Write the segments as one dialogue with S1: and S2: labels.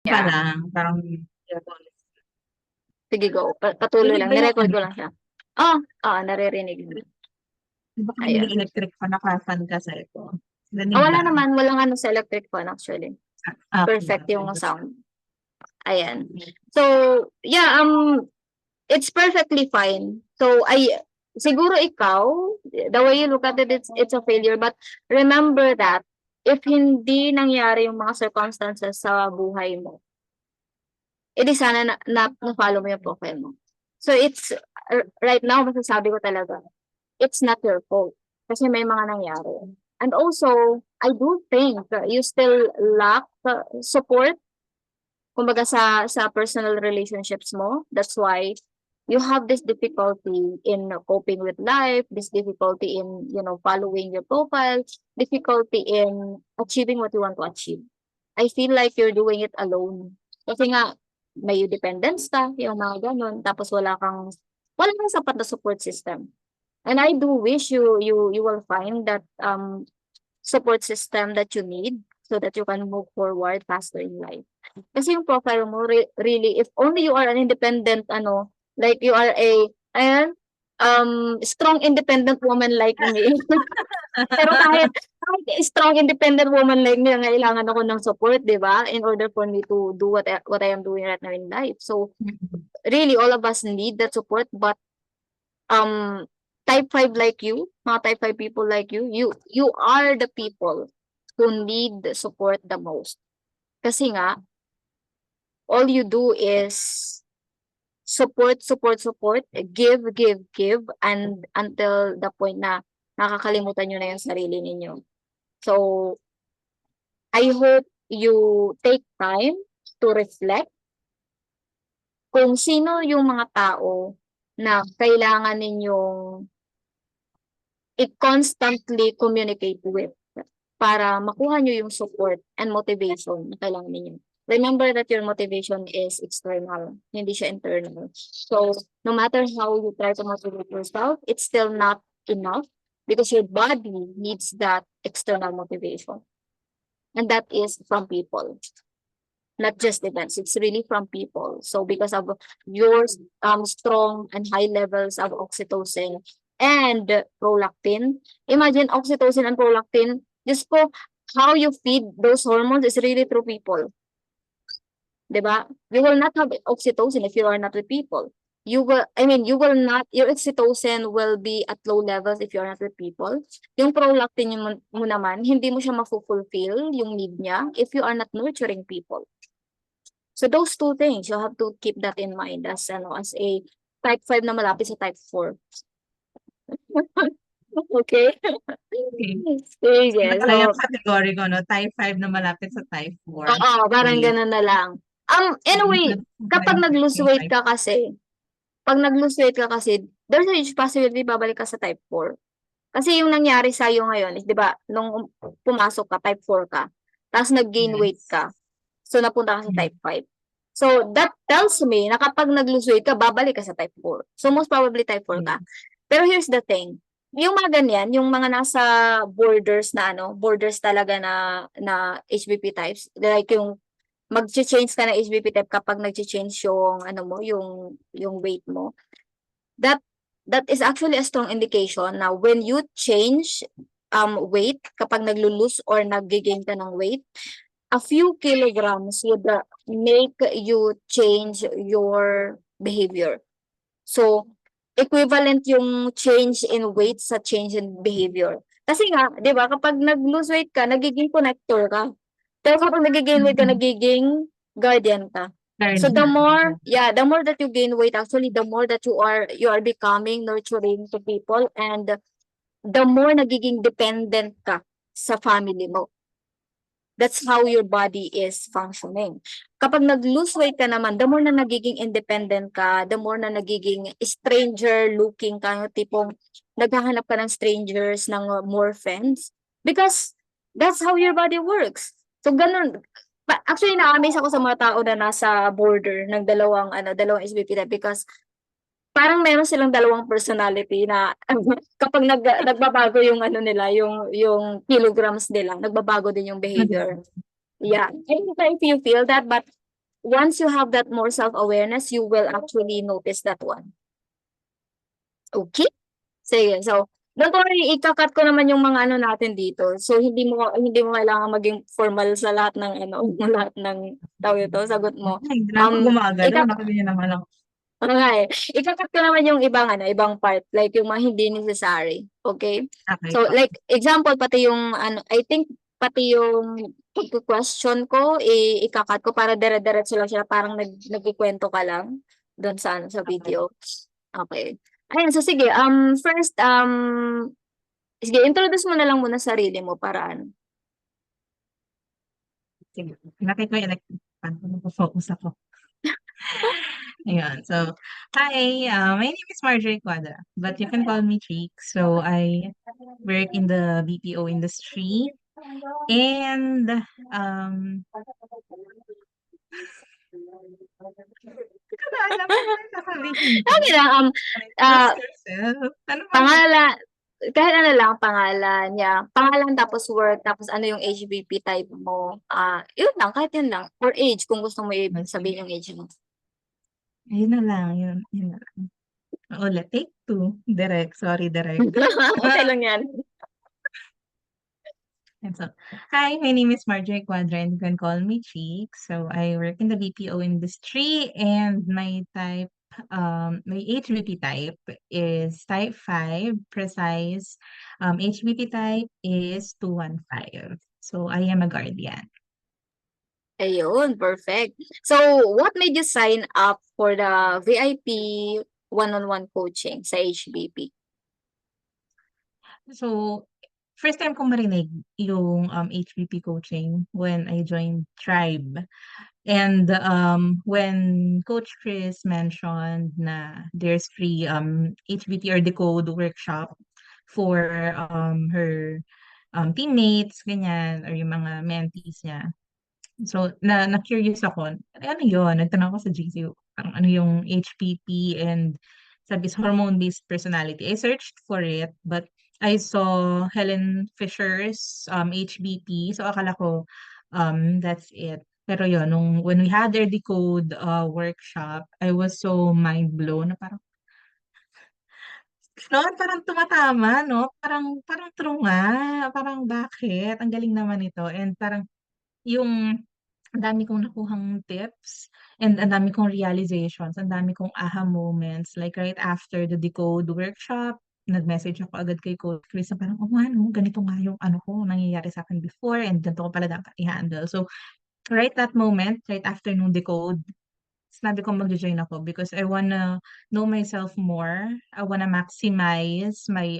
S1: Pa
S2: Yeah.
S1: lang, parang
S2: Sige, go. Patuloy
S1: rinig
S2: lang.
S1: ba yung
S2: Nirecord
S1: ano,
S2: ko lang siya. Oh, naririnig mo.
S1: di ba kami
S2: Ayan.
S1: ng electric fan, naka-fan kasi ito.
S2: Oh,
S1: Rinig
S2: wala
S1: ba?
S2: naman. Walang ano sa electric fan actually.
S1: Okay,
S2: Perfect
S1: okay.
S2: yung sound. Ayan. So, yeah, it's perfectly fine. So, siguro ikaw, the way you look at it, it's a failure. But remember that, if hindi nangyari yung mga circumstances sa buhay mo, edi sana na-follow mo yung profile mo. So, right now, masasabi ko talaga, it's not your fault. Kasi may mga nangyari. And also, I do think you still lack support, kumbaga sa personal relationships mo. That's why you have this difficulty in coping with life, this difficulty in, following your profile, difficulty in achieving what you want to achieve. I feel like you're doing it alone. Kasi nga, may dependence ka, yung mga ganun, tapos wala kang sapat na support system. And I do wish you will find that support system that you need so that you can move forward faster in life. Kasi yung profile mo really, if only you are an independent, like you are ayan, strong independent woman like me. Pero kahit strong independent woman like me, kailangan ako ng support, 'di ba? In order for me to do what I am doing right now in life. So really, all of us need that support, but um type 5 like you, mga type 5 people like you are the people who need the support the most. Kasi nga, all you do is support, support, support, give, give, give, and until the point na nakakalimutan nyo na yung sarili ninyo. So, I hope you take time to reflect kung sino yung mga tao na kailangan ninyong i-constantly communicate with para makuha nyo yung support and motivation na kailangan ninyo. Remember that your motivation is external, hindi siya internal. So, no matter how you try to motivate yourself, it's still not enough because your body needs that external motivation. And that is from people, not just events. It's really from people. So, because of your strong and high levels of oxytocin and prolactin, imagine oxytocin and prolactin, just po, how you feed those hormones is really through people. Diba? You will not have oxytocin if you are not with people. You will not, your oxytocin will be at low levels if you are not with people. Yung prolactin mo naman, hindi mo siya ma-fulfill yung need niya if you are not nurturing people. So those two things, you have to keep that in mind as a type 5 na malapit sa type 4. Okay?
S1: Okay.
S2: Sige.
S1: Iba
S2: So,
S1: talaga yung category ko, no? Type 5 na malapit sa type 4.
S2: oo, parang
S1: Okay.
S2: ganun na lang. Anyway, kapag nag-lose weight ka kasi, there's a huge possibility babalik ka sa type 4. Kasi yung nangyari sa'yo ngayon is, di ba, nung pumasok ka, type 4 ka, tapos nag-gain weight
S1: Yes.
S2: ka, so napunta ka sa
S1: Mm.
S2: type 5. So, that tells me na kapag nag-lose weight ka, babalik ka sa type 4. So, most probably type 4 ka. Pero here's the thing, yung mga ganyan, yung mga nasa borders talaga na HBP types, like yung mag-change ka ng HBP type kapag nag-change yung yung weight mo. That is actually a strong indication na when you change weight, kapag naglo-lose or nag-gain ka ng weight, a few kilograms would make you change your behavior. So, equivalent yung change in weight sa change in behavior. Kasi nga, 'di ba, kapag nag-lose weight ka, nagiging connector ka. Pero kapag nag-gain weight ka,
S1: Mm-hmm.
S2: nagiging guardian ka. So the more that you gain weight, actually, the more that you are becoming nurturing to people, and the more nagiging dependent ka sa family mo. That's how your body is functioning. Kapag nag-lose weight ka naman, the more na nagiging independent ka, the more na nagiging stranger looking ka, yung tipong naghahanap ka ng strangers, ng more friends. Because that's how your body works. So, ganun. Actually, na-amaze ako sa mga tao na nasa border ng dalawang SBP type because parang meron silang dalawang personality na kapag nagbabago yung nila, yung kilograms nila, nagbabago din yung behavior. Yeah. I don't know if you feel that, but once you have that more self-awareness, you will actually notice that one. Okay? Sige. So, don't worry, ika-cut ko naman yung mga ano natin dito. So, hindi mo kailangan maging formal sa lahat ng ano, lahat ng tawag ito, sagot mo.
S1: Hindi na ako gumagalaw,
S2: Ika
S1: nakabili naman ako.
S2: Oo nga eh. Ika-cut ko naman yung ibang ano, ibang part, like yung mga hindi necessary. Okay?
S1: Okay
S2: So,
S1: po.
S2: like, example, pati yung ano, I think, pati yung question ko, ika-cut ko para dire-diretso lang siya, parang nagkikwento ka lang doon sa ano, sa
S1: Okay.
S2: video. Okay. Ayun, so sige, first, sige, introduce mo na lang muna sarili mo para ano.
S1: Sige. Pinakita ko yung electric fan. Focus ako. Ayan. So, hi, my name is Marjorie Quadra, but you can call me Cheek. So, I work in the BPO industry and hindi ko na alam kung ano sasabihin ko.
S2: Okay lang,
S1: Introduce yourself. Ano ba?
S2: pangalan, kahit ano lang, pangalan, yeah. Pangalan tapos work, tapos ano yung HBP type mo. Yun lang, kahit yun lang. Or age, kung gusto mo sabihin yung age mo.
S1: Yun na lang, yun na lang. Ulit, take two. Direct, sorry, direct.
S2: Okay lang yan.
S1: And so, hi, my name is Marjorie Quadra and you can call me Cheek. So I work in the BPO industry and my HBP type is type 5, precise. HBP type is 215. So I am a guardian.
S2: Ayun, perfect. So, what made you sign up for the VIP one-on-one coaching sa HBP?
S1: So, first time ko marinig yung HBP coaching when I joined Tribe. And when Coach Chris mentioned na there's free HBT or Decode workshop for her teammates, ganyan, or yung mga mentees niya. So, na-curious ako. Ano yun? Nagtanong ako sa GC, ano yung HPP and sabi is hormone-based personality. I searched for it, but I saw Helen Fisher's HBP. So, akala ko that's it. Pero yun, when we had our decode workshop, I was so mind blown na parang, no, parang tumatama, no? Parang true nga. Parang bakit? Ang galing naman ito. And parang yung ang dami kong nakuhang tips and ang dami kong realizations, ang dami kong aha moments. Like right after the Decode workshop, nag-message ako agad kay Coach Chris na parang, oh ano, ganito nga yung ano ko, nangyayari sa akin before and ganito ko pala dapat i-handle. So, right that moment, right after nung Decode, sinabi ko mag-join ako because I wanna know myself more. I wanna maximize my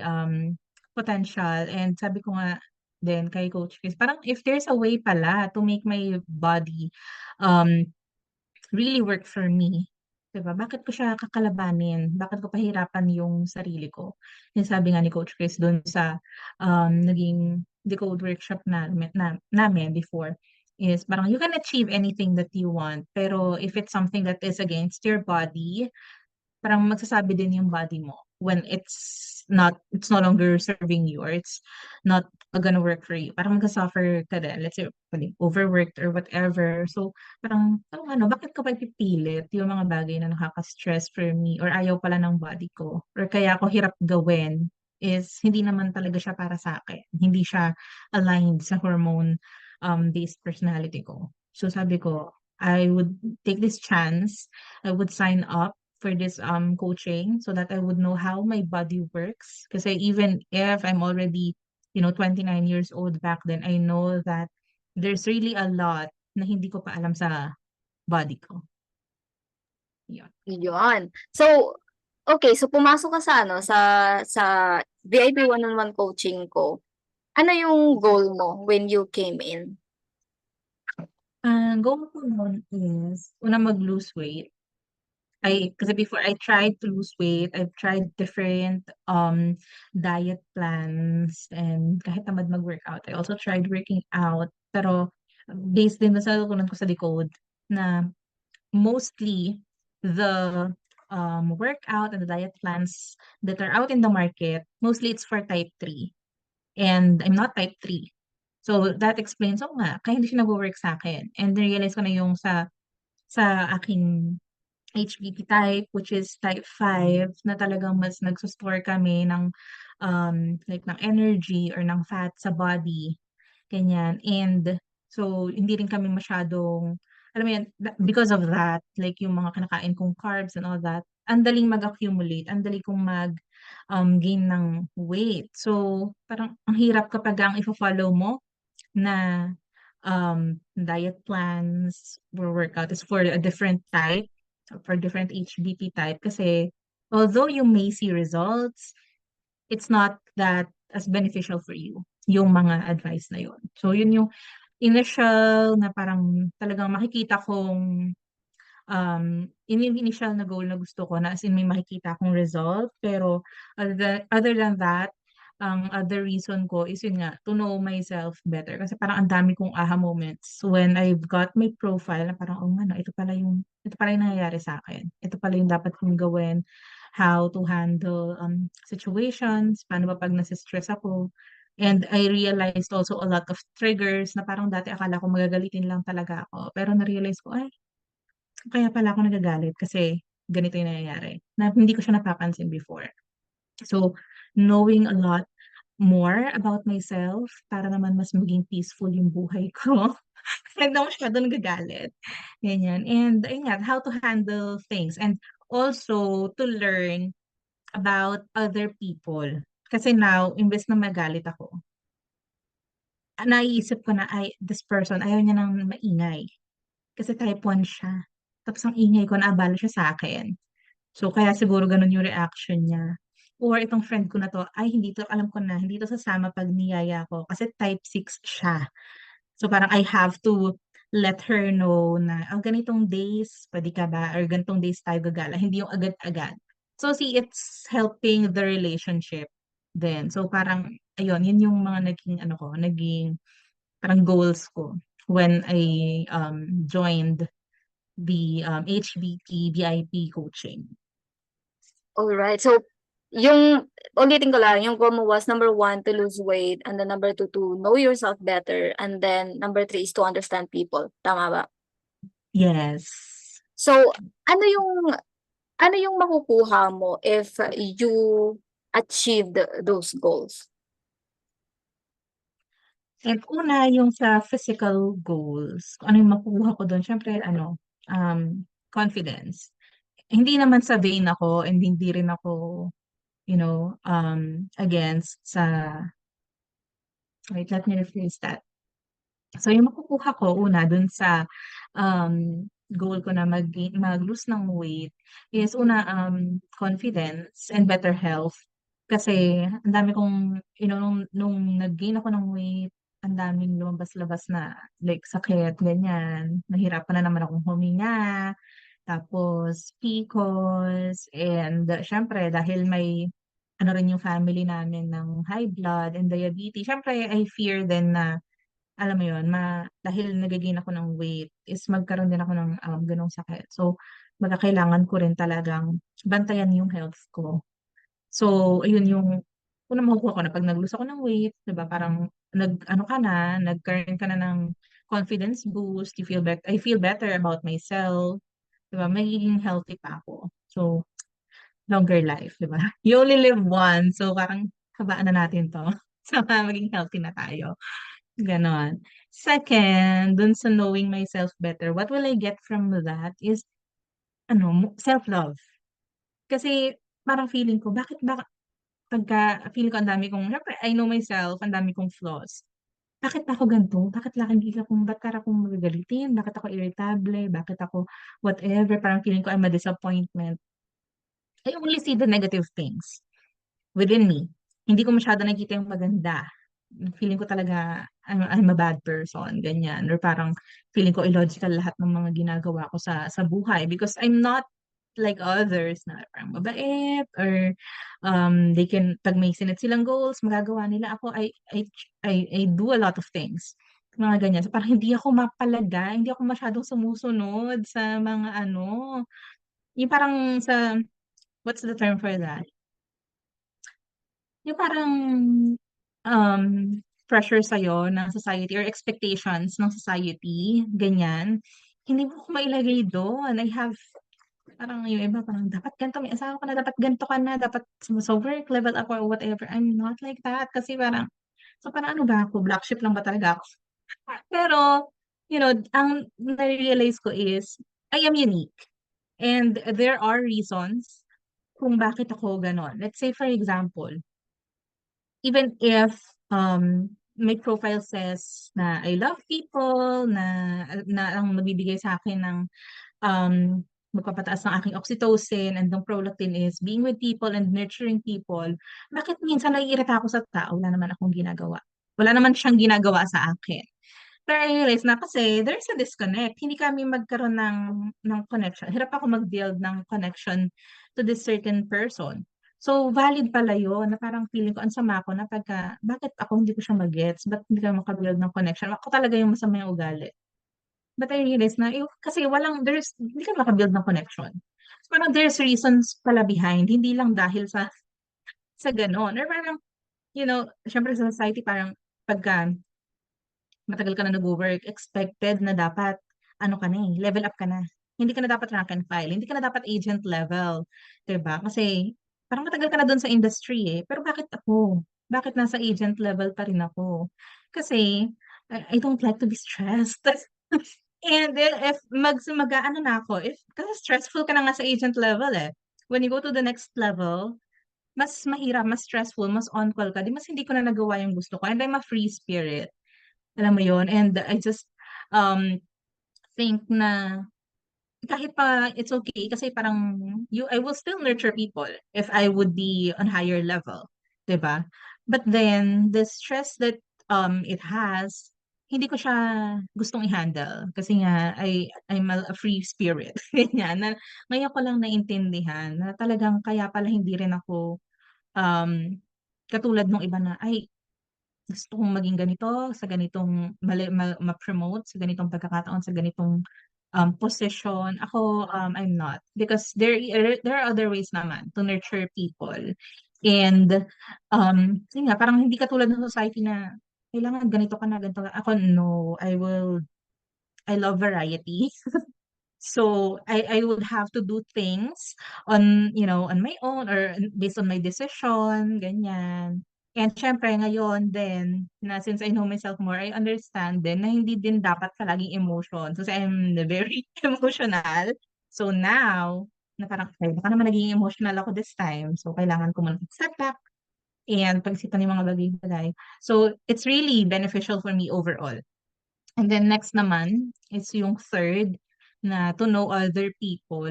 S1: potential. And sabi ko nga din kay Coach Chris, parang if there's a way pala to make my body um really work for me, 'di ba? Bakit ko siya kakalabanin? Bakit ko pahirapan yung sarili ko? Yung sabi nga ni Coach Chris dun sa naging decode workshop namin before is parang you can achieve anything that you want, pero if it's something that is against your body, parang magsasabi din yung body mo when it's no longer serving you or it's not gonna work for you. Parang magka-suffer ka din. Let's say, pwede overworked or whatever. So, parang ano, bakit ko pa ipipilit yung mga bagay na nakaka-stress for me or ayaw pala ng body ko or kaya ako hirap gawin is hindi naman talaga siya para sa akin. Hindi siya aligned sa hormone based personality ko. So, sabi ko, I would take this chance. I would sign up for this coaching so that I would know how my body works. Kasi even if I'm already, 29 years old back then, I know that there's really a lot na hindi ko pa alam sa body ko. Yun.
S2: Yun. So, okay, so pumasok ka sa ano, sa VIP one-on-one coaching ko. Ano yung goal mo when you came in?
S1: Ang goal ko nun is, una mag-lose weight. Kasi before I tried to lose weight, I've tried different diet plans and kahit tamad mag-workout, I also tried working out. Pero based din sa natutunan ko sa Decode na mostly the workout and the diet plans that are out in the market, mostly it's for type 3. And I'm not type 3. So that explains, oh nga, kaya hindi siya nag-work sa akin. And realize ko na yung sa sa aking HBP type, which is type 5, na talagang mas nagsusstore kami ng like ng energy or ng fat sa body. Ganyan. And so, hindi rin kami masyadong, alam mo yan, because of that, like yung mga kinakain kong carbs and all that, ang daling mag-accumulate, ang daling kong gain ng weight. So, parang ang hirap kapag ang ifo-follow mo na diet plans or workout is for a different type, for different HBP type. Kasi although you may see results, it's not that as beneficial for you, yung mga advice na yun. So, yun yung initial na parang talagang makikita kong yun yung initial na goal na gusto ko na as in may makikita akong result. Pero other than that, ang other reason ko is yun nga, to know myself better. Kasi parang ang dami kong aha moments when I've got my profile na parang, oh nga, no, ito pala yung nangyayari sa akin. Ito pala yung dapat kong gawin, how to handle situations, paano ba pag nasistress ako. And I realized also a lot of triggers na parang dati akala ko magagalitin lang talaga ako. Pero na-realize ko, ay, kaya pala ako nagagalit kasi ganito yung nangyayari. Na hindi ko siya napapansin before. So, knowing a lot more about myself para naman mas maging peaceful yung buhay ko. Hindi ako masyado nagagalit. Ganyan. And ayun nga, how to handle things. And also to learn about other people. Kasi now, imbes na magalit ako, naiisip ko na, ay, this person, ayaw niya ng maingay. Kasi type 1 siya. Tapos ang ingay ko, naabala siya sa akin. So, kaya siguro ganun yung reaction niya. Or itong friend ko na to, ay, hindi to, alam ko na, hindi to sasama pag niyaya ko. Kasi type 6 siya. So, parang I have to let her know na, ang ganitong days, pwede ka ba? Or ganitong days tayo gagala. Hindi yung agad-agad. So, see, it's helping the relationship then. So, parang, ayun, yun yung mga naging, ano ko, naging parang goals ko when I joined the HBT VIP coaching.
S2: Alright. So, yung ulitin ko lang, yung goal mo was number 1 to lose weight, and then number 2 to know yourself better, and then number 3 is to understand people. Tama ba?
S1: Yes.
S2: So, ano yung ano yung makukuha mo if you achieved those goals?
S1: And una, yung sa physical goals, kung ano yung makuha ko doon, syempre, ano, confidence. Hindi naman sa vain ako and hindi rin ako, against sa, wait, let me rephrase that. So, yung makukuha ko, una, dun sa goal ko na mag-lose ng weight is una, confidence and better health. Kasi, ang dami kong, nung nag-gain ako ng weight, ang daming lumabas-labas na, like, sakit, ganyan. Nahirapan na naman akong huminga. Tapos, PCOS. And, syempre, dahil may, ano rin yung family namin ng high blood and diabetes, syempre, I fear din na alam mo yun, dahil nagagain ako ng weight, is magkaroon din ako ng ganong sakit. So, magkakailangan ko rin talagang bantayan yung health ko. So, ayun yung unang makukuha ko na pag nag-lose ako ng weight, diba, parang ano ka na, nagkaroon ka na ng confidence boost, I feel better about myself, diba, magiging healthy pa ako. So, longer life, diba? You only live once, so parang habaan na natin to. So, maging healthy na tayo. Ganon. Second, dun sa knowing myself better, what will I get from that is, self-love. Kasi parang feeling ko, pagka feeling ko ang dami kong, syempre, I know myself, ang dami kong flaws. Bakit ako ganito? Bakit ba't para akong magagalitin? Bakit ako irritable? Bakit ako whatever? Parang feeling ko I'm a disappointment. I only see the negative things within me. Hindi ko masyado nakikita yung maganda. Feeling ko talaga I'm a bad person, ganyan. Or parang feeling ko illogical lahat ng mga ginagawa ko sa buhay because I'm not like others na parang mabait or pag may sinit silang goals, magagawa nila ako, I do a lot of things. Mga ganyan. So parang hindi ako mapalaga, hindi ako masyadong sumusunod sa mga yung parang what's the term for that? Yung parang um, pressure sa'yo ng society or expectations ng society, ganyan. hindi mo ko mailagay doon. I have parang yung iba parang dapat ganito, may asawa ka na, dapat ganito ka na, dapat sa work, level up or whatever. I'm not like that. Kasi parang, so parang ano ba ako? Black sheep lang ba talaga ako? Pero, ang na-realize ko is, I am unique. And there are reasons kung bakit ako ganon. Let's say, for example, even if my profile says na I love people, na ang magbibigay sa akin ng um, magpapataas ng aking oxytocin and the prolactin is being with people and nurturing people, bakit minsan naiirita ako sa tao? Wala naman akong ginagawa. Wala naman siyang ginagawa sa akin. Pero I realize na kasi there's a disconnect. Hindi kami magkaroon ng connection. Hirap ako mag-build ng connection to this certain person. So, valid pala yun, na parang feeling ko, ang sama ko na bakit ako hindi ko siya mag-gets? Ba't hindi ka makabuild ng connection? Ako talaga yung masama yung ugali. But I realized na, kasi hindi ka makabuild ng connection. So, parang there's reasons pala behind, hindi lang dahil sa ganon. Or parang, syempre sa society, parang pagka matagal ka na nag-work, expected na dapat, ano ka na level up ka na. Hindi ka na dapat rank and file, hindi ka na dapat agent level. 'Di ba? Kasi, parang matagal ka na doon sa industry eh. Pero bakit ako? Bakit nasa agent level pa rin ako? Kasi, I don't like to be stressed. And then, if mag-ano na ako, kasi stressful ka na nga sa agent level eh. When you go to the next level, mas mahirap, mas stressful, mas on-call ka, di mas hindi ko na nagawa yung gusto ko. And I'm a free spirit. Alam mo yon. And I just um think na kahit pa it's okay kasi parang I will still nurture people if I would be on higher level, 'di ba? But then the stress that it has, hindi ko siya gustong i-handle kasi nga I'm a free spirit. Ganyan na ngayon ko lang naintindihan na talagang kaya pala hindi rin ako um katulad nung iba na ay gusto kong maging ganito sa ganitong ma-promote sa ganitong pagkakataon sa ganitong position. Ako, I'm not. Because there are other ways naman to nurture people. And, yun nga, parang hindi katulad ng society na kailangan ganito ka na, ganito ka. Ako, no, I love variety. So I would have to do things on my own or based on my decision, ganyan. And syempre ngayon din, na since I know myself more, I understand din na hindi din dapat palaging emotion. Kasi I'm very emotional. So now, na parang, okay, baka naman naging emotional ako this time. So kailangan ko muna step back and pag-isipan yung mga bagay-bagay. So it's really beneficial for me overall. And then next naman is yung third na to know other people.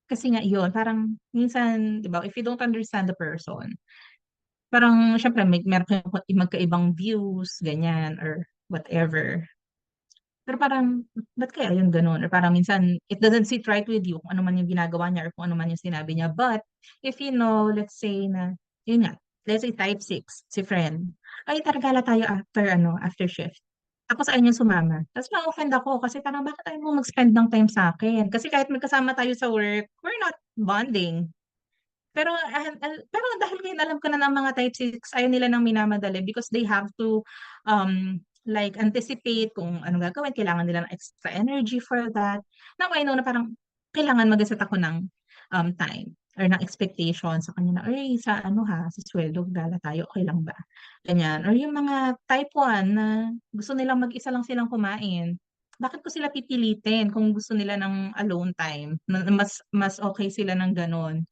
S1: Kasi nga yun, parang minsan, di ba, if you don't understand the person, parang syempre meron kayong magkaibang views, ganyan, or whatever. Pero parang, ba't kaya yung ganun? Or parang minsan, it doesn't sit right with you kung ano man yung ginagawa niya or kung ano man yung sinabi niya. But, if you know, let's say na, yun nga, let's say type 6, si friend, ay, targala tayo after shift. Tapos ayaw niya sumama. Tapos na-offend ako kasi parang bakit ayaw mo mag-spend ng time sa akin? Kasi kahit magkasama tayo sa work, we're not bonding. Pero dahil ngayon alam ko na ng mga type 6, ayaw nila nang minamadali because they have to like anticipate kung ano gagawin, kailangan nila ng extra energy for that. Now I know na parang kailangan mag-set ako ng time or ng expectation sa kanya na, ay, sa sweldo, gala tayo, okay lang ba? Ganyan. Or yung mga type 1 na gusto nilang mag-isa lang silang kumain. Bakit ko sila pipilitin kung gusto nila ng alone time? Mas okay sila ng gano'n.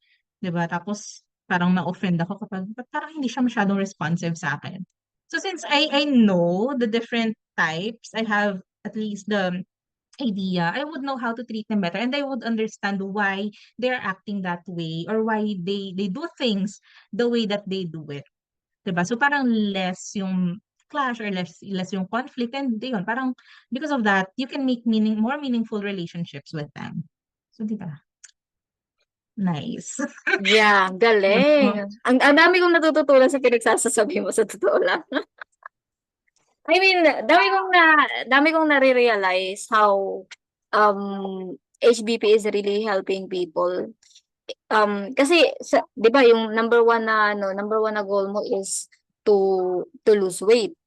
S1: 'Di ba? Tapos parang ma-offend ako kapag ba't parang hindi siya masyadong responsive sa akin. So since I know the different types, I have at least the idea, I would know how to treat them better and I would understand why they're acting that way or why they do things the way that they do it. 'Di ba? So parang less yung clash or less yung conflict and yun, parang because of that, you can make more meaningful relationships with them. So 'di ba? Nice.
S2: Yeah, galing. Ang dami kong natututunan sa pinagsasasabi mo sa totoo lang. I mean, dami kong nare-realize how HBP is really helping people. Kasi 'di ba yung number one na goal mo is to lose weight.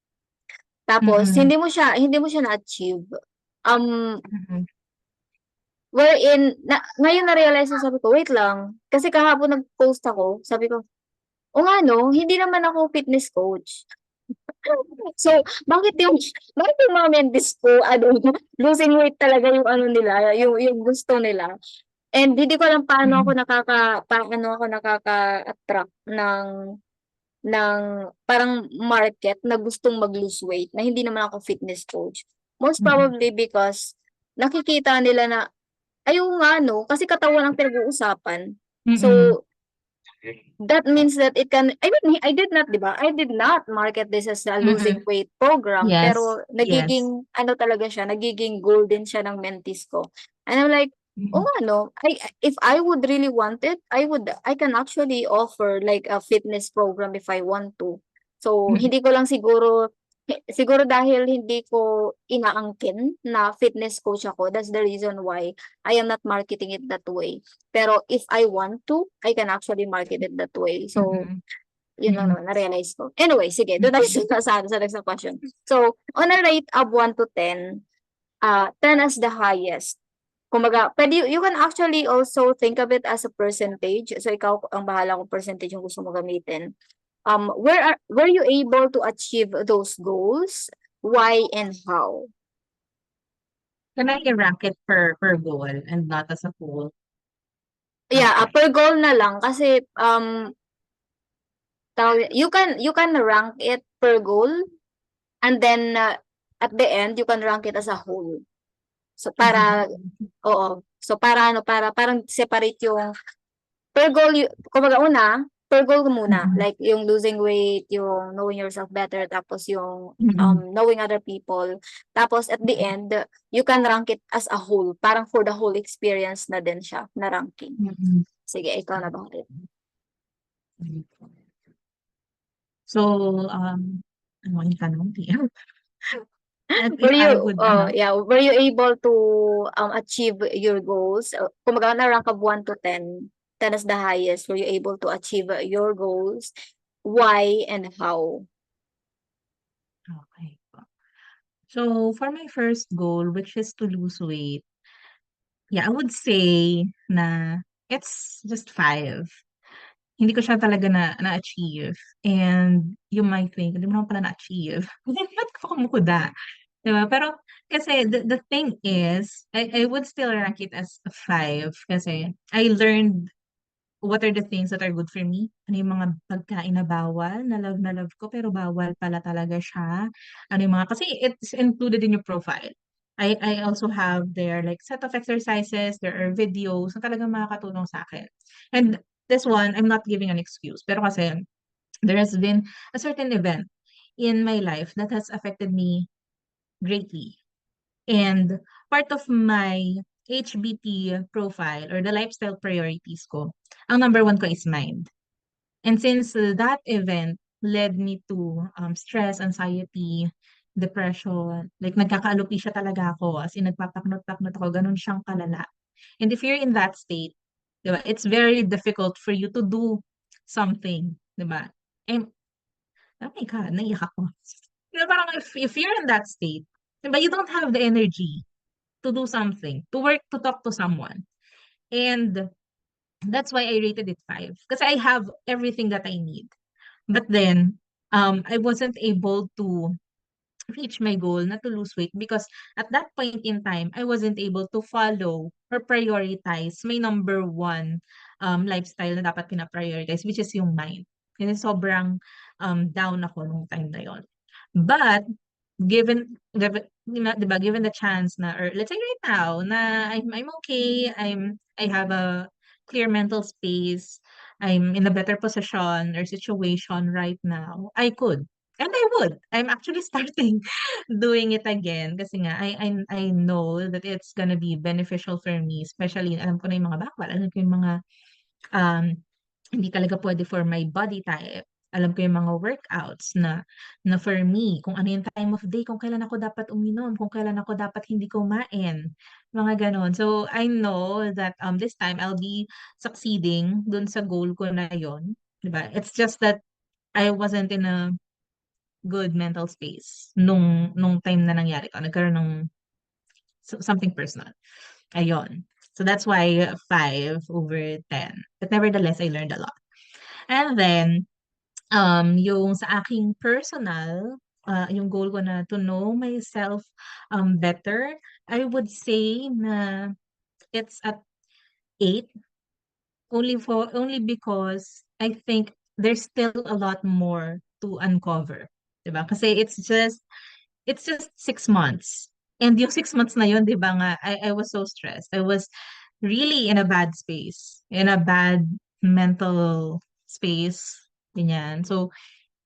S2: Tapos
S1: Mm-mm.
S2: hindi mo siya na-achieve. Um
S1: Mm-mm.
S2: ngayon na-realize ko, sabi ko, wait lang. Kasi kahapon nag-post ako, sabi ko, o nga no, hindi naman ako fitness coach. So, bakit yung mga mentees ko, losing weight talaga yung ano nila, yung gusto nila. And hindi ko alam
S1: Mm.
S2: paano ako nakaka-attract ng parang market na gustong mag-lose weight na hindi naman ako fitness coach. Most
S1: Mm.
S2: probably because nakikita nila na, ay oo nga 'no, kasi katawan ang pinag-uusapan.
S1: Mm.
S2: So, that means that it can I mean, I did not 'di ba, I did not market this as a losing
S1: Mm.
S2: weight program,
S1: Yes.
S2: pero
S1: Yes.
S2: nagiging ano talaga siya, nagiging goal din siya ng mentees ko. And I'm like, "Oo
S1: Mm.
S2: nga 'no, if I would really want it, I can actually offer like a fitness program if I want to." So,
S1: Mm.
S2: hindi ko lang siguro dahil hindi ko inaangkin na fitness coach ako, that's the reason why I am not marketing it that way. Pero if I want to, I can actually market it that way. So,
S1: Mm.
S2: yun lang
S1: Mm.
S2: naman, na-realize ko. Anyway, sige, doon tayo sa next na question. So, on a rate of 1 to 10, 10 as the highest. Kumbaga, you can actually also think of it as a percentage. So, ikaw ang bahala kung percentage yung gusto mo gamitin. Were you able to achieve those goals? Why and how?
S1: Can I rank it per goal and not as a whole?
S2: Yeah,
S1: Okay.
S2: per goal na lang kasi you can rank it per goal and then at the end you can rank it as a whole. So para
S1: Mhm.
S2: oo. So para ano, parang separate yung per goal kumbaga per goal muna,
S1: Mm.
S2: like yung losing weight, yung knowing yourself better, tapos yung
S1: Mm.
S2: knowing other people. Tapos at the end, you can rank it as a whole, parang for the whole experience na din siya na ranking.
S1: Mm.
S2: Sige, ikaw na ba ulit?
S1: Mm. So, ano yung tanong? If
S2: Were
S1: I
S2: you
S1: would,
S2: yeah, were you able to achieve your goals? Kumbaga na rank of 1 to 10, 10 is the highest. Were you able to achieve your goals? Why and how?
S1: okay. So, for my first goal, which is to lose weight, yeah, I would say na it's just 5. Hindi ko siya talaga na-achieve. And you might think, hindi mo naman pala na-achieve. Ba't ka kumukuda? Diba? Pero kasi the thing is, I would still rank it as a 5 kasi I learned what are the things that are good for me. Ano yung mga pagkain na love ko, pero bawal pala talaga siya. Ano yung mga, kasi it's included in your profile. I also have their like set of exercises, there are videos na talagang makakatulong sa akin. And this one, I'm not giving an excuse. Pero kasi there has been a certain event in my life that has affected me greatly. And part of my HBP profile or the lifestyle priorities ko, ang number one ko is mind. And since that event led me to stress, anxiety, depression, like nagkaka-alopecia talaga ako, as in nagpapaknot-paknot ako, ganun siyang kalala. And if you're in that state, diba, it's very difficult for you to do something, diba? And, oh my God, naiyak ako. Diba, parang if you're in that state, diba, you don't have the energy to do something, to work, to talk to someone. And that's why I rated it 5. Because I have everything that I need. But then, I wasn't able to reach my goal not to lose weight because at that point in time, I wasn't able to follow or prioritize my number one lifestyle na dapat pina-prioritize, which is yung mind. Kasi sobrang down ako nung time na yon. But given the chance na, or let's say right now na I'm okay, I have a clear mental space, I'm in a better position or situation right now, I could. And I would. I'm actually starting doing it again kasi nga I know that it's gonna be beneficial for me, especially alam ko na yung mga bawal, alam ko yung mga um hindi talaga pwede for my body type. Alam ko yung mga workouts na for me, kung ano yung time of day, kung kailan ako dapat uminom, kung kailan ako dapat hindi kumain, mga gano'n. So, I know that this time I'll be succeeding dun sa goal ko na yon, 'di ba? It's just that I wasn't in a good mental space nung time na nangyari 'to, nagkaroon ng something personal, ayun. So that's why 5/10. But nevertheless, I learned a lot. And then, yung sa aking personal, yung goal ko na to know myself better, I would say na it's at 8, only because I think there's still a lot more to uncover. 'Di ba? Kasi it's just 6 months. And yung 6 months na yun, 'di ba nga, I was so stressed. I was really in a bad space, in a bad mental space, ganyan. So,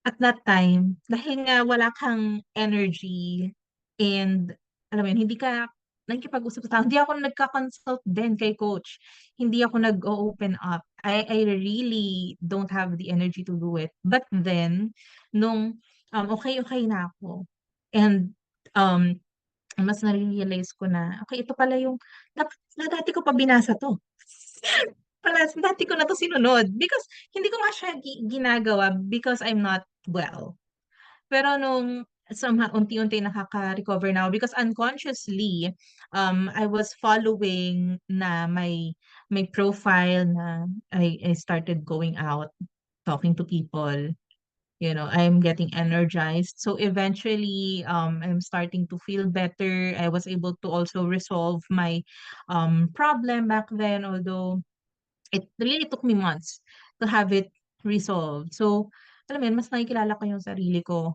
S1: at that time, dahil nga wala kang energy and alam mo yun, hindi ka nakikipag-usap sa tao, hindi ako nagka-consult din kay coach. Hindi ako nag-o-open up. I really don't have the energy to do it. But then, nung okay na ako and um, mas na-realize ko na, okay, ito pala yung, dati ko pa binasa to. Pala, dati ko na to sinunod. Because, hindi ko nga siya ginagawa because I'm not well. Pero nung somehow, unti-unti nakaka-recover na ako because unconsciously, I was following na my profile na I started going out, talking to people. I'm getting energized. So eventually, I'm starting to feel better. I was able to also resolve my problem back then, although it really took me months to have it resolved. So, alam mo yun, mas nakikilala ko yung sarili ko.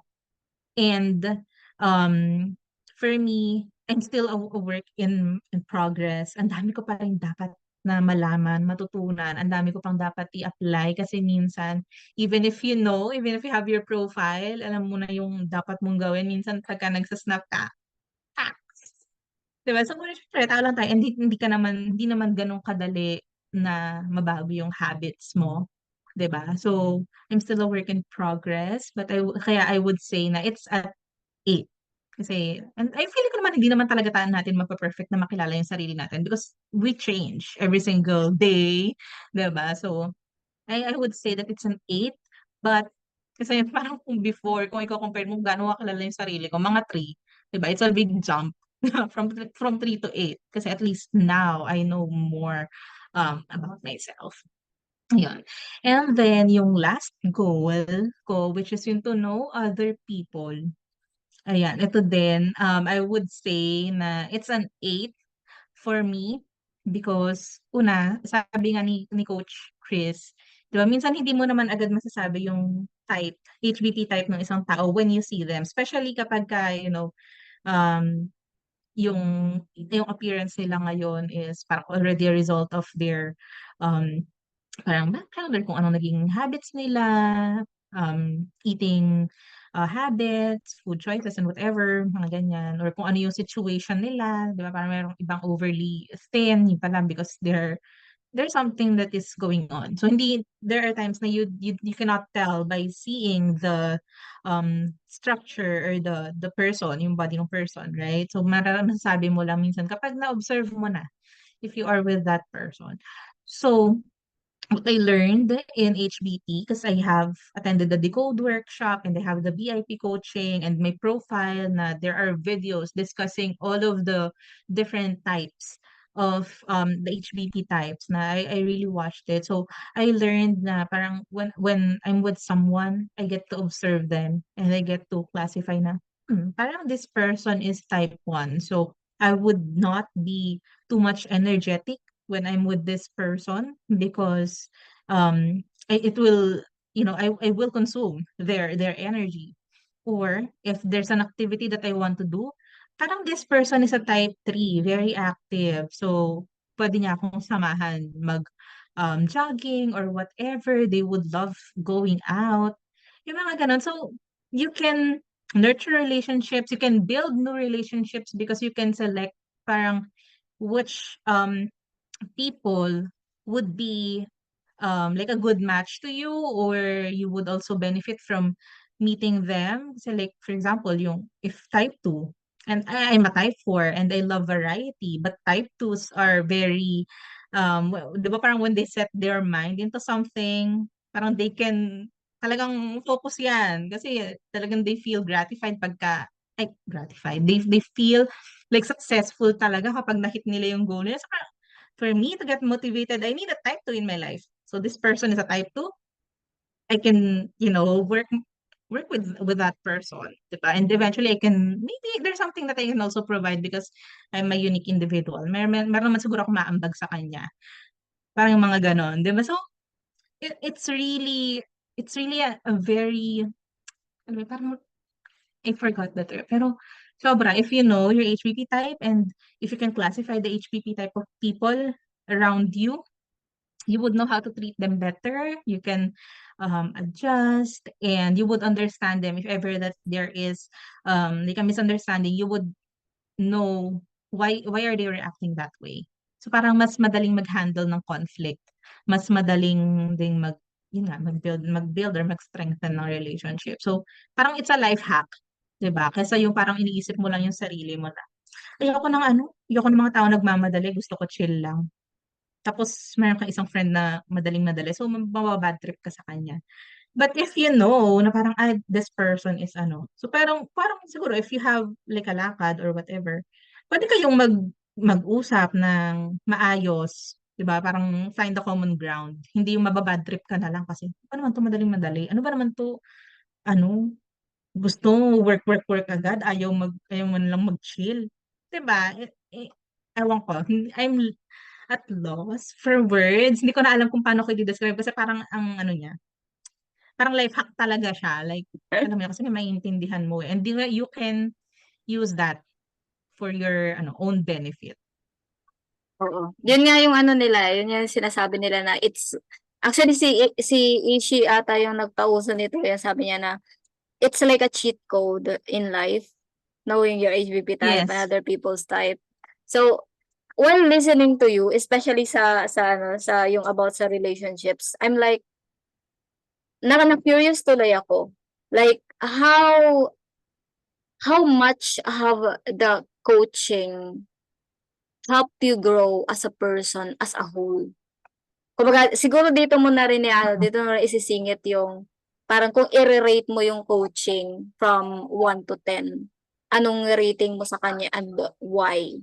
S1: And um, for me, I'm still a work in progress. Ang dami ko pa rin dapat na malaman, matutunan. Ang dami ko pang dapat i-apply kasi minsan, even if you have your profile, alam mo na yung dapat mong gawin. Minsan pagka nagsasnap ka, ah, 'di ba? So, syempre, tao lang tayo. Hindi naman ganun kadali na mabago yung habits mo. 'Di ba? So, I'm still a work in progress, but kaya I would say na it's at 8. Kasi, and I feel ko naman, hindi naman talaga natin mapaperfect na makilala yung sarili natin because we change every single day, 'di ba? So, I would say that it's an 8, but kasi parang kung before, kung iko-compare mo gaano ko kalala yung sarili ko, mga 3, 'di ba? It's a big jump from 3 to 8 kasi at least now I know more about myself. Yun. And then yung last goal ko, which is yung to know other people. Ayan, ito din, I would say na it's an 8 for me because una, sabi nga ni Coach Chris, 'di ba minsan hindi mo naman agad masasabi yung type, HBT type ng isang tao when you see them, especially kapag um, yung yung appearance nila ngayon is parang already a result of their um, parang background or kung anong naging habits nila, eating habits, food choices and whatever, mga ganyan. Or kung ano yung situation nila, di ba? Parang merong ibang overly thin, yun pala because there's something that is going on. So there are times na you cannot tell by seeing the structure or the person, yung body ng person, right? So masasabi mo lang minsan kapag na-observe mo na if you are with that person. So what I learned in HBT, because I have attended the Decode workshop and they have the VIP coaching and my profile na there are videos discussing all of the different types of the HBT types na I really watched it. So I learned na parang when I'm with someone, I get to observe them and I get to classify na parang this person is type 1. So I would not be too much energetic when I'm with this person because it will I will consume their energy. Or if there's an activity that I want to do, parang this person is a type 3, very active. So pwede niya akong samahan mag jogging or whatever. They would love going out. Yung mga ganun. So you can nurture relationships, you can build new relationships because you can select parang which people would be like a good match to you or you would also benefit from meeting them. So like for example, yung if type 2 and I'm a type 4 and I love variety, but type 2s are very well, 'di ba parang when they set their mind into something, parang they can talagang focus yan kasi talagang they feel gratified pagka ay gratified. They feel like successful talaga kapag na-hit nila yung goal nila. For me to get motivated, I need a type 2 in my life. So this person is a type 2. I can, work with that person, diba? And eventually I can, maybe there's something that I can also provide because I'm a unique individual. Meron naman siguro ako maambag sa kanya. Parang yung mga ganon, diba? So, it's really, a very, ano ba, parang, I forgot the term. Pero, sobra, if you know your HPP type and if you can classify the HPP type of people around you, you would know how to treat them better. You can adjust, and you would understand them if ever that there is like a misunderstanding. You would know why are they reacting that way. So parang mas madaling mag-handle ng conflict. Mas madaling ding yun nga, mag-build or mag-strengthen ng relationship. So parang it's a life hack, 'di ba? Kaysa yung parang iniisip mo lang yung sarili mo na ayoko ng mga tao nagmamadali, gusto ko chill lang. Tapos meron kang isang friend na madaling-madali, so mababa-bad trip ka sa kanya. But if you know na parang, this person is ano, so parang parang siguro if you have like a lakad or whatever, pwede kayong mag-usap ng maayos, 'di ba? Parang find the common ground. Hindi yung maba-bad trip ka na lang kasi, "Ano naman 'to madaling-madali? Ano ba naman 'to, ano, gusto work, work, work agad, ayaw man lang mag-chill." 'Di ba? Ewan ko, I'm at loss for words. Hindi ko na alam kung paano ko i-describe kasi parang ang ano niya, parang life hack talaga siya. Like, alam mo yun, kasi maiintindihan mo eh. And you can use that for your own benefit.
S2: Oo. Yun nga yung ano nila, yun yung sinasabi nila na it's actually si Ishi ata yung nagpauso nito, yung sabi niya na it's like a cheat code in life, knowing your HBP type and
S1: Yes.
S2: other people's type. So, while listening to you, especially sa yung about sa relationships, I'm like, na-curious tuloy ako. Like, how much have the coaching helped you grow as a person, as a whole? Kumbaga, siguro dito mo na rin
S1: Oo.
S2: dito mo na isisingit yung parang kung i-re-rate mo yung coaching from 1 to 10, anong rating mo sa kanya and why?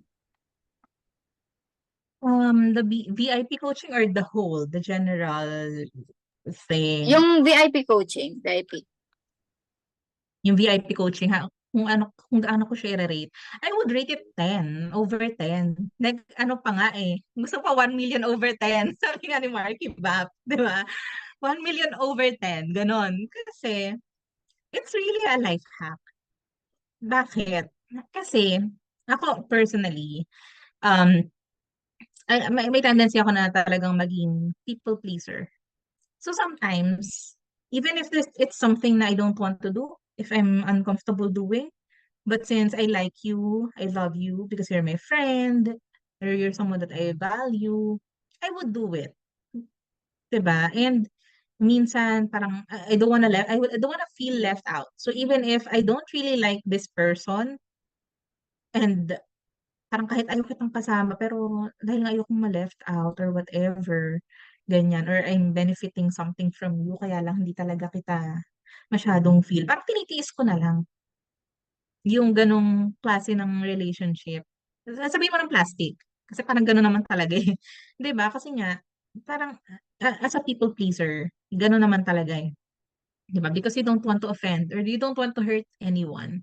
S1: The VIP coaching or the whole, the general thing?
S2: Yung VIP coaching, VIP.
S1: Yung VIP coaching, ha, kung gaano ko siya i-rate, I would rate it 10/10. Like, ano pa nga eh, gusto pa 1 million over 10. Sabi nga ni Marky Bap, di ba? 1 million over 10, ganon. Kasi, it's really a life hack. Bakit? Kasi, ako personally, um, may tendency ako na talagang maging people pleaser. So sometimes, even if it's something na I don't want to do, if I'm uncomfortable doing, but since I like you, I love you because you're my friend, or you're someone that I value, I would do it. 'Di ba? And minsan parang I don't wanna feel left out. So even if I don't really like this person, and parang kahit ayaw kitang kasama pero dahil nga ayokong ma-left out or whatever, ganyan, or I'm benefiting something from you kaya lang hindi talaga kita masyadong feel, parang tinitiis ko na lang yung ganong klase ng relationship. Sasabihin mo ng plastic, kasi parang ganon naman talaga eh. 'Di ba? Kasi nga parang as a people pleaser, ganon naman talaga eh. 'Di ba? Because you don't want to offend or you don't want to hurt anyone.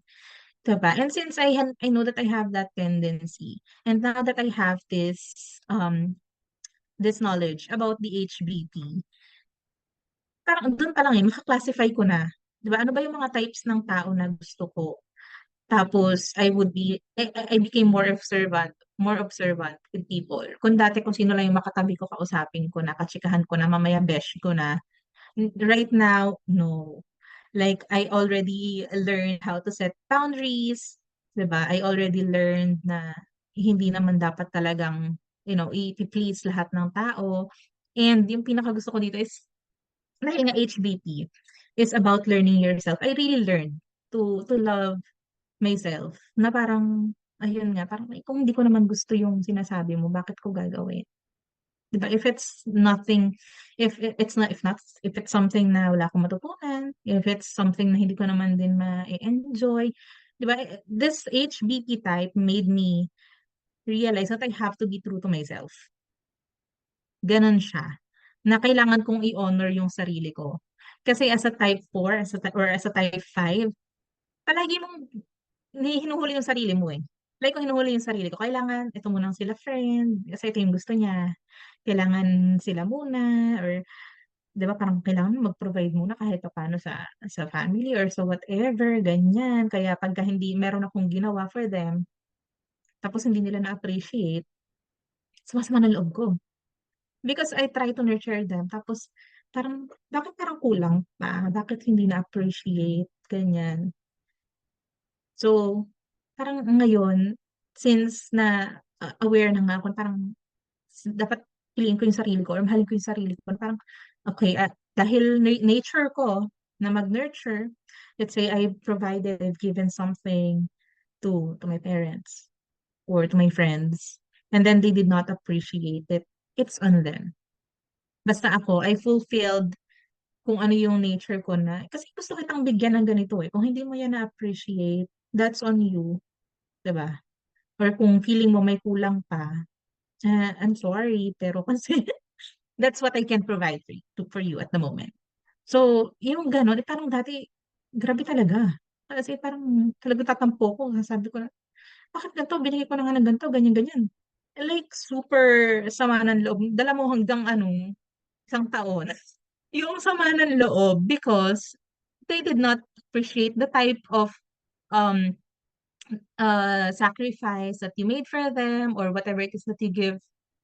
S1: 'Di ba? And since I know that I have that tendency, and now that I have this knowledge about the HBP, parang dun pa lang eh, maka-classify ko na. 'Di ba? Ano ba yung mga types ng tao na gusto ko? Tapos I became more observant with people. Kung dati kung sino lang yung makatabi ko, kausapin ko na, kachikahan ko na, mamaya besh ko na. Right now, no. Like, I already learned how to set boundaries, 'di ba? I already learned na hindi naman dapat talagang, i-please lahat ng tao. And yung pinakagusto ko dito is, dahil nga HBP is about learning yourself. I really learned to love myself na parang, ayun nga, parang kung hindi ko naman gusto yung sinasabi mo, bakit ko gagawin? 'Di ba? If it's nothing, if it's something na wala akong matutunan, if it's something na hindi ko naman din ma-enjoy, 'di ba? This HBP type made me realize that I have to be true to myself. Ganon siya. Na kailangan kong i-honor yung sarili ko. Kasi as a type 4, or as a type 5, palagi mong hinuhuli yung sarili mo eh. Like kung hinuhuli yung sarili ko, kailangan ito muna sila friend, kasi ito yung gusto niya. Kailangan sila muna, or 'di ba parang kailangan mo mag-provide muna kahit papaano sa family or sa whatever, ganyan. Kaya pagka hindi meron akong ginawa for them, tapos hindi nila na-appreciate, sumasama ng loob ko. Because I try to nurture them, tapos parang bakit parang kulang pa? Bakit hindi na-appreciate, ganyan. So, parang ngayon, since na aware na nga ako, parang dapat piliin ko yung sarili ko or mahalin ko yung sarili ko. Parang, okay, at dahil nature ko na mag-nurture, let's say I provided, I've given something to my parents or to my friends, and then they did not appreciate it, it's on them. Basta ako, I fulfilled kung ano yung nature ko na, kasi gusto kitang bigyan ng ganito eh. Kung hindi mo yan na-appreciate, that's on you, 'di ba? Or kung feeling mo may kulang pa, I'm sorry, pero kasi that's what I can provide for you at the moment. So, yung gano'n, eh, parang dati, grabe talaga. Kasi parang talagang tatampo ko. Sabi ko na, bakit ganito? Binigay ko na nga ng ganito, ganyan, ganyan. Like, super sama ng loob. Dala mo hanggang ano, isang taon. Yung sama ng loob because they did not appreciate the type of um sacrifice that you made for them or whatever it is that you give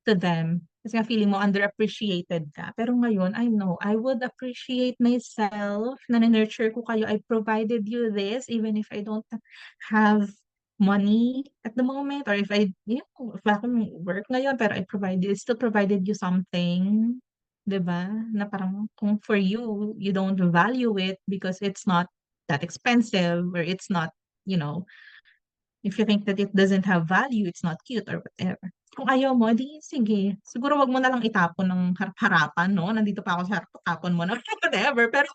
S1: to them. Kasi nga feeling mo underappreciated ka. Pero ngayon, I know, I would appreciate myself na nurture ko kayo. I provided you this even if I don't have money at the moment, or if if wala akong work ngayon, pero still provided you something. 'Di ba? Na parang kung for you, you don't value it because it's not that expensive, or it's not, you know, if you think that it doesn't have value, it's not cute or whatever. Kung ayaw mo, di sige. Siguro wag mo na lang itapon ng harap-harapan, no? Nandito pa ako sa harap, tapon mo na, whatever. Pero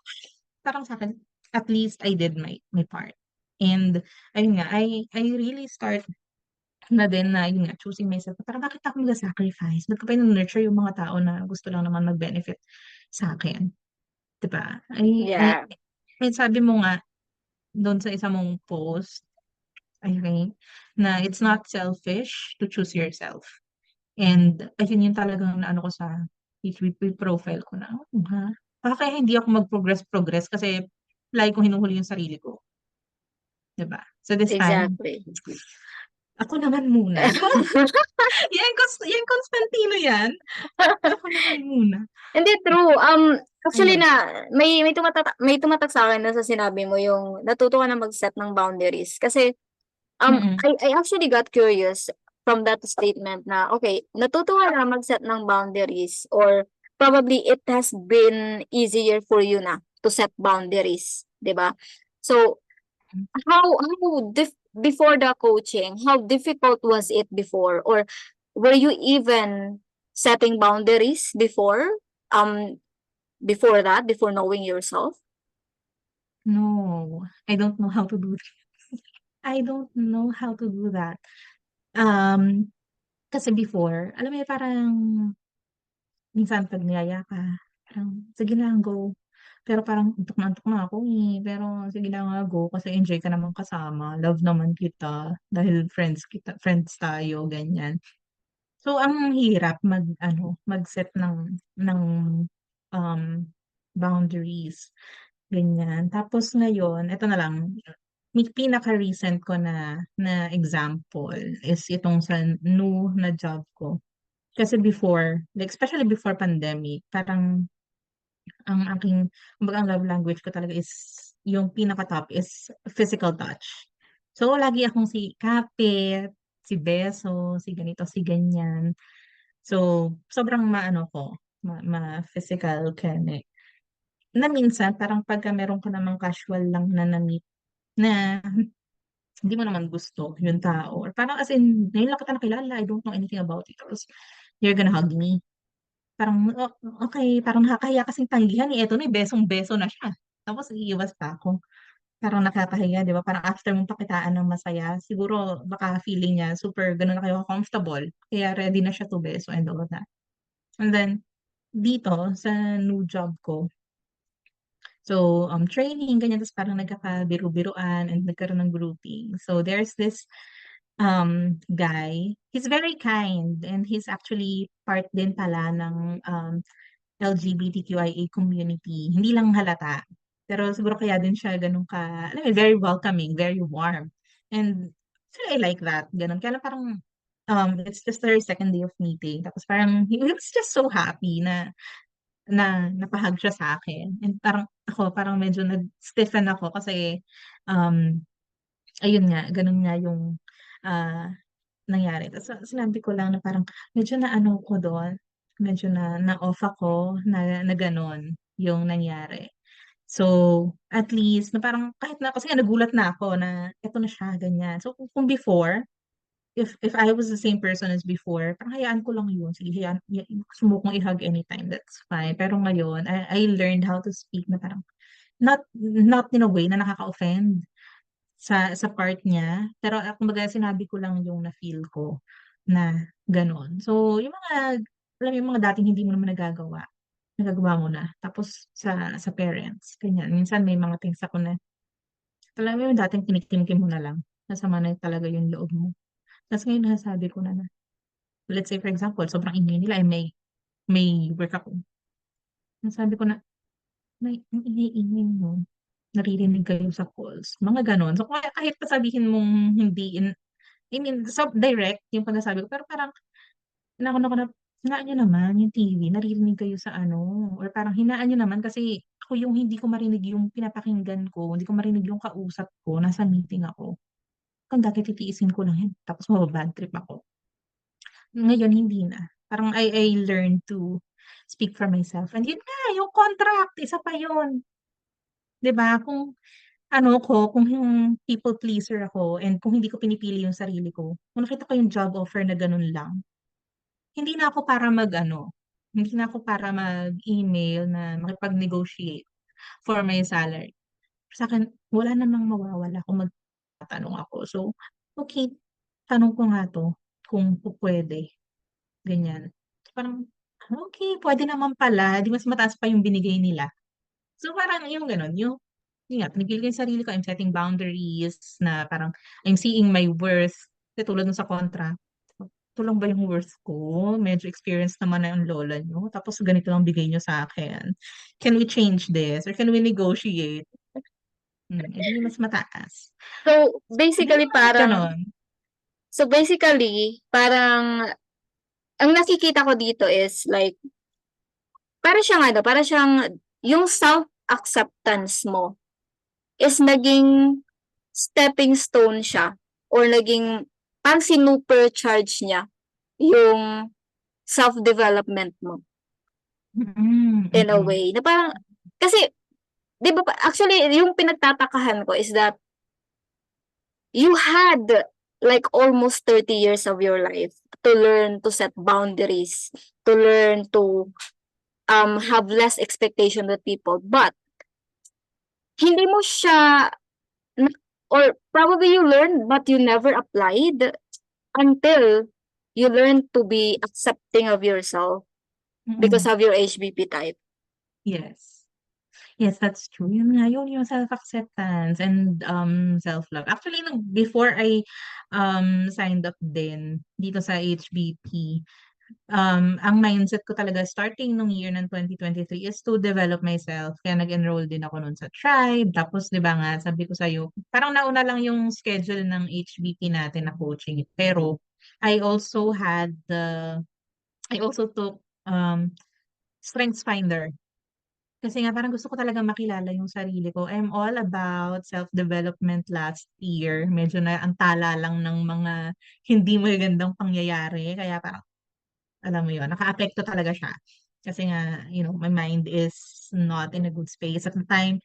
S1: parang sa akin, at least I did my part. And ayun nga, I really start na din na yun nga, choosing myself. Parang bakit ako mag-sacrifice? Ba't ko pa nurture yung mga tao na gusto lang naman mag-benefit sa akin? 'Di ba?
S2: Yeah,
S1: Sabi mo nga, doon sa isa mong post, I think, na it's not selfish to choose yourself. And ayun yung talagang naano ko sa HBP profile ko na, "Oh, ha? Baka kaya hindi ako mag-progress kasi lagi kong hinuhuli yung sarili ko." 'Di ba? So this time,
S2: exactly.
S1: ako naman muna. Yan Constantino yan. Ako naman muna.
S2: Hindi, true. Actually
S1: Ayun.
S2: na may tumatak sa'kin dun sa sinabi mo yung natuto ka na mag-set ng boundaries. Kasi,
S1: Mm.
S2: I actually got curious from that statement na, okay, natuto ka na mag-set ng boundaries or probably it has been easier for you na to set boundaries, 'di ba? So, before the coaching, how difficult was it before? Or were you even setting boundaries before? Um, before knowing yourself?
S1: No, I don't know how to do that. I don't know how to do that. Um, Kasi before, alam mo yun, parang minsan 'pag niyaya ka, parang, "Sige lang, go." Pero parang antok na ako, eh, pero sige na nga, go kasi enjoy ka naman kasama, love naman kita dahil friends tayo, ganyan. So, ang hirap mag-ano, mag-set ng, um, boundaries, ganyan. Tapos ngayon, eto na lang, may pinaka-recent ko na example is itong sa new na job ko. Kasi before, like especially before pandemic, parang ang aking, kumbaga ang love language ko talaga is, yung pinaka-top is physical touch. So, lagi akong si kapit, si beso, si ganito, si ganyan. So, sobrang maano ko, ma-physical kene. Na minsan, parang pagka meron ka namang casual lang na na hindi mo naman gusto yung tao. Or parang as in, ngayon lang kita nakilala, I don't know anything about it. Tapos, you're gonna hug me. Parang, okay, parang nakakahiya kasing tanggihan eh. Eto na, besong-beso na siya. Tapos, iiwas pa ako. Parang nakakahiya, di ba? Parang after mong pakitaan ng masaya, siguro baka feeling niya super ganun na kayo comfortable. Kaya ready na siya to beso and all of that. And then, dito sa new job ko, so, training, ganyan, tapos parang nagkakabiru-biruan and nagkaroon ng grouping. So, there's this guy. He's very kind and he's actually part din pala ng LGBTQIA community. Hindi lang halata. Pero siguro kaya din siya ganun alam mo, very welcoming, very warm. And so I like that. Ganun. Kaya lang parang it's just their second day of meeting. Tapos parang he was just so happy na napahag siya sa akin. And parang ako, parang medyo nag-stiffen ako kasi um, ayun nga, ganun nga yung ah, nangyari. Tapos sinabi ko lang na parang medyo na ano ko doon, medyo na-off ako na gano'n yung nangyari. So, at least na parang kahit na kasi nga nagulat na ako na eto na siya, ganyan. So, kung before, if I was the same person as before, parang hayaan ko lang yun. Sige, hayaan, gusto mo kong i-hug anytime, that's fine. Pero ngayon, I learned how to speak na parang not in a way na nakaka-offend sa part niya. Pero kumbaga sinabi ko lang yung na-feel ko na gano'n. So, yung mga, alam mo yung mga dating hindi mo naman nagagawa mo na. Tapos sa parents, ganyan. Minsan may mga things ako na, alam mo yung dating kinikimkim mo na lang. Nasama na talaga yung loob mo. Tapos ngayon nasasabi ko na let's say for example, sobrang ingay nila ay may work ako. Nasabi ko na, ang ingay-ingay mo. Naririnig kayo sa calls. Mga gano'n. So, kahit pa sabihin mong hindi I mean, so direct yung pagkasabi ko, pero parang inano ko na, "Hinaan niyo naman yung TV, naririnig kayo sa ano," or parang, "Hinaan niyo naman kasi ako yung hindi ko marinig yung pinapakinggan ko, hindi ko marinig yung kausap ko, nasa meeting ako. Kung dati titiisin ko lang yan tapos maba-bad trip ako." Ngayon hindi na. Parang I learned to speak for myself and yun nga, yung contract, isa pa yun, 'di ba? Kung ano ko, kung yung people pleaser ako and kung hindi ko pinipili yung sarili ko, kung nakita ko yung job offer na ganun lang, hindi na ako para mag-ano, hindi na ako para mag-email na makipag-negotiate for my salary. Sa'kin wala namang mawawala kung magtatanong ako. So, okey, tanong ko nga 'to kung pupuwede, ganyan. Parang, okey, puwede naman pala, 'di mas mataas pa yung binigay nila. So, parang yung gano'n, yun nga, pinipili ko yung sarili ko, I'm setting boundaries na parang I'm seeing my worth. Katulad nung sa contract, ito lang ba yung worth ko? Medyo experience naman na yung lola niyo, tapos ganito lang bigay niyo sa'kin. Can we change this or can we negotiate? Eh, di mas mataas.
S2: So,
S1: Yung
S2: basically
S1: mga
S2: parang
S1: gano'n.
S2: so basically, parang ang nakikita ko dito is like, para siyang yung self-acceptance mo is naging stepping stone siya or naging parang charge niya yung self-development mo
S1: Mm,
S2: in a
S1: mm.
S2: way. Na parang, kasi, di ba, actually, yung pinagtatakahan ko is that you had like almost 30 years of your life to learn to set boundaries, to learn to have less expectation with people. But hindi mo siya or probably you learned but you never applied until you learn to be accepting of yourself because
S1: Mm.
S2: of your HBP type.
S1: Yes. Yes, that's true. Yun nga, yung self-acceptance and self-love. Actually, nung before I signed up din dito sa HBP, ang mindset ko talaga starting nung year ng 2023 is to develop myself. Kaya nag-enroll din ako nun sa tribe. Tapos, di ba nga, sabi ko sa'yo, parang nauna lang yung schedule ng HBP natin na coaching. Pero, I also had I also took Strengths Finder. Kasi nga parang gusto ko talagang makilala yung sarili ko. I'm all about self-development last year. Medyo na ang tala lang ng mga hindi magagandang pangyayari. Kaya parang, alam mo yun, nakaapekto talaga siya. Kasi nga, my mind is not in a good space at the time.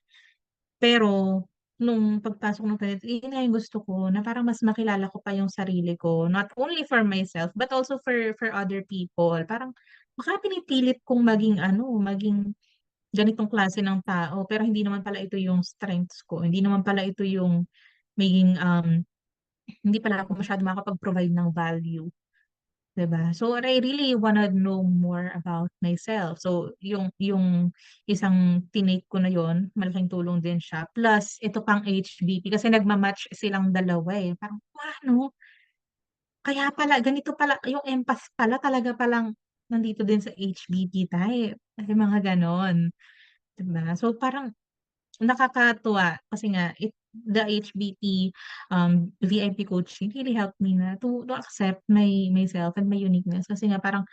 S1: Pero, nung pagpasok ng 23, yun nga yung gusto ko, na parang mas makilala ko pa yung sarili ko. Not only for myself, but also for other people. Parang, baka pinipilit kong maging ganitong klase ng tao, pero hindi naman pala ito yung strengths ko. Hindi naman pala ito yung maging, hindi pala ako masyado makakapag-provide ng value 'Di ba? So, I really wanna know more about myself. So, yung isang tinake ko na yon malaking tulong din siya. Plus ito pang HBP kasi nagma-match silang dalawa, eh. Parang, ano, kaya pala ganito pala yung empath pala talaga palang nandito din sa HBP type, yung mga gano'n, 'di ba? So, parang nakakatuwa kasi nga the HBT, VIP coaching really helped me na to accept myself and my uniqueness kasi nga parang,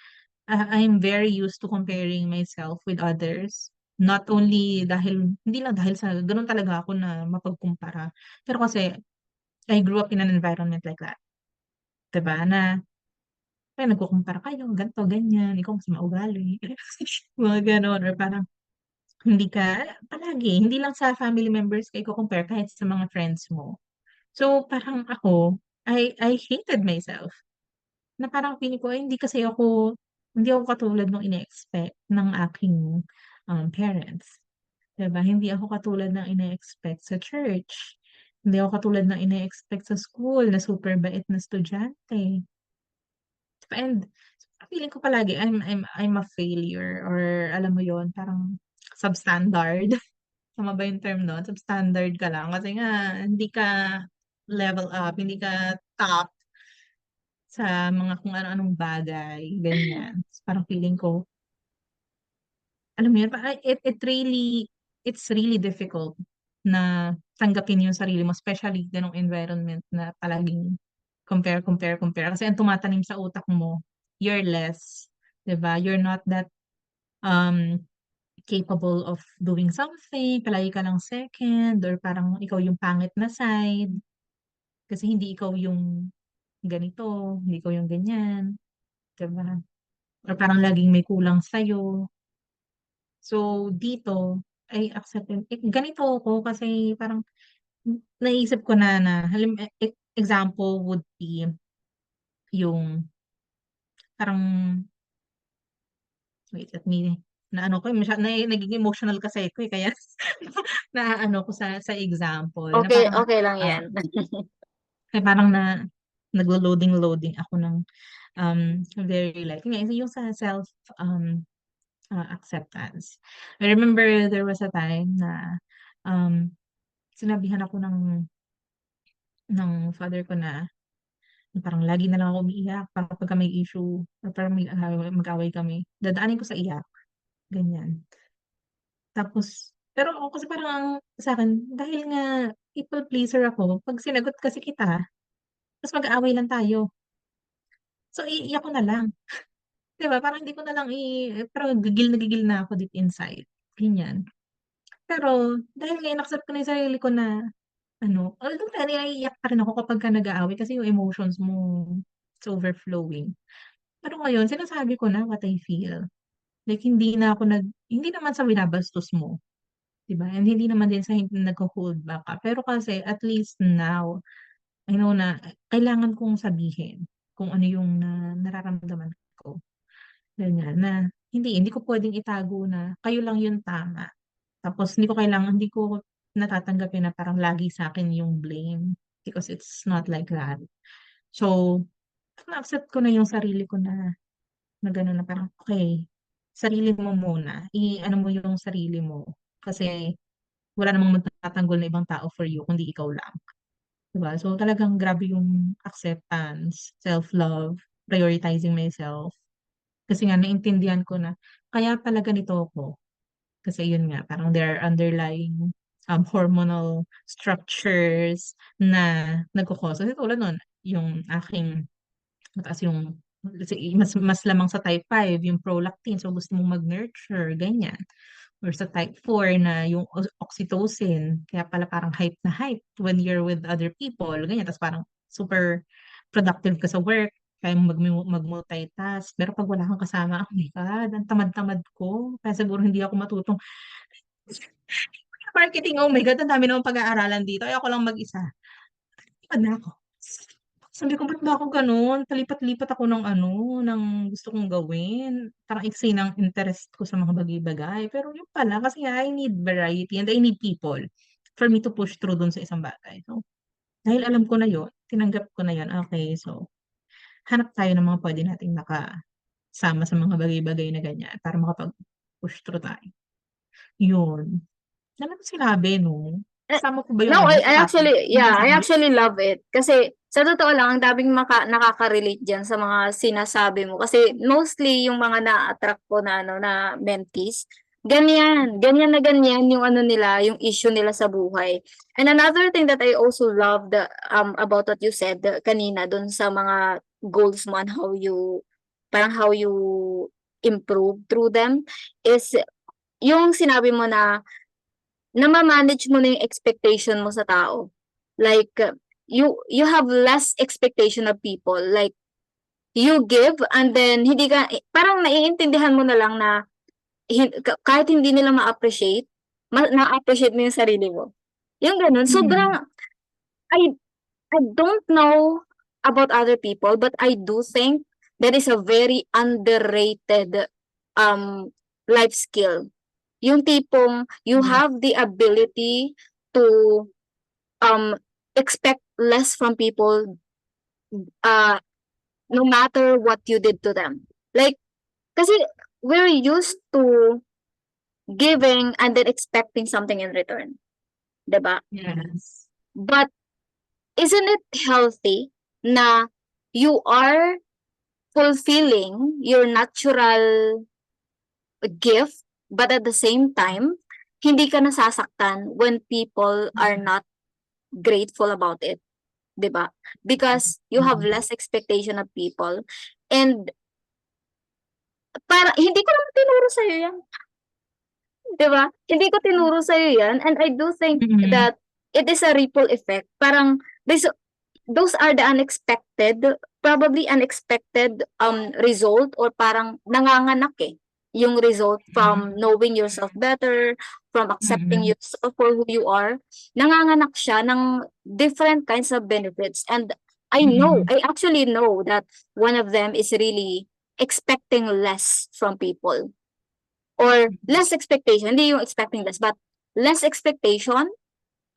S1: I'm very used to comparing myself with others. Not only dahil hindi lang dahil sa gano'n talaga ako na mapagkumpara, pero kasi I grew up in an environment like that, 'di ba, na ay nagkukumpara kayo ganito, ganyan, ikaw mas maugali, mga gano'n or parang hindi ka palagi, hindi lang sa family members ka iko-compare kahit sa mga friends mo. So, parang ako, I hated myself na parang feeling ko, ay hindi ako katulad nung ine-expect ng aking, parents, 'di ba? Hindi ako katulad ng ine-expect sa church, hindi ako katulad ng ine-expect sa school na super bait na estudyante. And feeling ko palagi I'm a failure or alam mo yon parang substandard. Tama ba yung term nun? Substandard ka lang kasi nga hindi ka level up, hindi ka top sa mga kung ano-anong bagay, ganyan. Parang feeling ko, alam mo yun, it's really difficult na tanggapin yung sarili mo, especially ganong environment na palaging compare, compare, compare. Kasi ang tumatanim sa utak mo, you're less, 'di ba? You're not that um capable of doing something, palagi ka lang second, or parang ikaw yung pangit na side, kasi hindi ikaw yung ganito, hindi ikaw yung ganyan, 'di ba? Or parang laging may kulang sa'yo. So, dito, I accept it. Ganito ako kasi parang naisip ko na example would be yung parang, wait, let me, naano ko, nagiging emotional kasi ako, eh, kaya naaano ko sa example na
S2: Okay,
S1: parang,
S2: okay lang
S1: ah,
S2: 'yan.
S1: kaya parang naglo-loading ako ng, very light. Yung sa self, acceptance. I remember there was a time na, um, sinabihan ako ng father ko na parang lagi na lang ako umiiyak parang pagka may issue or parang mag-away kami, dadaanin ko sa iyak, ganyan. Tapos pero ako kasi parang ang sa'kin dahil nga people pleaser ako, 'pag sinagot kasi kita, mas mag-aaway lang tayo. So, iiyak ko na lang. 'Di ba parang hindi ko na lang pero gigil na gigil na ako deep inside, ganyan. Pero dahil nga in-accept ko na yung sarili ko na ano, although naiiyak pa rin ako kapagka nag-aaway kasi yung emotions mo, it's overflowing. Pero ngayon sinasabi ko na what I feel. Like hindi naman sa binabastos mo, 'di ba? And hindi naman din sa hindi nagho-hold back ka. Pero kasi at least now, I know na kailangan kong sabihin kung ano yung nararamdaman ko. Ganyan, na hindi ko puwedeng itago na kayo lang yung tama. Tapos hindi ko natatanggapin na parang lagi sa'kin yung blame because it's not like that. So, na-accept ko na yung sarili ko na gano'n na parang, okey, sarili mo muna, i-ano mo yung sarili mo kasi wala namang magtatanggol na ibang tao for you kundi ikaw lang, 'di ba? So, talagang grabe yung acceptance, self-love, prioritizing myself. Kasi nga naintindihan ko na kaya pala ganito ako, kasi yun nga parang there are underlying, hormonal structures na nagko-cause kasi tulad nun yung aking mataas yung mas lamang sa type 5 yung prolactin so gusto mong mag-nurture ganyan or sa type 4 na yung oxytocin kaya pala parang hype na hype when you're with other people ganyan tapos parang super productive ka sa work kaya mo mag-multitask pero pag wala kang kasama, oh my God, ang tamad-tamad ko kaya siguro hindi ako matutong marketing, oh my God, ang dami namang pag-aaralan dito, eh, ako lang mag-isa. Tamad na ako. Sabi ko, ba't ba ako gano'n? Palipat-lipat ako ng ano, ng gusto kong gawin. Parang iksi ng interest ko sa mga bagay-bagay. Pero yun pala, kasi nga I need variety and I need people for me to push through dun sa isang bagay. So, dahil alam ko na yun, tinanggap ko na yun, okey. So, hanap tayo ng mga pwede nating makasama sa mga bagay-bagay na ganyan para makapag-push through tayo. Yun. Alam mo sinabi, no?
S2: Eh,
S1: Kasama ko ba yung
S2: no,
S1: ano,
S2: I
S1: sapatos?
S2: actually, yeah, I
S1: Masasabi?
S2: actually love it. Kasi, sa totoo lang, ang daming nakaka-relate dyan sa mga sinasabi mo. Kasi, mostly, yung mga na-attract ko na, ano, na mentees, ganyan yung ano nila, yung issue nila sa buhay. And another thing that I also loved about what you said kanina, dun sa mga goals mo and how you improve through them, is yung sinabi mo na ma-manage mo na yung expectation mo sa tao. Like, you have less expectation of people. Like, you give and then hindi ka, parang naiintindihan mo na lang na kahit hindi nila ma-appreciate, na-appreciate mo yung sarili mo. Yung ganun.
S1: Mhm.
S2: Sobrang, I, I don't know about other people, but I do think that is a very underrated um life skill. Yung tipong you
S1: Yes.
S2: have the ability to um expect less from people uh no matter what you did to them. Like kasi we're used to giving and then expecting something in return, 'di ba?
S1: Yes.
S2: But isn't it healthy na you are fulfilling your natural gift but at the same time hindi ka nasasaktan when people are
S1: Mhm.
S2: not grateful about it, 'di ba? Because you have
S1: Mhm.
S2: less expectation of people and para hindi ko naman tinuro sa 'yan, 'di ba? Hindi ko tinuro sa 'yan and I do think
S1: Mhm.
S2: that it is a ripple effect. Parang those are the probably unexpected result or parang nanganganak eh. Yung result from knowing yourself better, from accepting
S1: Mhm.
S2: yourself for who you are, nanganganak siya ng different kinds of benefits. And
S1: Mhm.
S2: I actually know that one of them is really expecting less from people or less expectation, hindi yung expecting less, but less expectation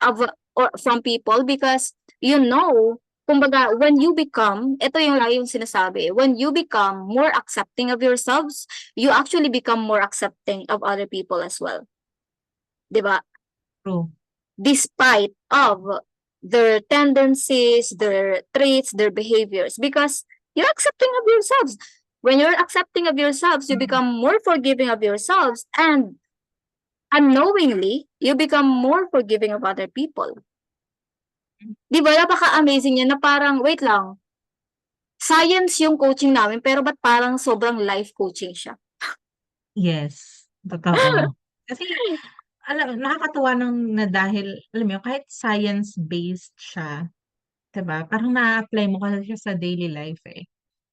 S2: of or from people because kumbaga when you become, ito yung lagi yung sinasabi, when you become more accepting of yourselves, you actually become more accepting of other people as well, 'di ba?
S1: True.
S2: Despite of their tendencies, their traits, their behaviors because you're accepting of yourselves. When you're accepting of yourselves, you
S1: Mhm.
S2: become more forgiving of yourselves and unknowingly, you become more forgiving of other people. 'Di ba napaka-amazing niya na parang, wait lang, science yung coaching namin pero ba't parang sobrang life coaching siya?
S1: Yes, totoo. Kasi nakakatuwa na dahil alam mo yun, kahit science-based siya, 'di ba, parang naa-apply mo kasi siya sa daily life, eh.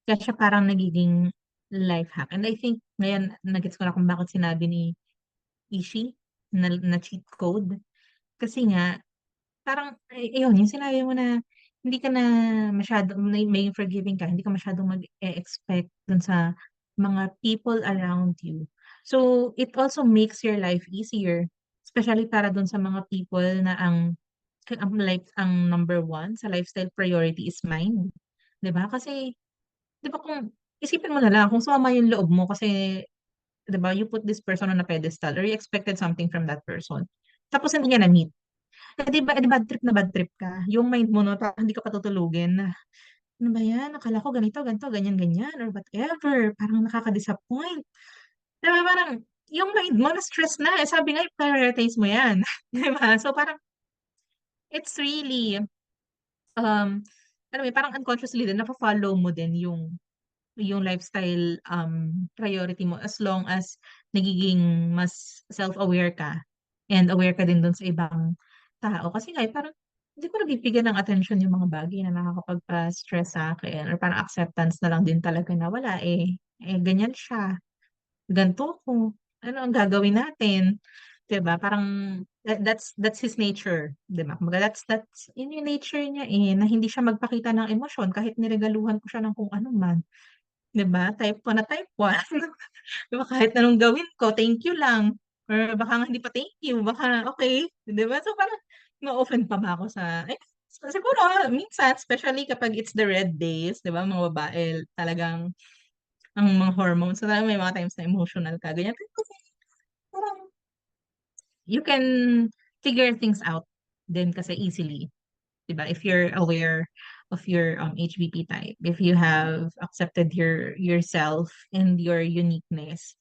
S1: Kaya siya parang nagiging life hack and I think ngayon na-gets ko na kung bakit sinabi ni Ishi na cheat code. Kasi nga parang ayun yung sinabi mo na hindi ka na masyadong may forgiving ka, hindi ka masyadong mag-e-expect dun sa mga people around you. So, it also makes your life easier, especially para dun sa mga people na ang number one sa lifestyle priority is mine, 'di ba? Kasi 'di ba kung isipin mo na lang kung sumama yung loob mo kasi 'di ba, you put this person on a pedestal or you expected something from that person, tapos hindi niya na-meet. Eh, 'di ba, eh, di bad trip ka, yung mind mo 'no, parang hindi ka patutulugin na, "Ano ba 'yan, akala ko ganito, ganito, ganyan, ganyan or whatever." Parang nakaka-disappoint. 'Di ba parang yung mind mo na-stress na, eh, sabi nga i-prioritize mo 'yan, 'di ba? So parang it's really, alam mo yun, parang unconsciously din nafa-follow mo din yung lifestyle, priority mo as long as nagiging mas self-aware ka and aware ka din dun sa ibang tao. Kasi nga, eh, parang hindi ko nabibigyan ng atensyon yung mga bagay na nakakapagpa-stress sa'kin or parang acceptance na lang din talaga na wala, ganyan siya, gan'to ako, ano ang gagawin natin, 'di ba? Parang that's his nature, 'di ba? Kumbaga that's yun yung nature niya, na hindi siya magpakita ng emosyon kahit niregaluhan ko siya ng kung ano man. 'Di ba, type 1 na type 1. 'Di ba, kahit anong gawin ko, thank you lang or baka nga hindi pa thank you, baka okey, 'di ba? So, parang ma-o-offend pa ba ako sa So, siguro minsan, especially kapag it's the red days, 'di ba, mga babae talagang ang mga hormones, so talagang may mga times na emotional ka, ganyan. Pero kasi parang you can figure things out din kasi easily, 'di ba? If you're aware of your HBP type, if you have accepted yourself and your uniqueness,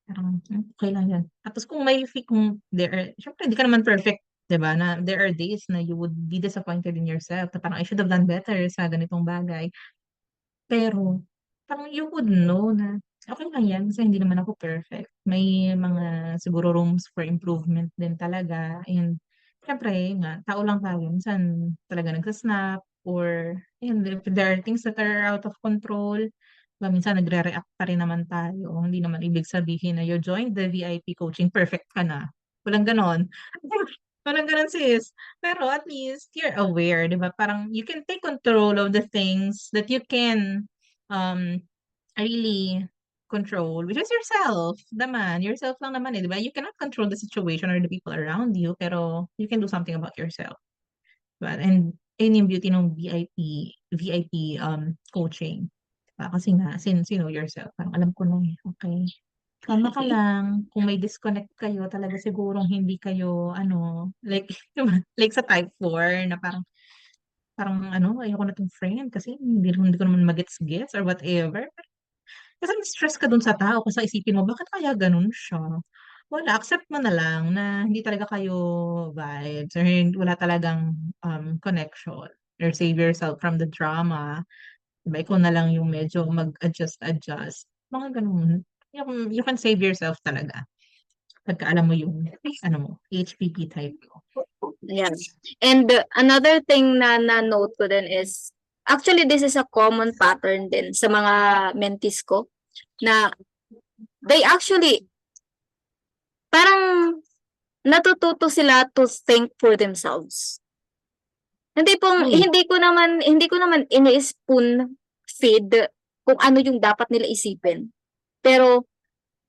S1: parang okay lang 'yan. Tapos kung kung there are, syempre hindi ka naman perfect, 'di ba? Na there are days na you would be disappointed in yourself, na parang I should have done better sa ganitong bagay. Pero parang you would know na okey lang 'yan kasi hindi naman ako perfect. May mga siguro rooms for improvement din talaga, and siyempre yun nga, tao lang tayo, minsan talaga nagsa-snap, or and if there are things that are out of control, 'di ba, minsan nagre-react pa rin naman tayo. Hindi naman ibig sabihin na you joined the VIP coaching perfect ka na, walang gano'n. Walang gano'n, sis. Pero at least you're aware, 'di ba? Parang you can take control of the things that you can um really control, which is yourself naman. Yourself lang naman, eh, 'di ba? You cannot control the situation or the people around you, pero you can do something about yourself, 'di ba? And yun yung beauty ng VIP coaching, 'di ba? Kasi nga since you know yourself, parang alam ko na, eh, okey, kalma ka lang. Kung may disconnect kayo talaga, sigurong hindi kayo ano, like, 'di ba, like sa type 4 na parang parang ano, ayoko na 'tong friend kasi hindi ko naman magets-gets or whatever. Kasi ma-stress ka dun sa tao kasi isipin mo, bakit kaya ganun siya? Wala, accept mo na lang na hindi talaga kayo vibes, or wala talagang connection, or save yourself from the drama. 'Di ba, ikaw na lang yung medyo mag-adjust, mga gano'n. You can save yourself talaga pagka alam mo yung ano mo, HPP type mo.
S2: Yeah. And another thing na na-note ko din is, actually this is a common pattern din sa mga mentees ko, na they actually parang natututo sila to think for themselves. Hindi pong
S1: True.
S2: hindi ko naman ini-spoon feed kung ano yung dapat nila isipin. Pero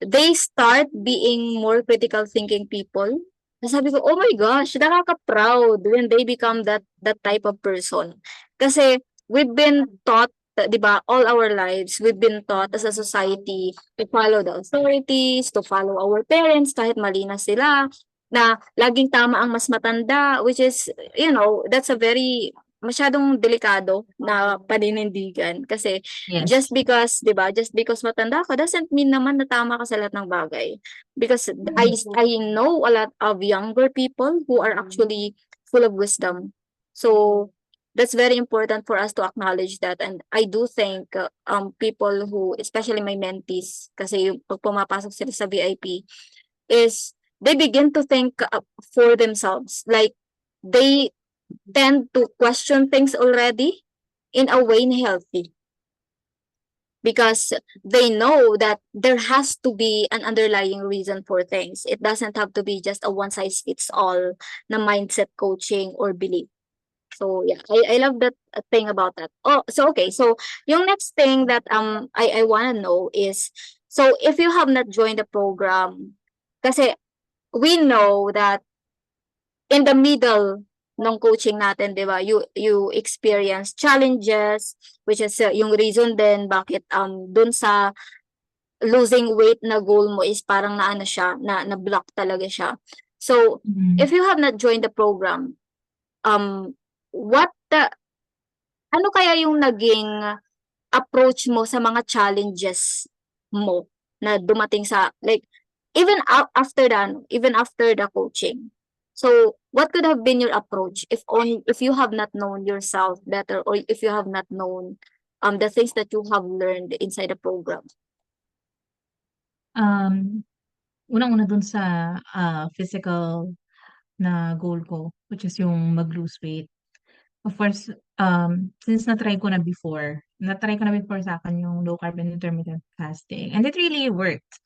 S2: they start being more critical thinking people. Sabi ko, "Oh my gosh, nakaka-proud when they become that type of person." Kasi we've been taught, 'di ba, all our lives, we've been taught as a society to follow the authorities, to follow our parents kahit mali na sila, na laging tama ang mas matanda, which is, that's a very masyadong delikado na paninindigan. Kasi
S1: Yes.
S2: just because, 'di ba, just because matanda ka doesn't mean naman na tama ka sa lahat ng bagay. Because
S1: Mm.
S2: I know a lot of younger people who are actually full of wisdom. So that's very important for us to acknowledge that. And I do think people who, especially my mentees, kasi yung pag pumapasok sila sa VIP, is they begin to think for themselves. Like they tend to question things already in a way na healthy, because they know that there has to be an underlying reason for things. It doesn't have to be just a one size fits all na mindset coaching or belief. So yeah, I love that thing about that. Oh, so okay. So yung next thing that I want to know is, so if you have not joined the program, kasi we know that in the middle ng coaching natin, 'di ba? You experience challenges, which is yung reason din bakit dun sa losing weight na goal mo is parang naano siya, na-block talaga siya. So,
S1: Mm.
S2: if you have not joined the program, um what ano kaya yung naging approach mo sa mga challenges mo na dumating sa, like, even after the coaching? So what could have been your approach if you have not known yourself better, or if you have not known the things that you have learned inside the program?
S1: Um, Unang-una dun sa physical na goal ko, which is yung mag-lose weight. Of course, since na-try ko na before sa'kin yung low carb and intermittent fasting, and it really worked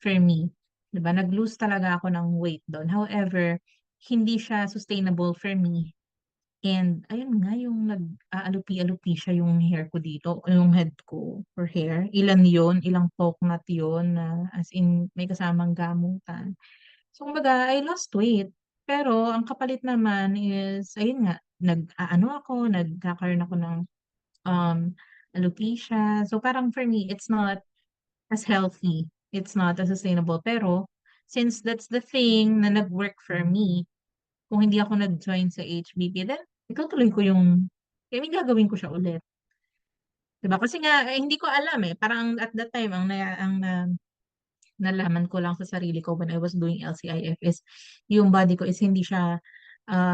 S1: for me. 'Di ba, nag-lose talaga ako ng weight dun. However, hindi siya sustainable for me, and ayun nga yung nag-aalupi-alupi siya yung hair ko dito, yung head ko for hair. Ilan yun, ilang poknat yun na as in may kasamang gamutan. So kumbaga I lost weight, pero ang kapalit naman is ayun nga, nag-aano ako, nagkakaroon ako ng um, alopecia. So parang for me, it's not as healthy. It's not as sustainable. Pero since that's the thing na nag-work for me, kung hindi ako nag-join sa HBP, then itutuloy ko I mean, gagawin ko siya ulit. Diba? Kasi nga, hindi ko alam eh. Parang at that time, nalaman ko lang sa sarili ko when I was doing LCIF is yung body ko is hindi siya,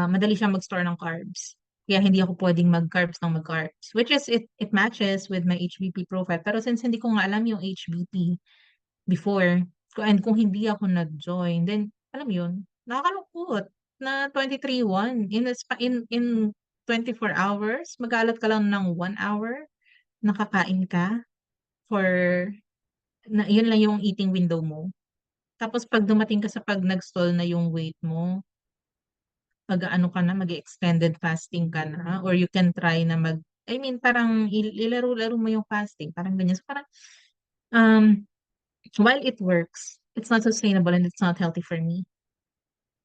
S1: madali siya mag-store ng carbs. Kaya hindi ako pwedeng mag-carbs ng mag-carbs. Which is, it matches with my HBP profile. Pero since hindi ko nga alam yung HBP before, and kung hindi ako nag-join, then, alam mo yun, nakakalungkot na 23-1. In 24 hours, mag-aalat ka lang ng 1 hour, nakakain ka for yun lang yung eating window mo. Tapos pag dumating ka sa pag nag-stall na yung weight mo, mag-ano ka na, mag-extended fasting ka na, or you can try na I mean, parang ilaro-laro mo yung fasting, parang ganyan. So parang, um, while it works, it's not sustainable and it's not healthy for me.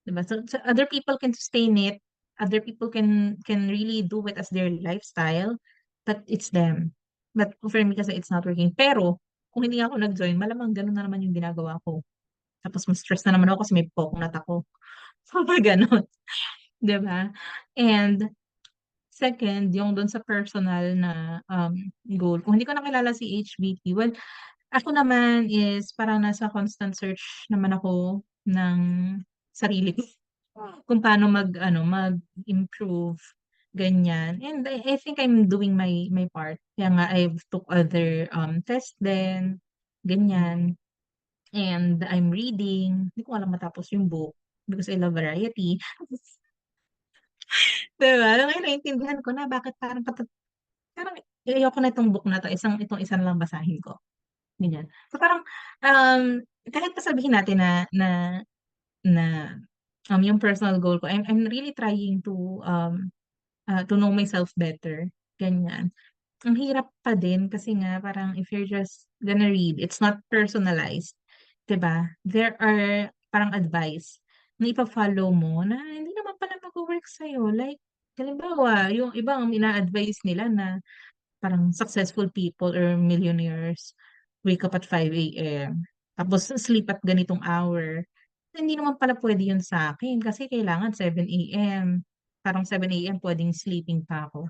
S1: Diba? So other people can sustain it, other people can really do it as their lifestyle, but it's them. But for me kasi it's not working. Pero, kung hindi ako nag-join, malamang ganun na naman yung ginagawa ko. Tapos mas stress na naman ako kasi may poknat ako. So, pag ganun. 'Di ba? And second, yung dun sa personal na goal. Kung hindi ko nakilala si HBP, well, ako naman is parang nasa constant search naman ako ng sarili ko. Kung paano mag-improve, ganyan. And I think I'm doing my part. Kaya nga, I've took other test din, ganyan. And I'm reading. Hindi ko alam matapos yung book because I love variety. Diba? Alam ngayon, naiintindihan ko na bakit parang ayoko na itong book na to. Itong isa na lang basahin ko. Ganyan. So parang, um, kahit pa sabihin natin na yung personal goal ko, I'm really trying to know myself better. Ganyan. Ang hirap pa din kasi nga parang if you're just gonna read, it's not personalized. 'Di ba? There are parang advice na ipa-follow mo na hindi naman pala mag-work sa'yo. Like, halimbawa, yung ibang ina-advise nila na parang successful people or millionaires wake up at 5 a.m. Tapos sleep at ganitong hour. Hindi naman pala pwede yun sa akin kasi kailangan 7 a.m. Parang 7 a.m. pwedeng sleeping pa ako.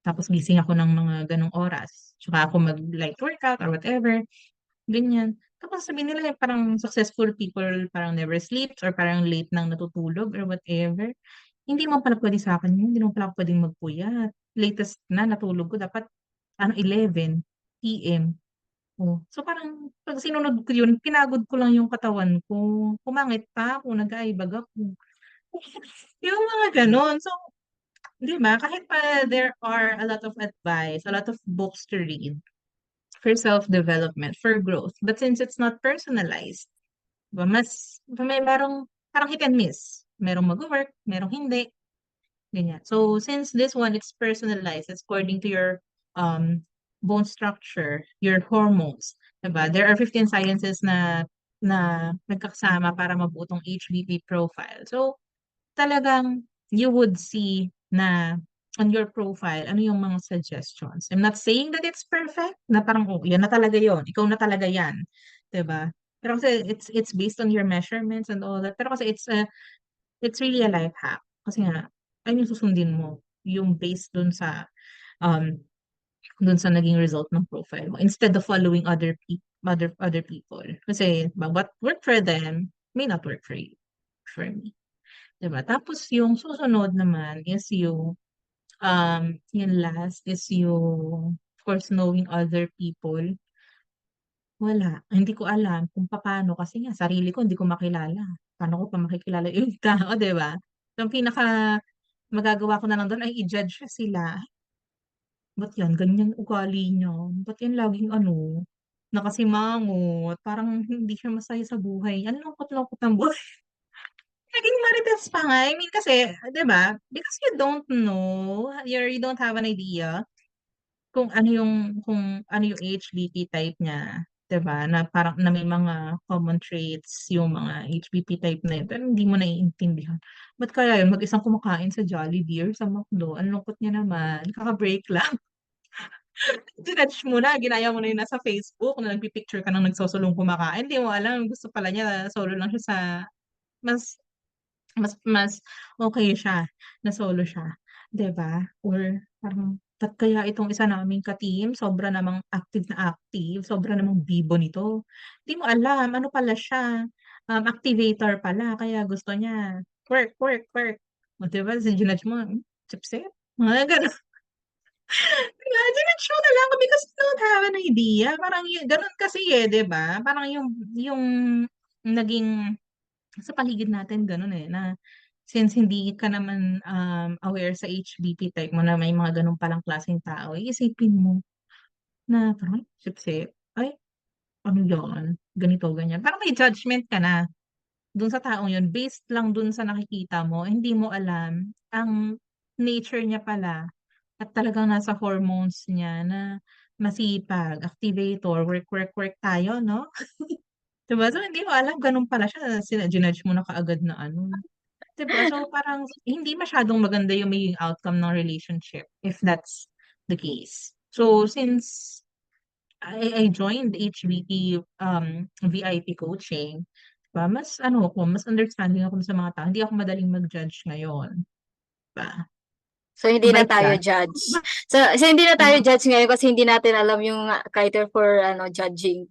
S1: Tapos gising ako ng mga ganong oras. Tsaka ako mag-light workout or whatever. Ganyan. Tapos sabihin nila parang successful people parang never sleeps or parang late nang natutulog or whatever. Hindi naman pala pwede sa akin yun. Hindi naman pala ako pwedeng magpuyat. Latest na natulog ko dapat 11 p.m. Oh. So parang pag sinunod ko yun, pinagod ko lang yung katawan ko. Pumangit pa ako, nag-aibag ako. Yung mga ganon. So, di ba, kahit pa there are a lot of advice, a lot of books to read for self-development, for growth, but since it's not personalized, diba, may merong parang hit and miss. Merong mag-work, merong hindi, ganyan. So, since this one, it's personalized, it's according to your um, bone structure, your hormones, diba? There are 15 sciences na nagkakasama para mabuo tong HBP profile. So, talagang you would see na on your profile, ano yung mga suggestions. I'm not saying that it's perfect, na parang, oh, yan na talaga yon, ikaw na talaga yan. 'Di ba? Pero kasi it's based on your measurements and all that. Pero kasi it's really a life hack. Kasi nga, ayun yung susundin mo. Yung based um, dun sa naging result ng profile mo. Instead of following other people. Kasi, what worked for them may not work for me. 'Di ba? Tapos yung susunod naman is yung last is yung, of course, knowing other people. Wala, hindi ko alam kung paano kasi nga sarili ko hindi ko makilala. Paano ko pa makikilala yung tao, 'di ba? So, ang pinaka magagawa ko na lang doon ay i-judge sila. Ba't yan, ganyan ugali niya? Ba't yan laging nakasimangot, parang hindi siya masaya sa buhay. Ang lungkot-lungkot ng buhay. Naging marites pa nga. I mean, kasi, di ba? Because you don't know, you don't have an idea kung ano yung HBP type niya. 'di ba, na parang na may mga common traits yung mga HBP type na yun, pero hindi mo naiintindihan. Ba't kaya yun mag-isang kumakain sa Jollibee or sa McDo, ang lungkot niya naman, kaka-break lang. Jinudge mo na, ginaya mo na yung nasa Facebook na nagpi-picture ka ng nagsosolong kumakain, di mo alam gusto pala niya solo lang siya sa mas mas okey siya na solo siya, 'di ba? Or parang, ba't kaya itong isa naming ka-team sobra namang active, sobra namang bibo nito. 'Di mo alam ano pala siya, activator pala kaya gusto niya work, work, work. Oh, 'di ba jinudge mo, chipset, mga gano'n. Kaya jinudge mo na lang because you don't have an idea parang gano'n kasi, eh, 'di ba? Parang yung naging sa paligid natin gano'n, eh, na since hindi ka naman, aware sa HBP type mo na may mga gano'n palang klaseng tao, iisipin mo na parang, "Ay sipsip, ay ano 'yan, ganito, ganyan." Parang may judgment ka na dun sa taong yun based lang dun sa nakikita mo, hindi mo alam ang nature niya pala at talagang nasa hormones niya na masipag, activator, work, work, work tayo 'no? 'Di ba? So hindi mo alam gano'n pala siya jinudge mo na kaagad na ano. 'Di ba? So, parang hindi masyadong maganda yung magiging outcome ng relationship if that's the case. So, since I joined HBT, VIP coaching, 'di ba, mas ano ako, mas understanding ako sa mga tao, hindi ako madaling mag-judge ngayon, 'di ba?
S2: So, hindi na
S1: Mabait ka?
S2: tayo judge. So hindi na tayo
S1: Oo,
S2: judge ngayon kasi hindi natin alam yung criteria for ano, judging.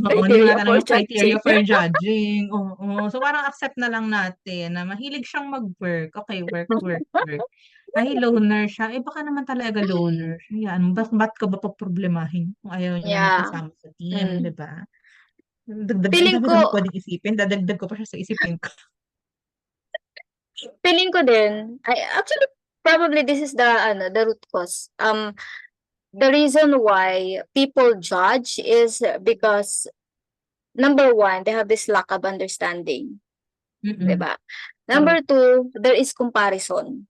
S1: oo, hindi mo
S2: Criteria
S1: natin alam
S2: for
S1: yung criteria
S2: judging.
S1: for judging, oo. So, parang accept na lang natin na mahilig siyang mag-work, okey work, work, work. Ay loner siya, eh, baka naman talaga loner siya, hayaan mo ba't ko ba poproblemahin kung ayaw niya
S2: Yeah.
S1: makisama sa team,
S2: Mm.
S1: 'di ba? Ang
S2: Feeling
S1: dami
S2: ko
S1: naman puwedeng isipin, dadagdag ko pa siya sa isipin ko.
S2: feeling ko din, actually, probably this is the ano, the root cause. The reason why people judge is because number one, they have this lack of understanding, 'di
S1: Mm,
S2: ba?
S1: true.
S2: Number two, there is comparison.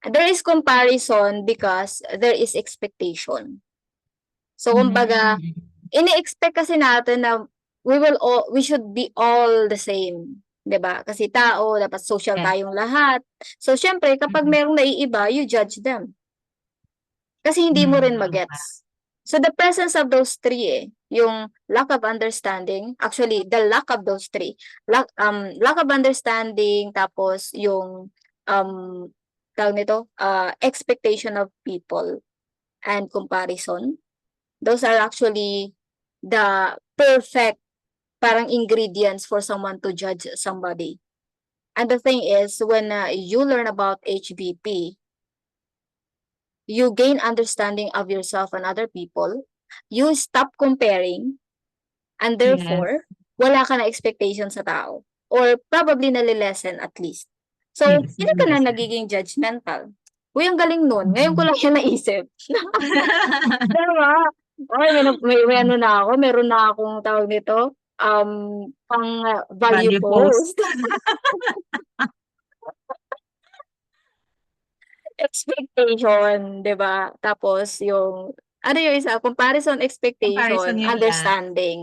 S2: There is comparison because there is expectation. So kumbaga,
S1: Hmm,
S2: ini-expect kasi natin na we should be all the same, 'di ba? Kasi tao, dapat social
S1: yes,
S2: tayong lahat. So siyempre kapag
S1: mm,
S2: merong naiiba, you judge them. Kasi hindi mo rin
S1: tama,
S2: magets. So the presence of those three yung lack of understanding, actually the lack of those three, lack of understanding, tapos yung um tawag nito, expectation of people and comparison. Those are actually the perfect parang ingredients for someone to judge somebody. And the thing is, when you learn about HBP, you gain understanding of yourself and other people, you stop comparing, and
S1: yes,
S2: therefore, wala ka na expectation sa tao. Or probably nalilesen at least. So,
S1: yes,
S2: hindi ka na
S1: nalilesen.
S2: nagiging judgmental. Uy, ang galing nun. Ngayon ko
S1: Mm.
S2: lang siya naisip. Diba? Okey, may ano na ako, meron na akong tawag nito, pang value
S1: Value post.
S2: post. Expectation, 'di ba? Tapos yung ano yung isa, comparison,
S1: Comparison
S2: expectation,
S1: yung
S2: understanding.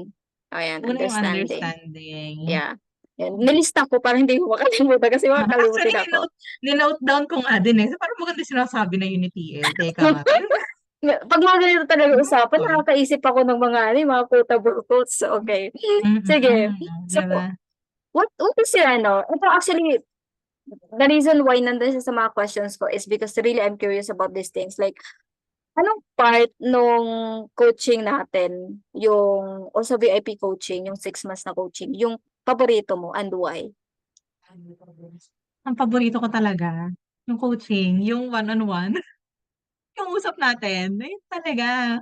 S2: Ayan,
S1: una yung
S2: understanding.
S1: understanding.
S2: Yeah. Yan, nilista ko para hindi ko makalimutan kasi
S1: Actually,
S2: makakalimutan ako.
S1: ni-note down ko nga din, eh. So, parang maganda yung sinasabi na yun ni TL. Teka nga,
S2: Pag mga ganito talaga usapan,
S1: tol.
S2: nakakaisip ako ng mga ano, yung mga quotable quotes. Okay. Sige. So,
S1: 'Di ba?
S2: what is your ano, ito actually, the reason why nandun siya sa mga questions ko is because really I'm curious about these things. Like, anong part nung coaching natin, yung o sa VIP coaching, yung 6 months na coaching, yung paborito mo and why?
S1: Ang paborito ko talaga, yung coaching, yung one-on-one, yung usap natin, ayun talaga.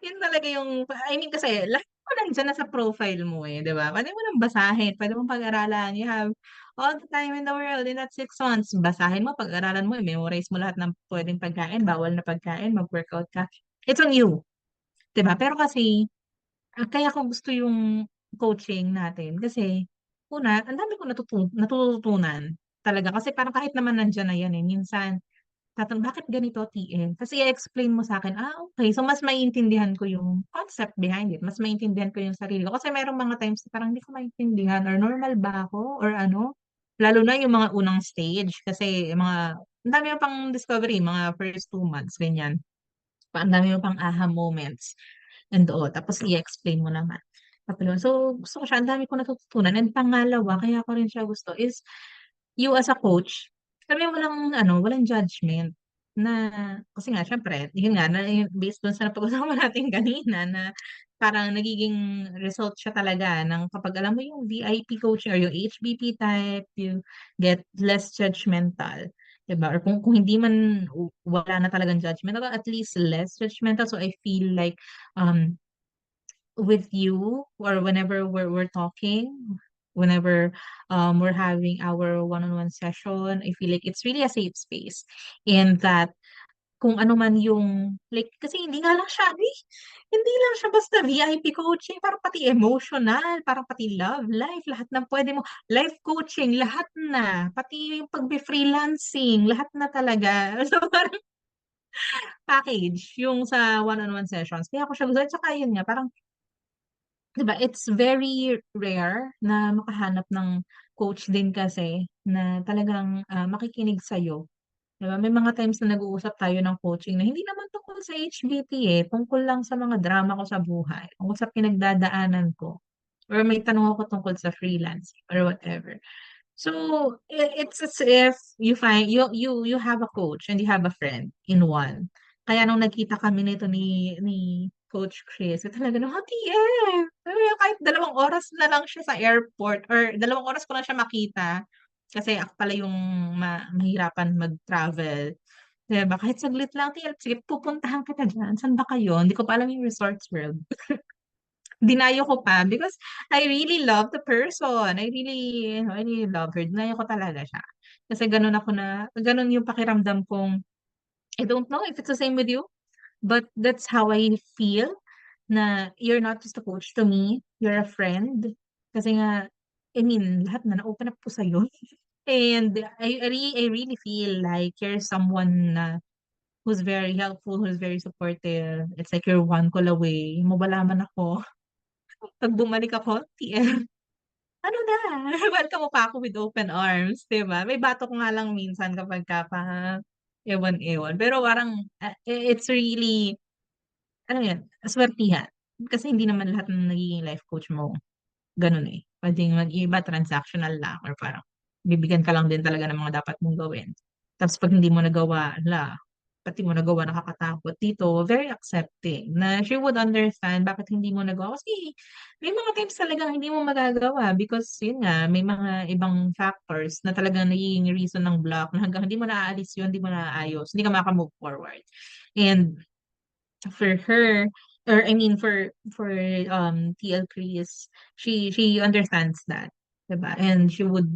S1: Yun talaga yung I mean kasi lahat naman nandiyan na sa profile mo, eh, 'di ba? Puwede mo ng basahin, puwede mong pag-aralan. You have all the time in the world in that 6 months. Basahin mo, pag-aralan mo, i-memorize mo lahat ng puwedeng pagkain, bawal na pagkain, mag-workout ka. It's on you, 'di ba? Pero kasi, kaya ko gusto yung coaching natin kasi una, ang dami kong natututunan talaga. Kasi parang kahit naman nandiyan na yan, eh, minsan bakit ganito TL? Kasi i-explain mo sa akin, okay. So, mas maiintindihan ko yung concept behind it. Mas maiintindihan ko yung sarili ko. Kasi merong mga times na parang hindi ko maintindihan or normal ba ako or ano. Lalo na yung mga unang stage. Kasi mga, ang dami mo pang discovery, mga first 2 months, ganyan. Ang dami mo pang aha moments and all. Tapos i-explain mo naman. Tapos, so, gusto ko siya. Ang dami ko natututunan. And pangalawa, kaya ko rin siya gusto is you as a coach, sabi mo walang ano, walang judgment na kasi nga syempre, yun nga na based dun sa napag-usapan natin kanina na parang nagiging result siya talaga ng kapag alam mo yung VIP coaching or yung HBP type, you get less judgmental. 'Di ba? Or kung hindi man wala na talagang judgment, at least less judgmental. So I feel like um with you or whenever we're talking, whenever we're having our one-on-one session, I feel like it's really a safe space. And that kung ano man yung, like, kasi hindi nga lang siya, hindi lang siya basta VIP coaching, parang pati emotional, parang pati love life, lahat ng pwede mo, life coaching, lahat na, pati yung pagbe-freelancing, lahat na talaga. So, parang package yung sa one-on-one sessions. Kaya ako siya gusto. At saka yun nga, parang 'di ba, it's very rare na makahanap ng coach din kasi na talagang, makikinig sa'yo, 'di ba? May mga times na nag-uusap tayo ng coaching na hindi naman tungkol sa HBT, tungkol lang sa mga drama ko sa buhay, tungkol sa pinagdadaanan ko or may tanong ako tungkol sa freelancing or whatever. So, it's as if you have a coach and you have a friend in one. Kaya nung nagkita kami nito ni Coach Chris, talaga naman, TL, sabi niya, kahit 2 oras na lang siya sa airport or 2 oras ko lang siya makita kasi ako pala yung mahirapan mag-travel. 'Di ba? Kahit saglit lang, TL, sige, pupuntahan kita diyan. Saan ba kayo? Hindi ko pa alam yung Resorts World. Dinayo ko pa because I really love the person. I really love her. Dinayo ko talaga siya. Kasi ganun ako na, ganun yung pakiramdam kong, I don't know if it's the same with you, but that's how I feel na you're not just a coach to me, you're a friend. Kasi nga, I mean, lahat na na-open up ko sa'yo. And I really feel like you're someone na who's very helpful, who's very supportive. It's like you're one call away. Mawala man ako. Pag bumalik ako, TL, ano na, welcome mo pa ako with open arms, 'di ba? May batok nga lang minsan kapag ka pa ewan-ewan. Pero parang, it's really, ano yan, swertihan. Kasi hindi naman lahat ng nagiging life coach mo ganun Puwedeng mag-iba transactional lang or parang bibigyan ka lang din talaga ng mga dapat mong gawin. Tapos 'pag hindi mo nagawa, ba't di mo nagawa, nakakatakot. Dito, very accepting na she would understand bakit hindi mo nagawa kasi may mga times talagang hindi mo magagawa because yun nga, may mga ibang factors na talagang nagiging reason ng block na hanggang hindi mo naaalis yun, hindi mo naaayos, hindi ka maka-move forward. And for her, or I mean for TL Chris, she understands that, 'di ba? And she would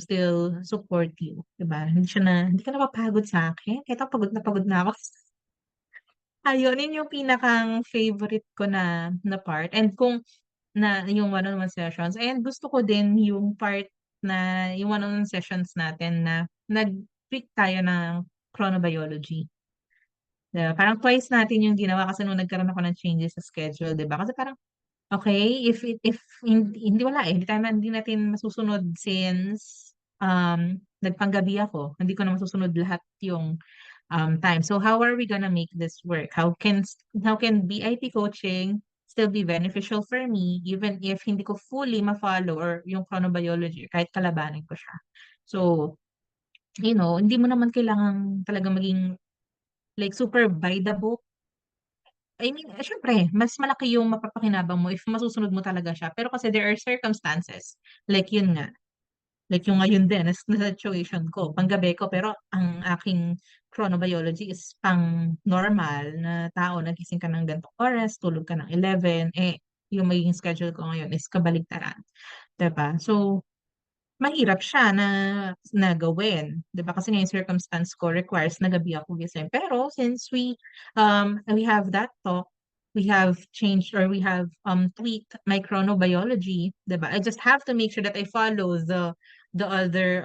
S1: still support you, 'di ba? Hindi ka napapagod sa akin, kahit ako pagod na ako. Ayun, yun yung pinakang favorite ko na part and kung na yung one-on-one sessions and gusto ko din yung part na yung one-on-one sessions natin na nag-tweak tayo ng chronobiology. 'Di ba? Parang twice natin yung ginawa kasi nung nagkaroon ako ng changes sa schedule, 'di ba? Kasi parang, okay, if hindi wala hindi natin masusunod since nagpanggabi ako. Hindi ko na masusunod lahat yung time. So how are we gonna make this work? How can BIP coaching still be beneficial for me even if hindi ko fully ma-follow or yung chronobiology kahit kalabanin ko siya. So, hindi mo naman kailangan talaga maging like super by the book. I mean, syempre, mas malaki yung mapapakinabang mo if masusunod mo talaga siya. Pero kasi there are circumstances, like yun nga, like yung ngayon din, na situation ko, panggabi ko, pero ang aking chronobiology is pang normal na tao, nagising ka ng ganitong oras, tulog ka ng 11, yung magiging schedule ko ngayon is kabaligtaran. Diba? So, mahirap siya na gawin, 'di ba? Kasi nga yung circumstance ko requires na gabi ako gising. Pero since we have that talk, we have changed or we have tweaked my chronobiology, 'di ba? I just have to make sure that I follow the other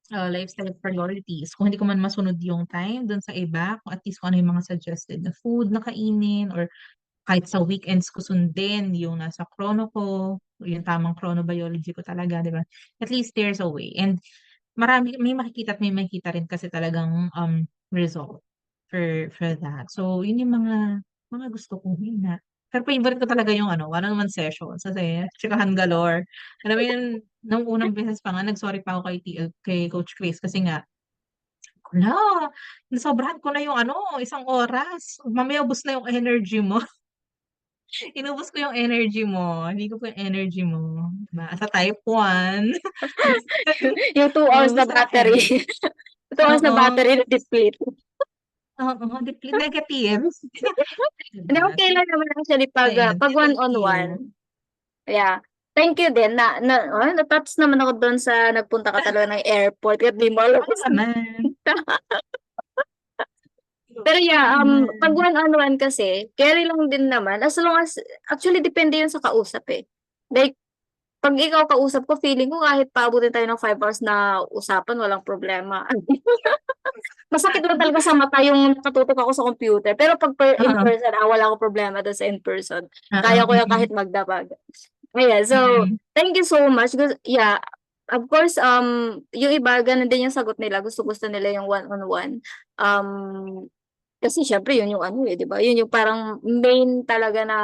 S1: lifestyle priorities. Kung hindi ko man masunod yung time dun sa iba, kung at least kung ano yung mga suggested na food na kainin, or kahit sa weekends ko sundin yung nasa chrono ko, yung tamang chronobiology ko talaga, di ba? At least there's a way. And may makikita at may makikita rin kasi talagang result for that. So, yun yung mga gusto ko yun na. Pero favorite ko talaga yung one-on-one sessions kasi chikahan galore. Alam mo yun, nung unang beses pa nga, nag-sorry pa ako kay Coach Chris kasi nga, wala, nasobrahan ko na yung isang oras. Mamaya ubos na yung energy mo. Inubos ko yung energy mo. Hindi ko po yung energy mo. Diba? Sa type 1.
S2: Yung 2 hours na
S1: Naubos
S2: battery.
S1: agad.
S2: 2 hours na
S1: Oo.
S2: battery na deplete.
S1: Oo, negative.
S2: Hindi,
S1: Diba?
S2: okay lang naman actually pag,
S1: Ayan,
S2: pag
S1: thank you.
S2: one-on-one. Yeah. Thank you din na-touch naman ako dun sa nagpunta ka talaga ng airport at di mo alam
S1: Ano naman?
S2: Pero
S1: Ano
S2: yeah, pag
S1: naman?
S2: one-on-one kasi, carry lang din naman as long as actually depende yun sa kausap, eh. Like, pag ikaw kausap ko, feeling ko kahit paabutin tayo ng 5 hours na usapan, walang problema. Masakit lang talaga sa mata yung nakatutok ako sa computer. Pero pag in
S1: Oo,
S2: person, wala akong problema dun sa in person.
S1: oo,
S2: Kaya ko yan kahit magdamag. Ayan, so,
S1: mm.
S2: thank you so much. Yeah, of course, yung iba, ganun din yung sagot nila. Gusto-gusto nila yung one-on-one. Um, Kasi siyempre yun yung ano, eh, 'di ba? Yun yung parang main talaga na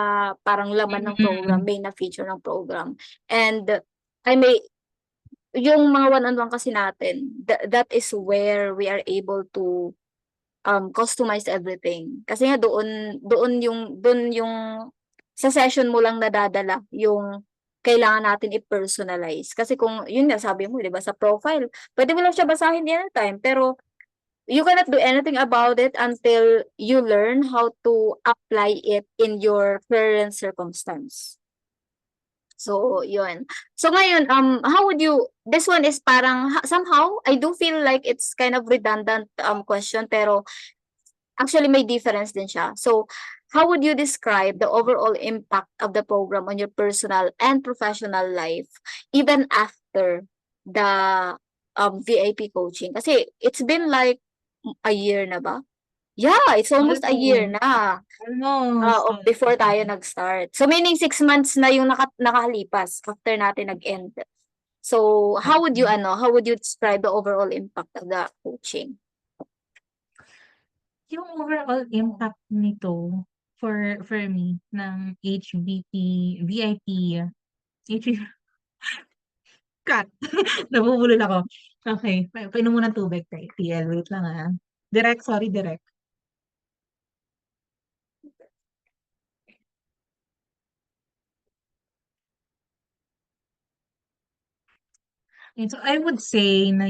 S2: parang laman ng program,
S1: Mm.
S2: main na feature ng program. And I may yung mga one-on-one kasi natin, that is where we are able to customize everything. Kasi nga doon yung sa session mo lang nadadala yung kailangan natin i-personalize. Kasi kung yun nga sabi mo, 'di ba, sa profile, pwede mo lang siya basahin anytime, pero you cannot do anything about it until you learn how to apply it in your current circumstance. So, yun. So, ngayon, how would you, this one is parang, somehow, I do feel like it's kind of redundant question, pero actually may difference din siya. So, how would you describe the overall impact of the program on your personal and professional life, even after the VIP coaching? Kasi it's been like a year na ba? Yeah, it's almost a year
S1: Almost.
S2: na,
S1: Almost.
S2: before tayo nag-start. So meaning 6 months na yung nakalipas after natin nag-end. So how would you describe the overall impact of the coaching?
S1: Yung overall impact nito for me ng HBP, VIP, HB, cut. Nabubulol ako. Okay, painom muna ng tubig, TL. Wait lang ah. Direct, sorry, direct. And so I would say na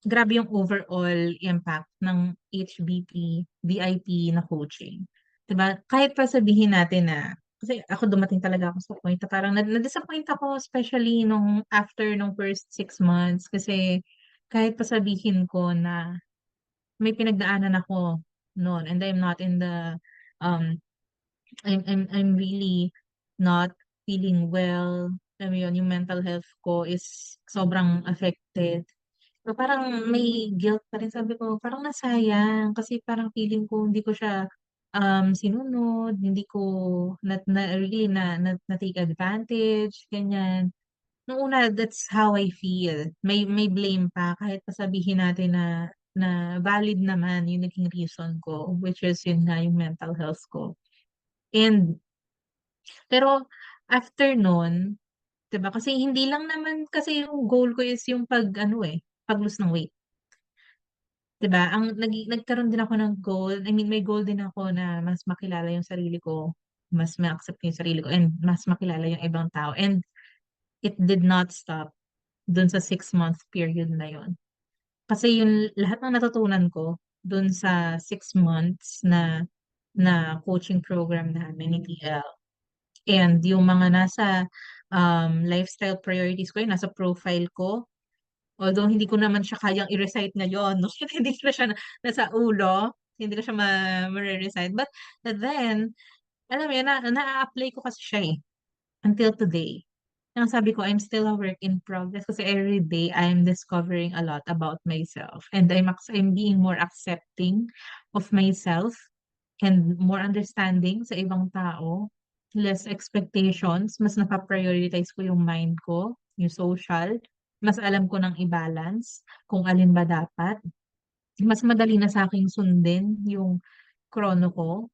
S1: grabe yung overall impact ng HBP, VIP na coaching. 'Di ba? Kahit pa sabihin natin na, kasi ako dumating talaga ako sa point na parang na-disappoint ako, especially after nung first 6 months, kasi kahit pa sabihin ko na may pinagdaanan ako noon and I'm not in the um I'm really not feeling well. Alam mo yun, yung mental health ko is sobrang affected. So, parang may guilt pa rin. Sabi ko, parang nasayang. Kasi parang feeling ko, hindi ko siya sinunod. Hindi ko really na take advantage. Ganyan. Nung una, that's how I feel. May blame pa. Kahit pa sabihin natin na valid naman yung naging reason ko, which is yun nga yung mental health ko. And pero after nun, 'di ba? Kasi hindi lang naman kasi yung goal ko is yung pag-lose ng weight, 'di ba? Nagkaroon din ako ng goal. I mean, may goal din ako na mas makilala yung sarili ko, mas ma-accept ko yung sarili ko, and mas makilala yung ibang tao. And it did not stop dun sa 6 month period na yon. Kasi yung lahat ng natutunan ko dun sa 6 months na coaching program namin ni TL, and yung mga nasa lifestyle priorities ko, yung nasa profile ko, although hindi ko naman siya kayang i-recite ngayon, no? Hindi ko siya nasa ulo, hindi ko siya ma-recite. But then, alam mo yun, na-apply ko kasi siya until today. ang sabi ko, I'm still a work in progress kasi every day I'm discovering a lot about myself and I'm being more accepting of myself and more understanding sa ibang tao, less expectations, mas napaprioritize ko yung mind ko, yung social, mas alam ko ng i-balance kung alin ba dapat, mas madali na sa akin sundin yung chrono ko.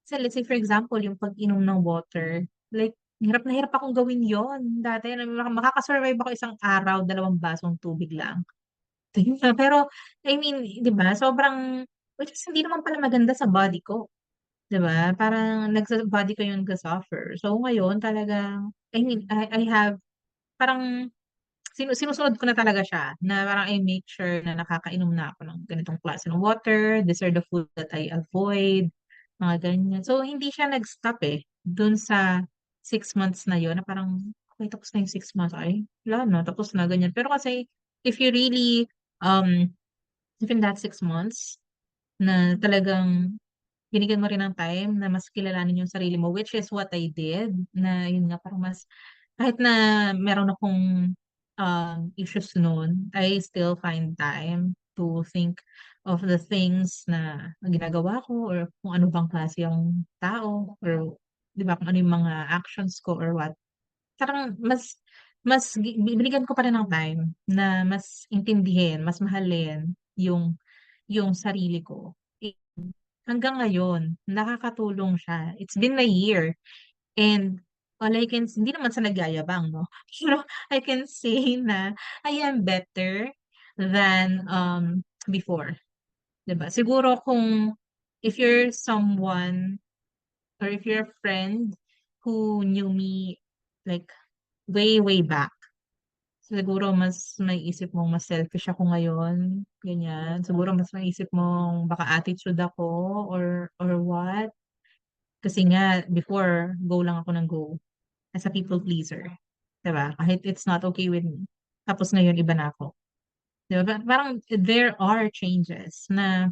S1: So let's say for example, yung pag-inom ng water, like hirap na hirap akong gawin yon. Dati makakasurvive ako isang araw, 2 basong tubig lang. Pero I mean, 'di ba? Sobrang which is hindi naman pala maganda sa body ko, 'di ba? Parang body ko yung nagsa-suffer. So ngayon talagang I mean, I have parang sinusunod ko na talaga siya na parang I make sure na nakakainom na ako ng ganitong klase ng water, these are the food that I avoid, mga ganyan. So, hindi siya nag-stop eh. Dun sa 6 months na yon na parang, okay, tapos na yung 6 months. Ay, wala na, tapos na, ganyan. Pero kasi, if you really, um, if in that 6 months, na talagang binigyan mo rin ng time na mas kilalanin yung sarili mo, which is what I did, na yun nga, parang mas kahit na meron akong issues noon, I still find time to think of the things na ginagawa ko or kung ano bang klase yung tao or 'di ba kung ano yung mga actions ko or what. Parang binigyan ko pa rin ng time na mas intindihin, mas mahalin yung sarili ko. Eh, hanggang ngayon nakakatulong siya. It's been a year. And all I can hindi naman sa nagyayabang 'no, pero I can say na I am better than, before, 'di ba? Siguro kung if you're someone or if you're a friend who knew me like way, way back, siguro mas maiisip mong mas selfish ako ngayon, ganyan. Siguro mas maiisip mong baka attitude ako or what. Kasi nga before go lang ako ng go. As a people pleaser. 'Di ba? Kahit it's not okay with me. Tapos ngayon iba na ako. 'Di ba? Parang there are changes na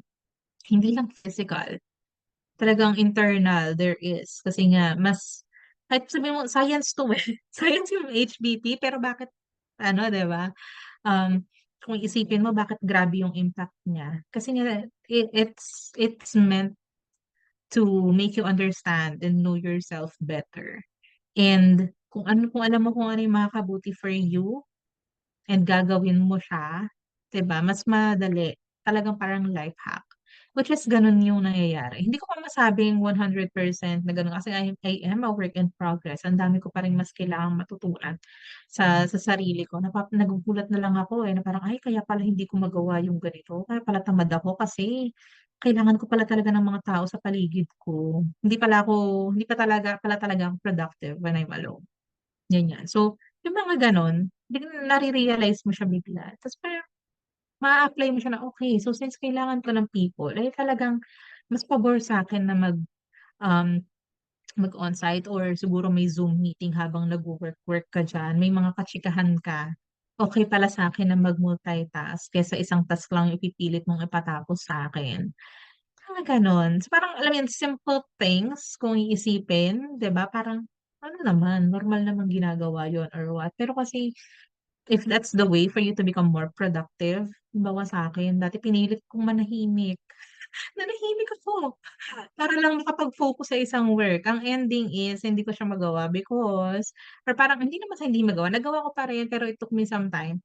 S1: hindi lang physical. Talagang internal there is. Kasi nga mas kahit sabihin mo science to eh. Science yung HBT pero bakit ano, 'di ba? Um, kung isipin mo bakit grabe yung impact niya. Kasi nga it's meant to make you understand and know yourself better. And kung alam mo kung ano yung makakabuti for you and gagawin mo siya, 'di ba? Mas madali. Talagang parang life hack. Which is ganun yung nangyayari. Hindi ko pa masabing 100% na ganun kasi I am a work in progress. Ang dami ko pa rin mas kailangang matutunan sa sarili ko. Nagugulat na lang ako eh, na parang, ay, kaya pala hindi ko magawa yung ganito. Kaya pala tamad ako kasi kailangan ko pala talaga ng mga tao sa paligid ko. Hindi pa talaga ako productive when I'm alone. Ganyan. So, yung mga gano'n, nare-realize mo siya bigla. Tapos parang maa-apply mo siya na, okay, so since kailangan ko ng people, eh talagang mas pabor sa akin na um, mag-onsite or siguro may Zoom meeting habang nagwo-work ka diyan, may mga kachikahan ka. Okay pala sa akin na mag-multitask kaysa isang task lang yung ipipilit mong ipatapos sa akin. Mga gano'n. So, parang alam mo yun, simple things kung iisipin, 'di ba? Parang ano naman, normal namang ginagawa yon or what. Pero kasi if that's the way for you to become more productive, halimbawa sa'kin, dati pinilit kong manahimik. Nanahimik ako para lang makapag-focus sa isang work. Ang ending is hindi ko siya magawa because or parang hindi naman sa hindi magawa, nagawa ko pa rin pero it took me some time.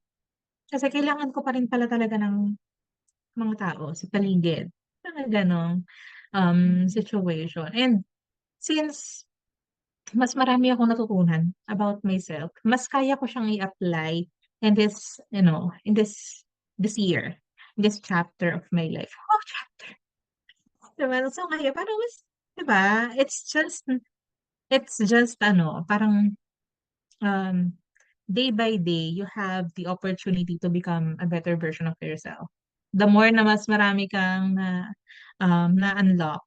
S1: Kasi kailangan ko pa rin pala talaga ng mga tao sa paligid. Mga gano'ng, situation. And since mas marami akong natutunan about myself, mas kaya ko siyang i-apply in this year, in this chapter of my life. Oh, chapter. Diba? So ngayon, parang mas, diba? It's just parang um, day by day, you have the opportunity to become a better version of yourself. The more na mas marami kang na-unlock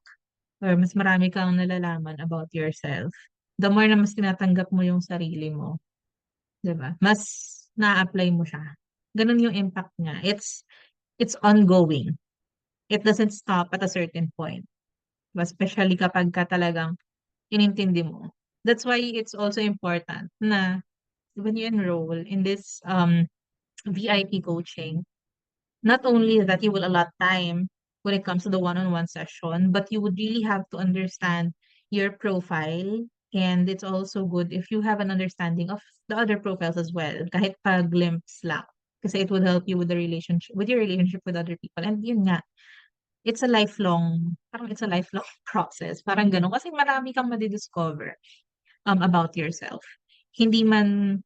S1: or mas marami kang nalalaman about yourself, the more na mas tinatanggap mo yung sarili mo, 'di ba? Mas na-apply mo siya. Ganun yung impact niya. It's ongoing. It doesn't stop at a certain point. Especially kapag ka talagang inintindi mo. That's why it's also important na when you enroll in this VIP coaching, not only that you will allot time when it comes to the one-on-one session, but you would really have to understand your profile. And it's also good if you have an understanding of the other profiles as well, kahit pa glimpse lang. Kasi it would help you with the relationship, with your relationship with other people. And yun nga, it's a lifelong process. Parang ganun. Kasi marami kang madidiscover about yourself. Hindi man,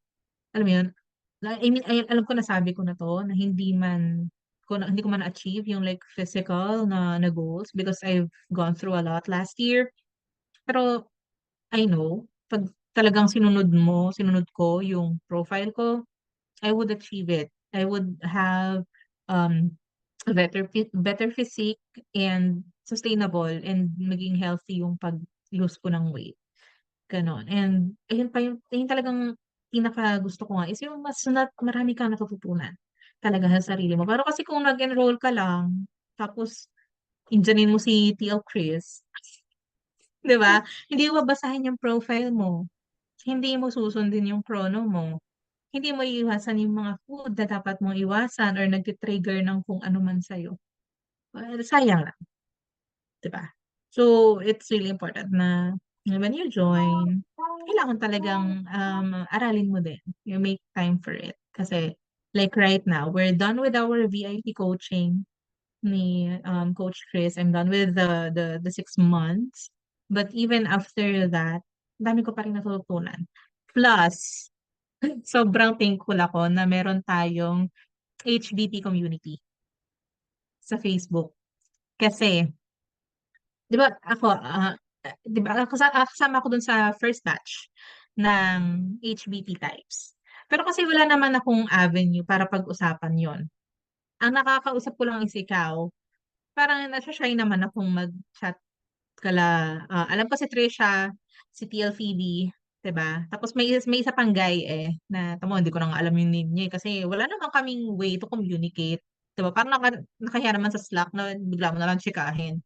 S1: alam mo yun, I mean, alam ko nasabi ko na to, na hindi ko man achieve yung like physical na goals because I've gone through a lot last year. Pero I know, pag talagang sinunod ko yung profile ko, I would achieve it. I would have um a better physique and sustainable and maging healthy yung pag-lose ko ng weight. Ganon. And ayun talagang pinaka gusto ko nga is yung marami kang natututunan talaga sa sarili mo. Pero kasi kung nag-enroll ka lang, tapos injanin mo si TL Chris, 'di ba? Hindi mo babasahin yung profile mo. Hindi mo susundin yung chrono mo. Hindi mo iiwasan yung mga food na dapat mong iwasan or nagti-trigger ng kung ano man sa'yo. Well, sayang lang, 'di ba? So, it's really important na when you join, kailangan talagang aralin mo din. You make time for it. Kasi like right now, we're done with our VIP coaching ni Coach Chris. I'm done with the 6 months. But even after that, dami ko pa rin natututunan. Plus, sobrang thankful ako na meron tayong HBP community sa Facebook. Kasi 'di ba ako, 'di ba kasama ako dun sa first batch ng HBT types. Pero kasi wala naman akong avenue para pag-usapan yon. Ang nakakausap ko lang is ikaw. Parang nasya-shy naman akong mag-chat alam ko si Trisha, si TL Phoebe, 'di ba? Tapos may isa pang guy na tamo hindi ko na nga alam yung name niya kasi wala naman kaming way to communicate. 'Di ba? Parang nakahiya naman sa Slack na bigla mo na lang tsikahin.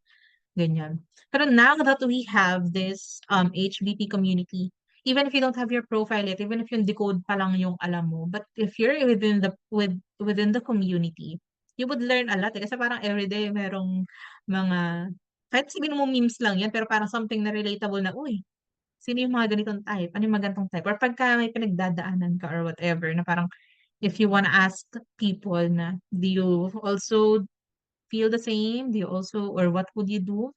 S1: Ganyan. Pero now that we have this HBP community, even if you don't have your profile yet, even if yung decode pa lang yung alam mo, but if you're within the community, you would learn a lot. Kasi parang everyday merong mga, kahit sabihin mo memes lang yan, pero parang something na relatable na, uy, sino yung mga ganitong type? Ano yung mga ganitong type? Or pagka may pinagdadaanan ka or whatever, na parang if you wanna ask people na, do you also feel the same? Do you also, or what would you do?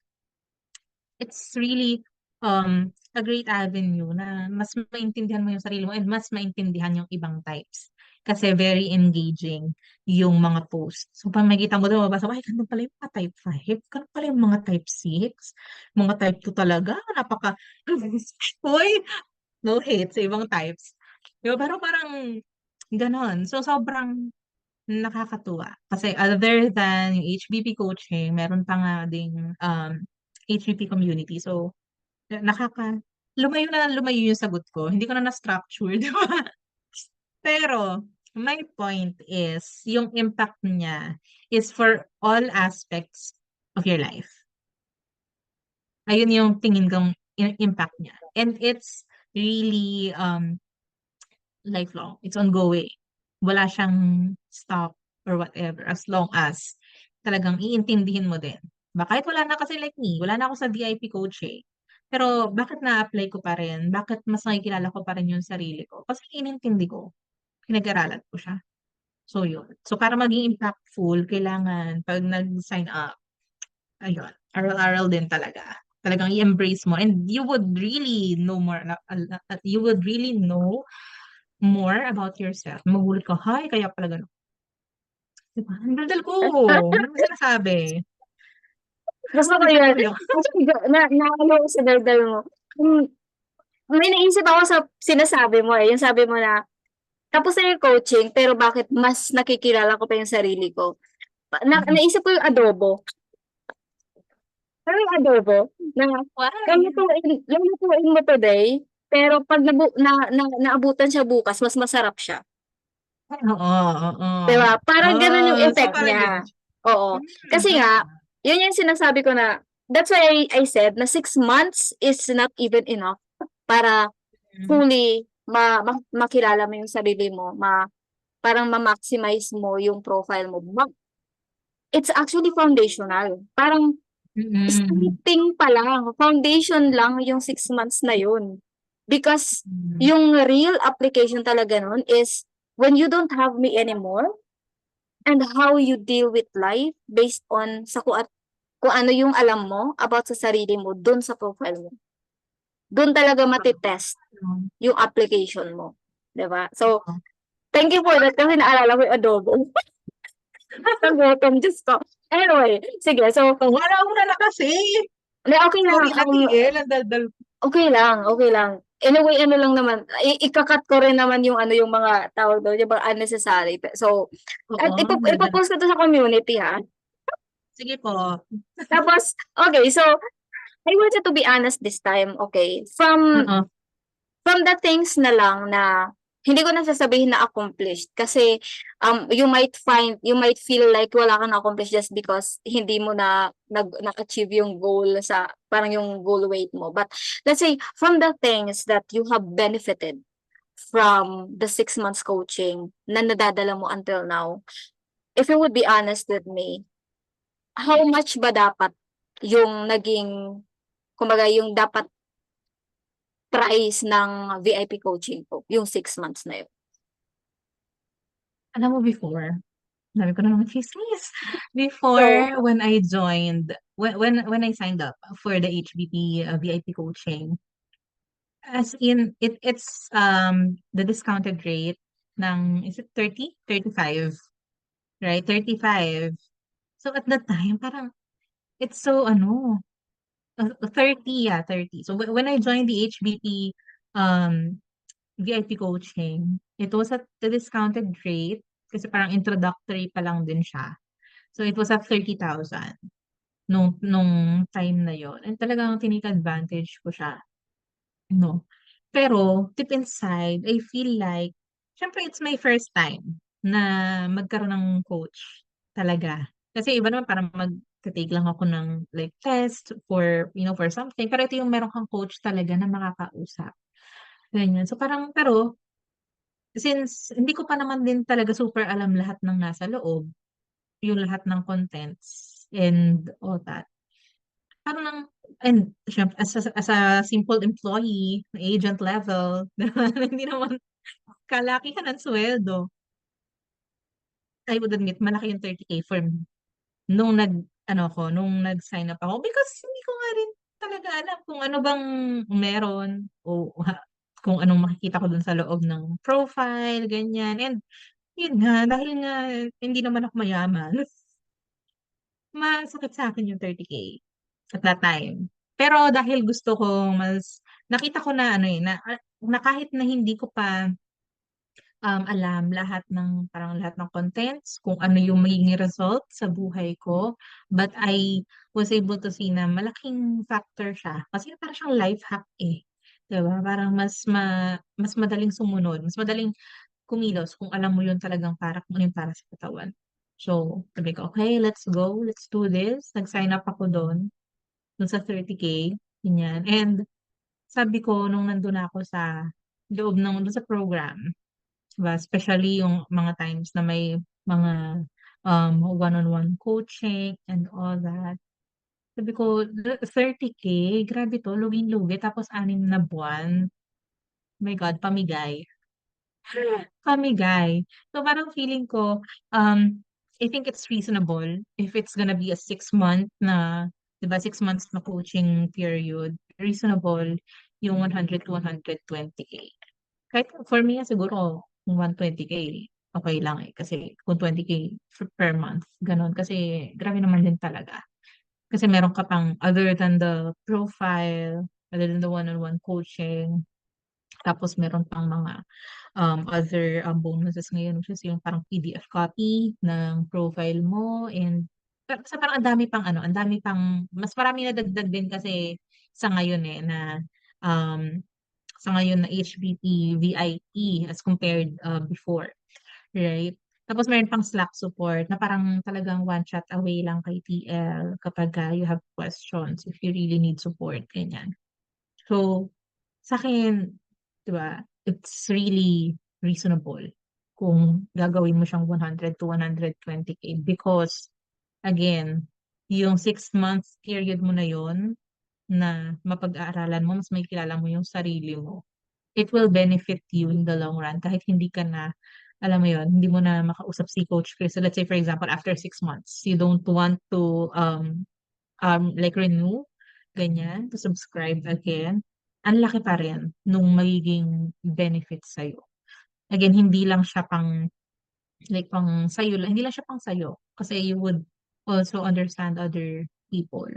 S1: It's really a great avenue na mas maintindihan mo yung sarili mo and mas maintindihan yung ibang types. Kasi very engaging yung mga posts. So, pag makikita mo daw, mabasa, ay, ganun pala yung mga type 5, ganun pala yung mga type 6, mga type 2 talaga, napaka, uy, no hate sa ibang types. Diba? Pero parang, ganon. So, sobrang nakakatuwa. Kasi other than yung HBP coaching, meron pa nga ding HBP community. So, lumayo na lumayo yung sagot ko. Hindi ko na na-structure, di ba? Pero, my point is, yung impact niya is for all aspects of your life. Ayun yung tingin kong impact niya. And it's really lifelong. It's ongoing. Wala siyang stop or whatever as long as talagang iintindihin mo din. Kahit wala na kasi like me, wala na ako sa VIP coaching. Pero bakit na-apply ko pa rin? Bakit mas nakikilala ko pa rin yung sarili ko? Kasi inintindi ko. Pinag-aralan ko siya. So yun. So para maging impactful, kailangan pag nag-sign up, ayun, aral-aral din talaga. Talagang i-embrace mo and you would really know more, you would really know more about yourself. Magulat ka, "Hay, kaya pala gano'n." 'Di ba? Ang daldal ko. Ano ba sinasabi?
S2: Gusto ko
S1: Nag-chat
S2: yun.
S1: tuloy ako.
S2: Kasi naano ko sa daldal mo. Hmm, may naisip ako sa sinasabi mo yung sabi mo na, tapos na yung coaching, pero bakit mas nakikilala ko pa yung sarili ko.
S1: Mm.
S2: Naisip ko yung adobo. Pero yung adobo, na
S1: Why?
S2: lulutuin mo today, pero pag naabutan siya bukas, mas masarap siya.
S1: Oo, oo.
S2: 'Di ba? Parang gano'n yung
S1: So
S2: effect
S1: parang gano'n
S2: niya.
S1: siya.
S2: Oo. Kasi nga,
S1: Tama.
S2: yun yung sinasabi ko na, that's why I said na 6 months is not even enough para
S1: Mm.
S2: fully makilala mo yung sarili mo, parang ma-maximize mo yung profile mo. But it's actually foundational. Parang
S1: Mm.
S2: starting pa lang, foundation lang yung 6 months na yun. Because
S1: Mm.
S2: yung real application talaga nun is when you don't have me anymore and how you deal with life based on sa kung ano yung alam mo about sa sarili mo dun sa profile mo. Dun talaga matitest
S1: Oo.
S2: yung application mo. 'Di ba? So, thank you for that kasi naalala ko yung adobo. Nagutom, Diyos ko. Anyway, sige. So,
S1: Oh, alauna na kasi.
S2: hindi, okay lang.
S1: Sorry na, Tigil. Ang daldal.
S2: Okay lang, okay lang. Anyway, ano lang naman, ika-cut ko rin naman yung ano, yung mga tawag doon, yung mga unnecessary. So, at
S1: Oo, ganda.
S2: ipopost ko to sa community, ha?
S1: Sige po.
S2: Tapos, okay, so, I wanted to be honest this time, okay?
S1: Oo.
S2: From the things na lang na hindi ko na sasabihin na accomplished kasi you might feel like wala kang na-accomplish just because hindi mo na-achieve yung goal sa parang yung goal weight mo. But let's say from the things that you have benefited from the 6 months coaching na nadadala mo until now, if you would be honest with me, how much ba dapat yung naging, kumbaga yung dapat price ng VIP coaching ko, yung 6 months na yun?
S1: Alam mo before, dami ko na naman chismis.
S2: So,
S1: Before, when I joined, when I signed up for the HBP VIP coaching, as in, it's the discounted rate ng, is it 30? 35, right? 35. So at that time, parang, it's so, 30, yeah, 30. So when I joined the HBP VIP coaching, it was at the discounted rate kasi parang introductory pa lang din siya. So it was at 30,000 nung time na yon. And talagang tinake advantage ko siya, no. Pero deep inside, I feel like, syempre it's my first time na magkaroon ng coach talaga. Kasi iba naman parang mag-take lang ako ng like test for, for something. Pero ito yung meron kang coach talaga na makakausap. Ganyan. So parang, pero since hindi ko pa naman din talaga super alam lahat ng nasa loob, yung lahat ng contents and all that. Parang lang, and syempre, as a simple employee, agent level, hindi naman kalakihan ng sweldo. I would admit, malaki yung 30K for me. Nung nag-sign up ako. Because hindi ko nga rin talaga alam kung ano bang meron o kung anong makikita ko dun sa loob ng profile, ganyan. And yun nga, dahil nga hindi naman ako mayaman, masakit sa akin yung 30K at that time. Pero dahil gusto ko nakita ko na na kahit na hindi ko pa alam lahat ng contents, kung ano yung magiging result sa buhay ko, but I was able to see na malaking factor siya. Kasi parang siyang life hack eh. 'Di ba? Parang mas madaling sumunod, mas madaling kumilos kung alam mo yun talagang kung ano yung para sa katawan. So, sabi ko, okay, let's go, let's do this. Nag-sign up ako dun sa 30K, ganyan. And sabi ko, nung nandun ako sa loob dun sa program, diba, especially yung mga times na may mga one-on-one coaching and all that. Sabi ko, 30K, grabe to, luging-lugi, tapos 6 na buwan. My God, pamigay. Pamigay. So parang feeling ko, I think it's reasonable if it's gonna be a 6 month na, di ba, 6 months na coaching period, reasonable yung 100 to 120K. Kahit for me, siguro, kung 120K, okay lang eh. Kasi kung 20K per month, ganun. Kasi grabe naman din talaga. Kasi meron ka pang, other than the profile, other than the one-on-one coaching, tapos meron pang mga other bonuses ngayon, which is yung parang PDF copy ng profile mo and sa parang ang dami pang, mas marami na dagdag din kasi sa ngayon um, sa ngayon na HBP VIP as compared before, right? Tapos meron pang Slack support na parang talagang one chat away lang kay TL kapag you have questions, if you really need support, ganyan. So, sa akin, 'di ba? It's really reasonable kung gagawin mo siyang 100 to 120K because again, yung 6 months period mo na yon na mapag-aaralan mo, mas may kilala mo yung sarili mo. It will benefit you in the long run kahit hindi ka na, alam mo yon, hindi mo na makausap si Coach Chris. So let's say for example, after 6 months, you don't want to like renew, ganyan, to subscribe again, ang laki pa rin nung magiging benefits sa'yo. Again, hindi lang siya pang, like pang sa'yo, hindi lang siya pang sa'yo. Kasi you would also understand other people,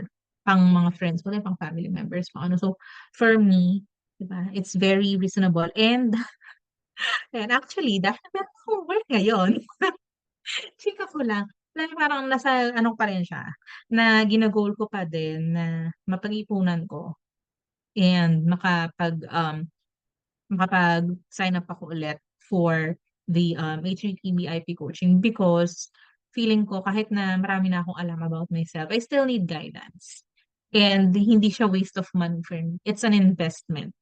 S1: pang mga friends mo, pang family members, pang ano. So, for me, diba, it's very reasonable. And actually, dahil meron akong work ngayon, chika ko lang, dahil parang nasa ano pa rin siya, na ginagol ko pa din na mapag-ipunan ko and makapag-sign up ako ulit for the HRT coaching because feeling ko kahit na marami na akong alam about myself, I still need guidance. And hindi siya waste of money for me. It's an investment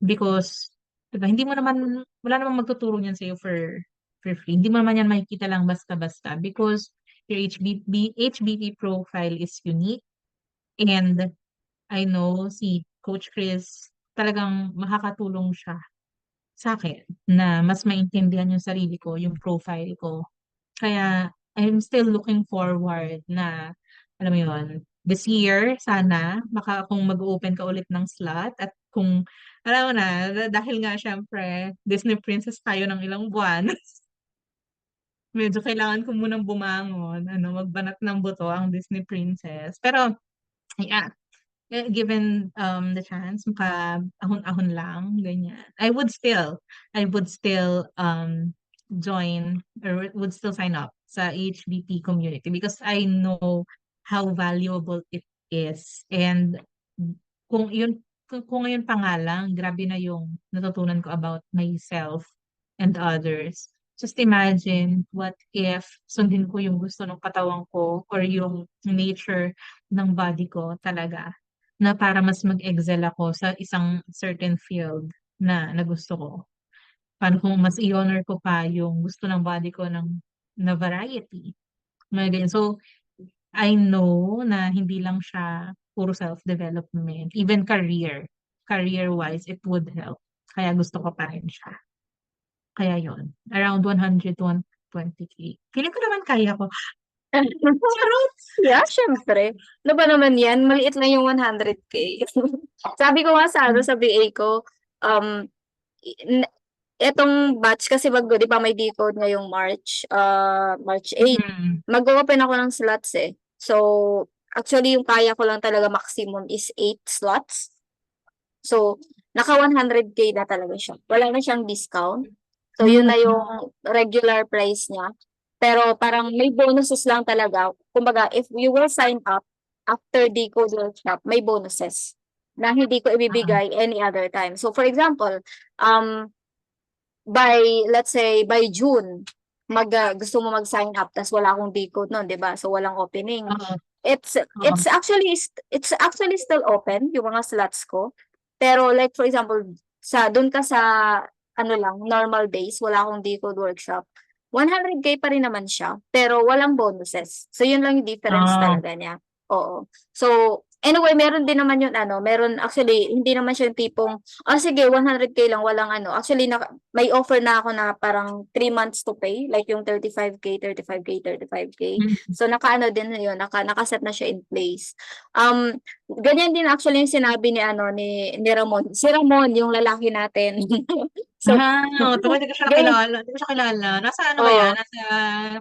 S1: because diba, hindi mo naman, wala namang magtuturo niyan sa'yo for free. Hindi mo naman yan makikita lang basta-basta because your HBP profile is unique and I know si Coach Chris talagang makakatulong siya sa akin na mas maintindihan yung sarili ko, yung profile ko. Kaya I'm still looking forward na, alam mo yun, this year, sana, kung mag-open ka ulit ng slot at kung, alam mo na, dahil nga syempre, Disney Princess tayo ng ilang buwan, medyo kailangan ko munang bumangon, magbanat ng buto ang Disney Princess. Pero, yeah, given the chance maka-ahon-ahon lang ganyan I would still join or would still sign up sa HBP community because I know how valuable it is and kung ngayon pa nga lang grabe na yung natutunan ko about myself and others. Just imagine what if sundin ko yung gusto ng katawan ko or yung nature ng body ko talaga na para mas mag-excel ako sa isang certain field na gusto ko. Paano kung mas i-honor ko pa yung gusto ng body ko na variety. Mga ganyan. So, I know na hindi lang siya puro self-development. Even career-wise, it would help. Kaya gusto ko pa rin siya. Kaya yon around 100 to 120K. Feeling ko naman kaya ko. Charot!
S2: Yeah, syempre. Ano ba naman yan? Maliit lang yung 100K. Sabi ko nga sa BA ko, um, etong batch kasi bago, di ba may decode ngayong March 8.
S1: Mm.
S2: Mag-open ako ng slots eh. So, actually yung kaya ko lang talaga maximum is 8 slots. So, naka 100K na talaga siya. Wala na siyang discount. So, yun na yung regular price niya. Pero parang may bonuses lang talaga. Kumbaga, if you will sign up after decode workshop, may bonuses na hindi ko ibibigay any other time. So, for example, let's say, by June, gusto mo mag-sign up, tas wala akong decode nun, di ba? So, walang opening.
S1: Oo.
S2: It's
S1: Oo.
S2: actually still open, yung mga slots ko. Pero like, for example, doon ka sa, normal days, wala akong decode workshop. 100K pa rin naman siya, pero walang bonuses. So, yun lang yung difference talaga niya. Oo. So, anyway, meron din naman yung meron actually, hindi naman siya yung tipong, sige, 100K lang, walang Actually, may offer na ako na parang 3 months to pay, like yung 35K, 35K, 35K. So, nakaano din na yun, nakaset na siya in place. Ganyan din actually yung sinabi ni Ramon. Si Ramon, yung lalaki natin. So,
S1: Hindi ko siya kilala. Hindi ko siya kilala. Nasa ano ba yan? Nasa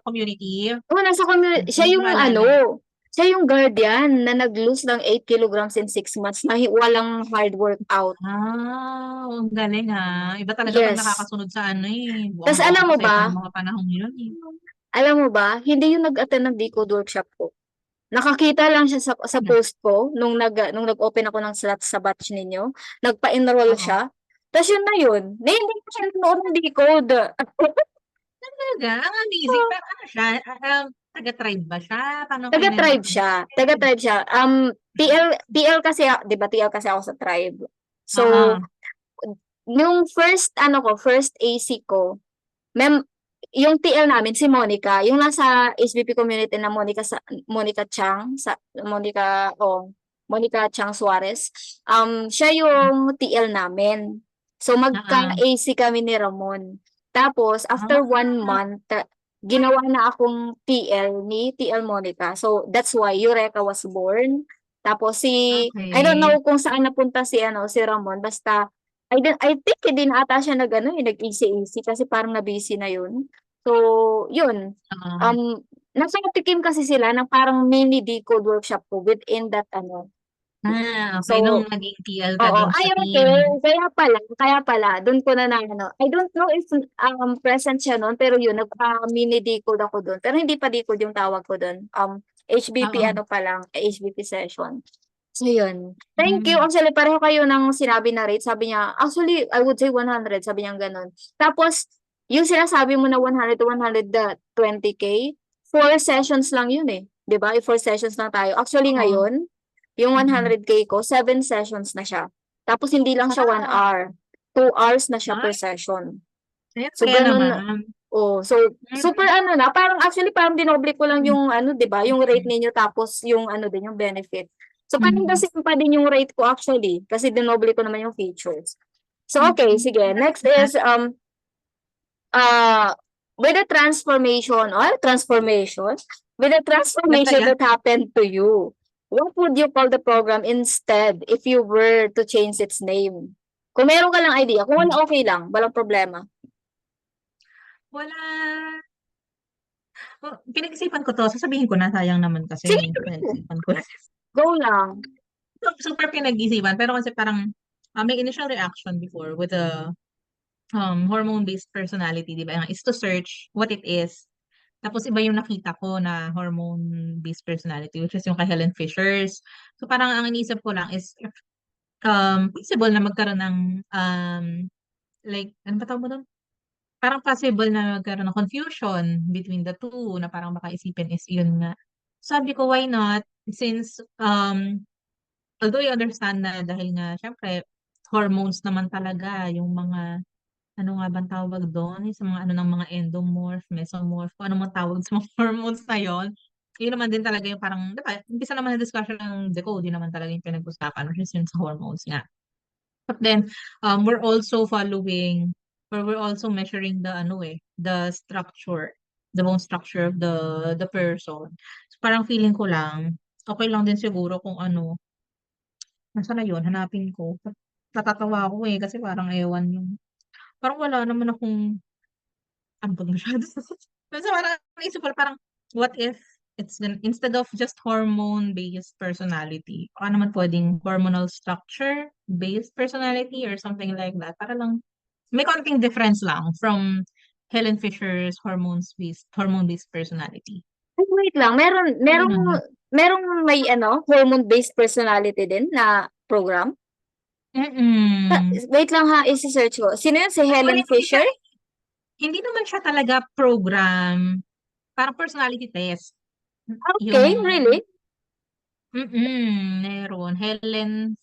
S1: community?
S2: nasa community.
S1: Hindi ko maalala.
S2: Siya yung guardian na nag-lose ng 8 kilograms in 6 months na walang hard workout.
S1: Ang galing ha. Iba talaga pag
S2: Yes.
S1: nakakasunod sa
S2: Tas
S1: buwang-buwang
S2: alam mo
S1: sa
S2: ba,
S1: mga panahon yun eh.
S2: alam mo ba, hindi yung nag-attend ng decode workshop ko. Nakakita lang siya sa post ko nung nag-open ako ng slots sa batch ninyo. Nagpa-enroll
S1: Oo.
S2: siya. Tas yun na yun. Na hindi ko siya nanood ng decode.
S1: Talaga? Ang amazing. Pero ano siya? Taga-tribe ba siya? Paano kayo
S2: Taga-tribe siya. Taga-tribe siya. TL kasi, di ba TL kasi ako sa tribe. So,
S1: Oo.
S2: yung first AC ko, mem yung TL namin si Monica, yung nasa HBP community na Monica Chang, Monica Chang Suarez. Siya yung TL namin. So
S1: Oo.
S2: magka-AC kami ni Ramon. Tapos after 1 month, ginawa na akong TL ni TL Monica. So that's why Eureka was born. Tapos I don't know
S1: Okay.
S2: kung saan napunta si Ramon, basta I think hindi na ata siya nag-AC-AC kasi parang na-busy na yun. So, yun.
S1: Oo.
S2: Um, Nakatikim kasi sila ng parang mini decode workshop ko within that
S1: Okay. Nung
S2: So,
S1: naging TL ka
S2: oo.
S1: dun
S2: Ay,
S1: sa
S2: okay.
S1: team.
S2: Kaya pala, dun ko na I don't know if present siya nun, pero yun, nagpa-mini decode ako dun. Pero hindi pa decode yung tawag ko dun. HBP
S1: Oo.
S2: ano pa lang, HBP session. So, yun. Thank you.
S1: Hmm.
S2: Actually, pareho kayo ng sinabi na rate. Sabi niya, actually, I would say 100. Sabi niya ganun. Tapos, yung sinasabi mo na 100 to 120K, 4 sessions lang yun eh. 'Di ba? 4 sessions lang tayo. Actually,
S1: Oo.
S2: ngayon, yung
S1: Mm.
S2: 100K ko, 7 sessions na siya. Tapos, hindi lang siya 1
S1: Wow!
S2: hour. 2 hours na siya per
S1: Ay,
S2: session. So,
S1: siyempre
S2: ganun.
S1: naman.
S2: Oh, so super
S1: Mm.
S2: na, parang actually parang dinoble ko lang
S1: Mm.
S2: yung 'di ba, yung rate
S1: Mm.
S2: ninyo tapos yung din yung benefit. So parang
S1: Mm.
S2: the same pa din yung rate ko actually kasi dinoble ko naman yung features. So okay,
S1: Mm.
S2: sige. Next is uh with the transformation
S1: Masaya.
S2: that happened to you. What would you call the program instead if you were to change its name? Kung meron ka lang idea, kung wala okay lang, walang problema.
S1: Wala. Pinag-isipan ko 'to, sasabihin ko na, sayang naman
S2: Sige,
S1: kasi pinag-isipan ko.
S2: go lang.
S1: Super pinag-isipan pero kasi parang, may initial reaction before with the, hormone-based personality, 'di ba, is to search what it is. Tapos iba yung nakita ko na hormone-based personality, which is yung kay Helen Fisher's. So, parang ang iniisip ko lang is if, possible na magkaroon ng, like ano ba tawag mo dun? Parang possible na magkaroon ng confusion between the two na parang baka isipin is yun nga. Sabi ko, why not? Since, although I understand na dahil nga siyempre hormones naman talaga yung mga ano nga bang tawag dun, yung sa mga ano ng mga endomorph, mesomorph, kung ano mang tawag sa mga hormones na yun. Yun naman din talaga yung parang, di ba, umpisa naman ng discussion ng decode, yun naman talaga yung pinag-usapan, which is yun sa hormones nga. But then, we're also following, or we're also measuring the ano the structure, the bone structure of the person. So, parang feeling ko lang, okay lang din siguro kung ano, nasaan na yun, hanapin ko. Natatawa ako kasi parang ewan yung, parang wala naman akong ambag masyado. Kasi parang naisip ko parang, what if instead of just hormone-based personality, baka naman pwedeng hormonal structure-based personality or something like that. Para lang, may konting difference lang from Helen Fisher's hormone-based personality.
S2: Ay, wait lang, meron
S1: So,
S2: merong
S1: ganun lang.
S2: merong may hormone-based personality din na program?
S1: Mm.
S2: Wait lang ha, ise-search ko. Sino yun, si
S1: Well,
S2: Helen Fisher?
S1: hindi naman siya talaga program, parang personality test.
S2: Okay,
S1: Yung,
S2: really?
S1: meron. Helen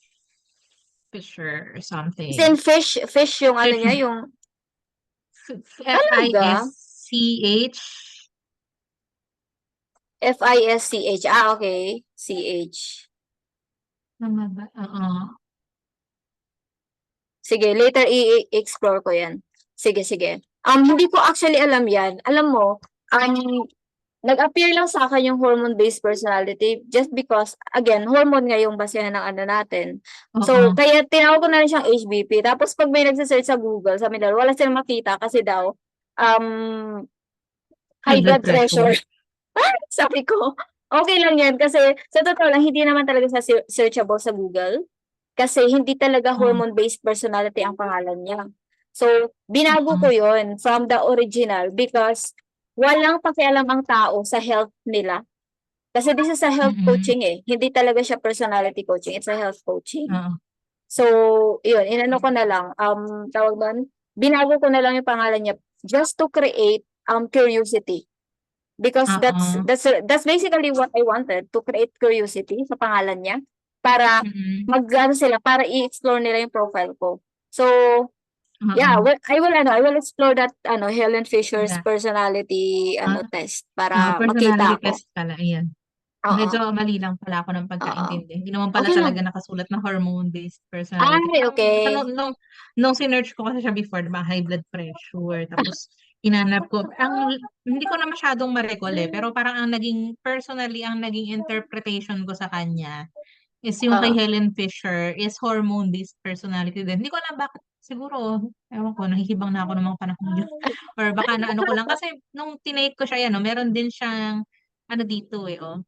S1: Fisher or
S2: As in
S1: something.
S2: fish yung ano
S1: Fish,
S2: niya, yung talaga?
S1: Fisch.
S2: Fisch. Okay. CH.
S1: Tama ba? Oo.
S2: Sige, later i-explore ko yan. Sige, sige. Hindi ko actually alam yan. Alam mo, nag-appear lang sa akin yung hormone-based personality just because, again, hormone nga yung basehan ng ano natin.
S1: Oo.
S2: So, kaya tinawag ko na rin siyang HBP. Tapos, pag may nagsisearch sa Google, sabi nila, wala silang makita kasi daw,
S1: High
S2: high
S1: blood
S2: blood pressure.
S1: pressure.
S2: Sabi ko, okay lang yan kasi sa totoo lang, hindi naman talaga sa searchable sa Google. Kasi hindi talaga
S1: Oo.
S2: hormone-based personality ang pangalan niya. So, binago
S1: Oo.
S2: ko yon from the original because walang pakialam ang tao sa health nila. Kasi this is a health
S1: Mm.
S2: coaching eh. Hindi talaga siya personality coaching. It's a health coaching.
S1: Oo.
S2: So, yun, inano ko na lang, tawag doon, binago ko na lang yung pangalan niya just to create curiosity. Because
S1: Oo.
S2: that's basically what I wanted, to create curiosity sa pangalan niya para
S1: Mm.
S2: mag-ano sila, para i-explore nila yung profile ko. So, Yeah,
S1: Oo.
S2: well, I will explore that Helen Fisher's
S1: Yeah.
S2: personality
S1: Ah,
S2: test para
S1: personality
S2: makita ko.
S1: test pala, ayan.
S2: Oo,
S1: Medyo mali lang pala ako ng
S2: oo.
S1: pagkaintindi. Hindi naman pala
S2: Okay lang.
S1: talaga nakasulat na hormone-based personality.
S2: Ay,
S1: Parang basta
S2: okay.
S1: nung sinearch ko kasi siya before, diba, high blood pressure. Tapos inanap ko, hindi ko na masyadong ma-recall pero parang ang naging interpretation ko sa kanya is yung kay
S2: Oo.
S1: Helen Fisher is hormone-based personality din. Hindi ko alam bakit, siguro, ewan ko, nahihibang na ako ng mga panahon yun. Or baka na ano ko lang. Kasi nung tinake ko siya, yan, no, meron din siyang, ano dito oh.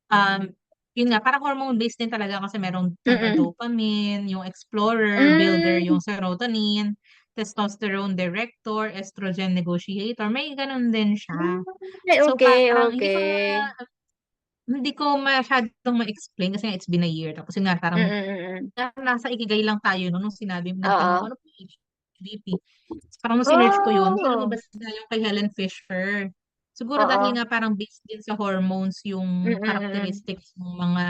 S1: Um, yun nga, parang hormone-based din talaga kasi merong
S2: Mm.
S1: dopamine, yung explorer, builder,
S2: Hmm,
S1: yung serotonin, testosterone director, estrogen negotiator, may ganun din siya.
S2: ay,
S1: So
S2: okay,
S1: parang
S2: okay.
S1: hindi ko masyadong ma-explain kasi nga it's been a year. Tapos yun nga,
S2: Mm,
S1: parang
S2: mm.
S1: nasa ikigay lang tayo no, nung sinabi, nagtanong ko,
S2: Oo.
S1: ano po yung HBP? Parang nung sinearch ko yun, so
S2: Oh,
S1: lumabas na yung kay Helen Fisher. Siguro dahil
S2: oo.
S1: nga parang based din sa hormones
S2: Mm,
S1: yung
S2: mm.
S1: characteristics ng mga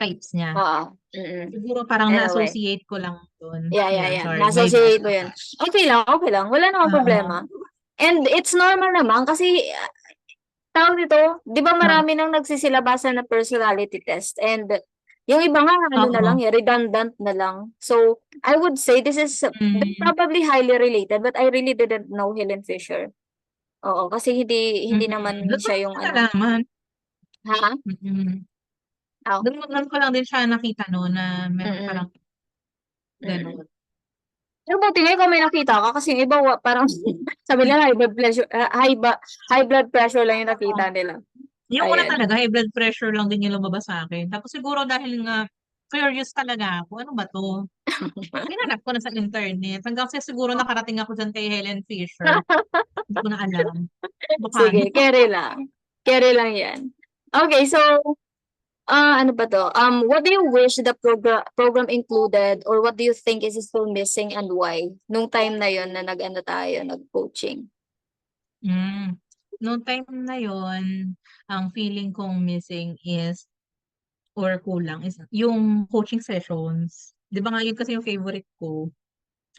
S1: types niya.
S2: Oo, mm.
S1: Siguro parang
S2: Anyway.
S1: na-associate ko lang dun.
S2: Yeah, yeah,
S1: Yun,
S2: yeah.
S1: sorry, my bad.
S2: Na-associate mo yun. Okay lang, okay lang. Wala namang
S1: Oo.
S2: problema. And it's normal naman kasi tawag nito, 'di ba
S1: Oo.
S2: marami nang nagsisilabasan na personality test and yung iba nga ano na
S1: Oo.
S2: lang, redundant na lang. So, I would say this is
S1: Mm,
S2: probably highly related but I really didn't know Helen Fisher. Oo, kasi hindi
S1: mm.
S2: naman
S1: Doon ko
S2: siya
S1: lang
S2: yung
S1: siya
S2: ano.
S1: nalaman.
S2: Ha?
S1: Mm.
S2: Oh,
S1: Doon ko lang din siya nakita no na meron
S2: mm,
S1: parang
S2: mm.
S1: gano'n.
S2: Pero buti nga ikaw may nakita ka kasi yung iba parang sabi nila high blood pressure lang yung nakita nila.
S1: Yung una
S2: Ayan.
S1: talaga, high blood pressure lang din yung lumabas sa akin. Tapos siguro dahil nga curious talaga ako, ano ba 'to? Hinanap ko na sa internet. Hanggang sa siguro nakarating ako diyan kay Helen Fisher. Hindi ko na alam. Baka ano.
S2: Sige, carry lang. Carry lang 'yan. Okay, so ano ba 'to? What do you wish the program included or what do you think is still missing and why? Nung time na yon na nag-ano tayo, nag-coaching.
S1: Hmm. Nung time na yon, ang feeling kong missing is or kulang is yung coaching sessions. 'Di ba nga yun kasi yung favorite ko.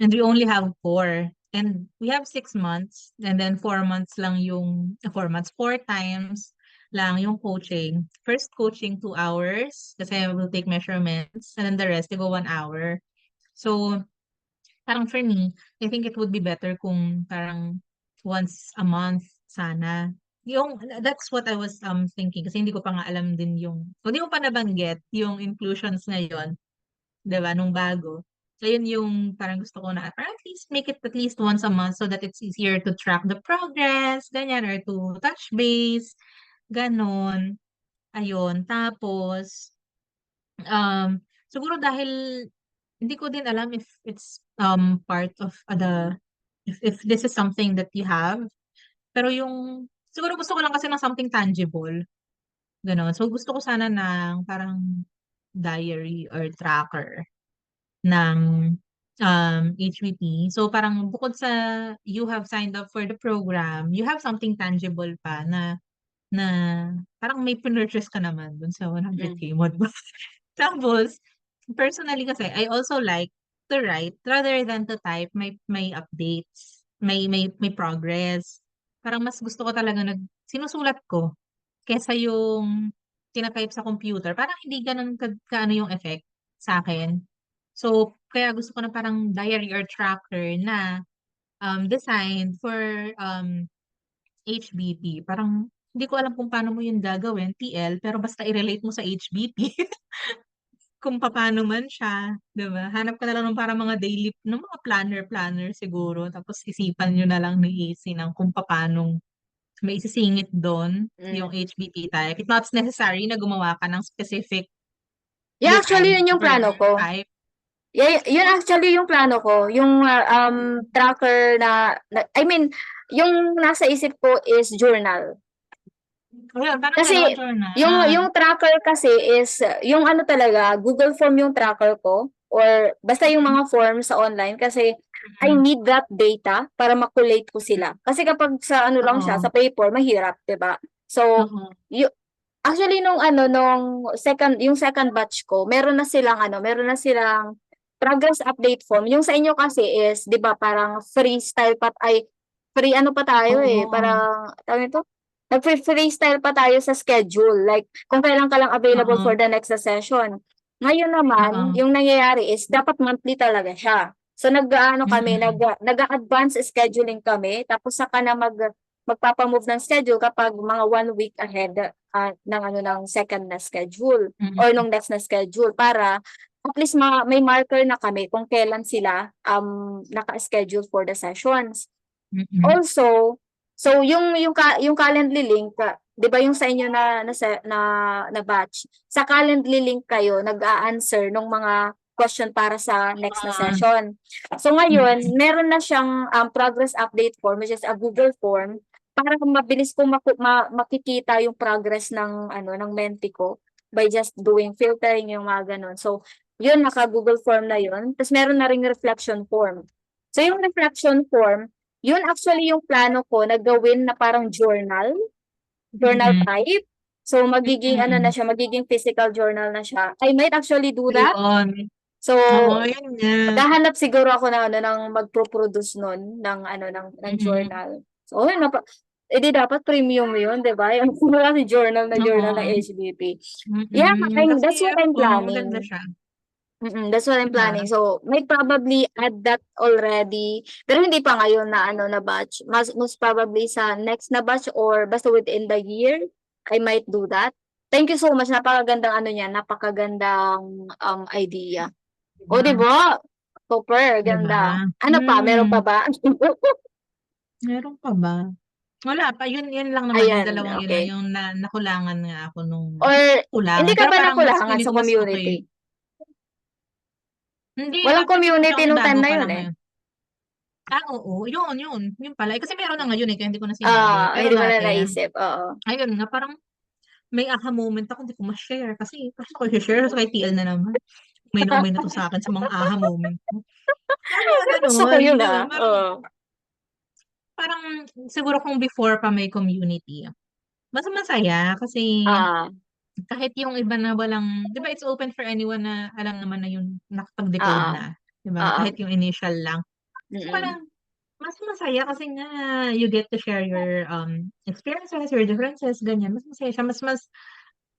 S1: And we only have 4. And we have 6 months. And then 4 months lang yung, 4 months, 4 times lang yung coaching. First coaching, 2 hours. Kasi we'll take measurements. And then the rest, they go 1 hour. So, parang for me, I think it would be better kung parang once a month sana. Yung, that's what I was thinking. Kasi hindi ko pa nga alam din yung, hindi ko pa nabanggit yung inclusions ngayon, 'di ba, nung bago. So, yun yung parang gusto ko na parang at least make it at least once a month so that it's easier to track the progress, ganyan, or to touch base, ganon. Ayun. Tapos, siguro dahil hindi ko din alam if it's part of if this is something that you have. Pero yung, siguro gusto ko lang kasi ng something tangible. Ganon. So, gusto ko sana ng parang diary or tracker ng HBP. So parang bukod sa you have signed up for the program, you have something tangible pa na parang may pinurchase ka naman dun sa
S2: Hmm.
S1: 100K mo, di ba? Tapos, personally kasi, I also like to write rather than to type may updates, may progress. Parang mas gusto ko talaga sinusulat ko kesa yung tina-type sa computer. Parang hindi ganun kaano yung effect sa akin. So, kaya gusto ko na parang diary or tracker na designed for HBP. Parang hindi ko alam kung paano mo yun gagawin, TL, pero basta i-relate mo sa HBP. Kung paano man siya, 'di ba? Hanap ka na lang ng parang mga daily ng mga planner siguro tapos isipan niyo na lang ni AC ng kung papanong may isisingit dun yung
S2: Hmm.
S1: HBP type. It's not necessary na gumawa ka ng specific
S2: Yeah, actually
S1: design
S2: yun yung
S1: for
S2: plano
S1: your
S2: ko.
S1: type.
S2: Yeah, yun actually yung plano ko, yung tracker I mean, yung nasa isip ko is journal.
S1: Ayun, parang gano'n,
S2: Kasi
S1: journal.
S2: yung tracker kasi is yung ano talaga, Google Form yung tracker ko or basta yung
S1: Mhm,
S2: mga forms sa online kasi I
S1: mm.
S2: need that data para ma-collate ko sila. Kasi kapag sa ano lang siya,
S1: Oo,
S2: sa paper, mahirap, 'di ba? So,
S1: oo.
S2: yu actually nung second batch ko, meron na silang progress update form, yung sa inyo kasi is, 'di ba, parang freestyle free ano pa tayo eh,
S1: Oo.
S2: parang tawag nito, nagfe-freestyle pa tayo sa schedule, like kung kailan ka lang available
S1: Oo.
S2: for the next session. Ngayon naman,
S1: Oo.
S2: yung nangyayari is dapat monthly talaga siya. So nag-aano kami,
S1: Mm.
S2: nag-a-advance scheduling kami, tapos saka na magpapa-move ng schedule kapag mga 1 week ahead ng ano ng second na schedule or
S1: Mm.
S2: nung next na schedule para at least may marker na kami kung kailan sila naka-schedule for the sessions.
S1: Mm.
S2: Also, so yung Calendly link, 'di ba yung sa inyo na batch, sa Calendly link kayo nag-a-answer nung mga question para sa next na
S1: Ah.
S2: session. So ngayon,
S1: Mm.
S2: meron na siyang progress update form which is a Google form para mabilis kong makikita yung progress ng ano ng mentee ko by just doing filtering yung mga ganun. So yun, naka-Google form na yun. Tapos meron na ring reflection form. So yung reflection form, yun actually yung plano ko na gawin na parang journal
S1: Mm.
S2: type. So magiging ano na
S1: Mm.
S2: siya, magiging physical journal na siya. I might actually do that.
S1: Ayun.
S2: So
S1: Oo, yun nga.
S2: maghahanap siguro ako ng ano ng magpo-produce nun ng ano ng
S1: Mm.
S2: journal. So ayun di dapat premium yun, 'di ba? Yung kasi journal ng
S1: Oo.
S2: HBP. Yeah,
S1: Kasi
S2: that's what I'm
S1: maganda
S2: planning.
S1: siya,
S2: That's what
S1: 'di
S2: I'm
S1: ba?
S2: planning. So, may probably add that already. Pero hindi pa ngayon na ano na batch. Most probably sa next na batch or basta within the year, I might do that. Thank you so much. Napakagandang ano niya, napakagandang idea.
S1: 'Di
S2: O,
S1: ba?
S2: 'di ba? Super,
S1: 'Di ba?
S2: ganda. Ano pa? Meron pa ba?
S1: Meron pa ba? Wala pa, yun lang naman, yung
S2: Ayan,
S1: dalawang yun lang,
S2: okay.
S1: yung nakulangan nga ako nung
S2: Or hindi
S1: kulangan,
S2: ka
S1: pero
S2: ba
S1: parang mas
S2: nakulangan
S1: feeling
S2: sa
S1: ko mas okey.
S2: community?
S1: Hindi
S2: Walang
S1: naman kasi
S2: community
S1: masyadong
S2: nung time
S1: bago
S2: na
S1: pa
S2: yun
S1: lang
S2: eh.
S1: ngayon. Oo, yun pala. Eh, kasi meron na ngayon, eh, kaya hindi ko na sinabi. Pero
S2: Hindi mo na
S1: dati,
S2: naisip. Oo.
S1: ayun nga, parang may aha moment ako, hindi ko ma-share kasi paano ko i-share kay TL na naman. Umay na 'to sa'kin sa mga aha moment ko. Yung mga
S2: Pero gusto ko
S1: gano'n,
S2: yun
S1: 'di ba? Parang
S2: Oo.
S1: parang siguro kung before pa may community, mas masaya kasi
S2: Ah,
S1: kahit yung iba na walang 'di ba it's open for anyone na alam naman na yung nakapag-decode
S2: oo.
S1: na, 'di ba?
S2: Oo.
S1: Kahit yung initial lang. So,
S2: Mm.
S1: parang mas masaya kasi nga you get to share your, experiences, your differences, ganyan. Mas masaya siya,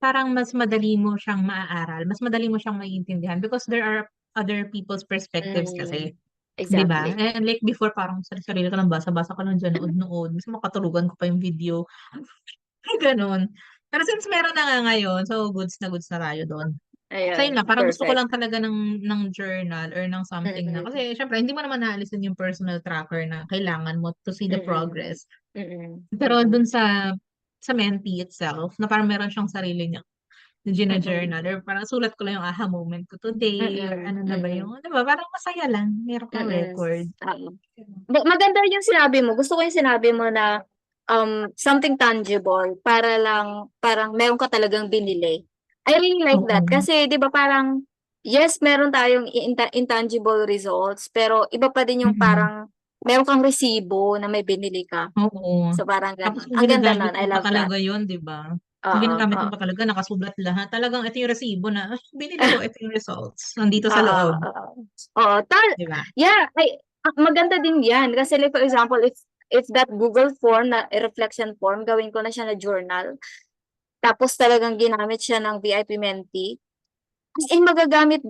S1: parang mas madali mo siyang maaaral, mas madali mo siyang maiintindihan because there are other people's perspectives kasi,
S2: Hmm.
S1: 'di ba?
S2: Exactly.
S1: And like before parang sarili ko lang basa-basa ka lang diyan, nood-nood, minsan makatulugan ko pa yung video, gano'n. Pero since meron na nga ngayon, so goods na tayo do'n. So yun
S2: Ayun,
S1: lang, parang gusto ko
S2: perfect.
S1: lang talaga ng journal or ng something na
S2: Mm.
S1: kasi siyempre hindi mo naman aalisin yung personal tracker na kailangan mo to see the
S2: Mm.
S1: progress.
S2: Mm.
S1: Pero
S2: Mm.
S1: dun sa mentee itself na parang meron siyang sarili niyang
S2: Mm.
S1: gina-journal or parang sulat ko lang yung aha moment ko today or
S2: Mm.
S1: ano na ba
S2: Mm.
S1: yung 'di ba parang masaya lang, meron kang
S2: Mm.
S1: record.
S2: Oo. Maganda yung sinabi mo. Gusto ko yung sinabi mo na something tangible para lang parang meron ka talagang binili. I really like
S1: Oo.
S2: that kasi 'di ba parang yes, meron tayong intangible results pero iba pa din yung
S1: Mm.
S2: parang meron kang resibo na may binili ka.
S1: Oo.
S2: So parang
S1: Tapos
S2: gano'n.
S1: kung
S2: Ang ganda
S1: ginagamit
S2: nun, I
S1: mo pa
S2: love that.
S1: talaga yun 'di ba? Kung
S2: Oo,
S1: ginagamit mo
S2: oo.
S1: pa talaga nakasulat lahat, talagang ito yung resibo na, "Ay binili ko, ito yung results, nandito sa
S2: Oo,
S1: loob."
S2: oo. Oo,
S1: 'Di ba?
S2: yeah, maganda din 'yan kasi like for example, if that Google form na reflection form gawin ko na siya na journal, tapos talagang ginamit siya ng VIP mentee, as in magagamit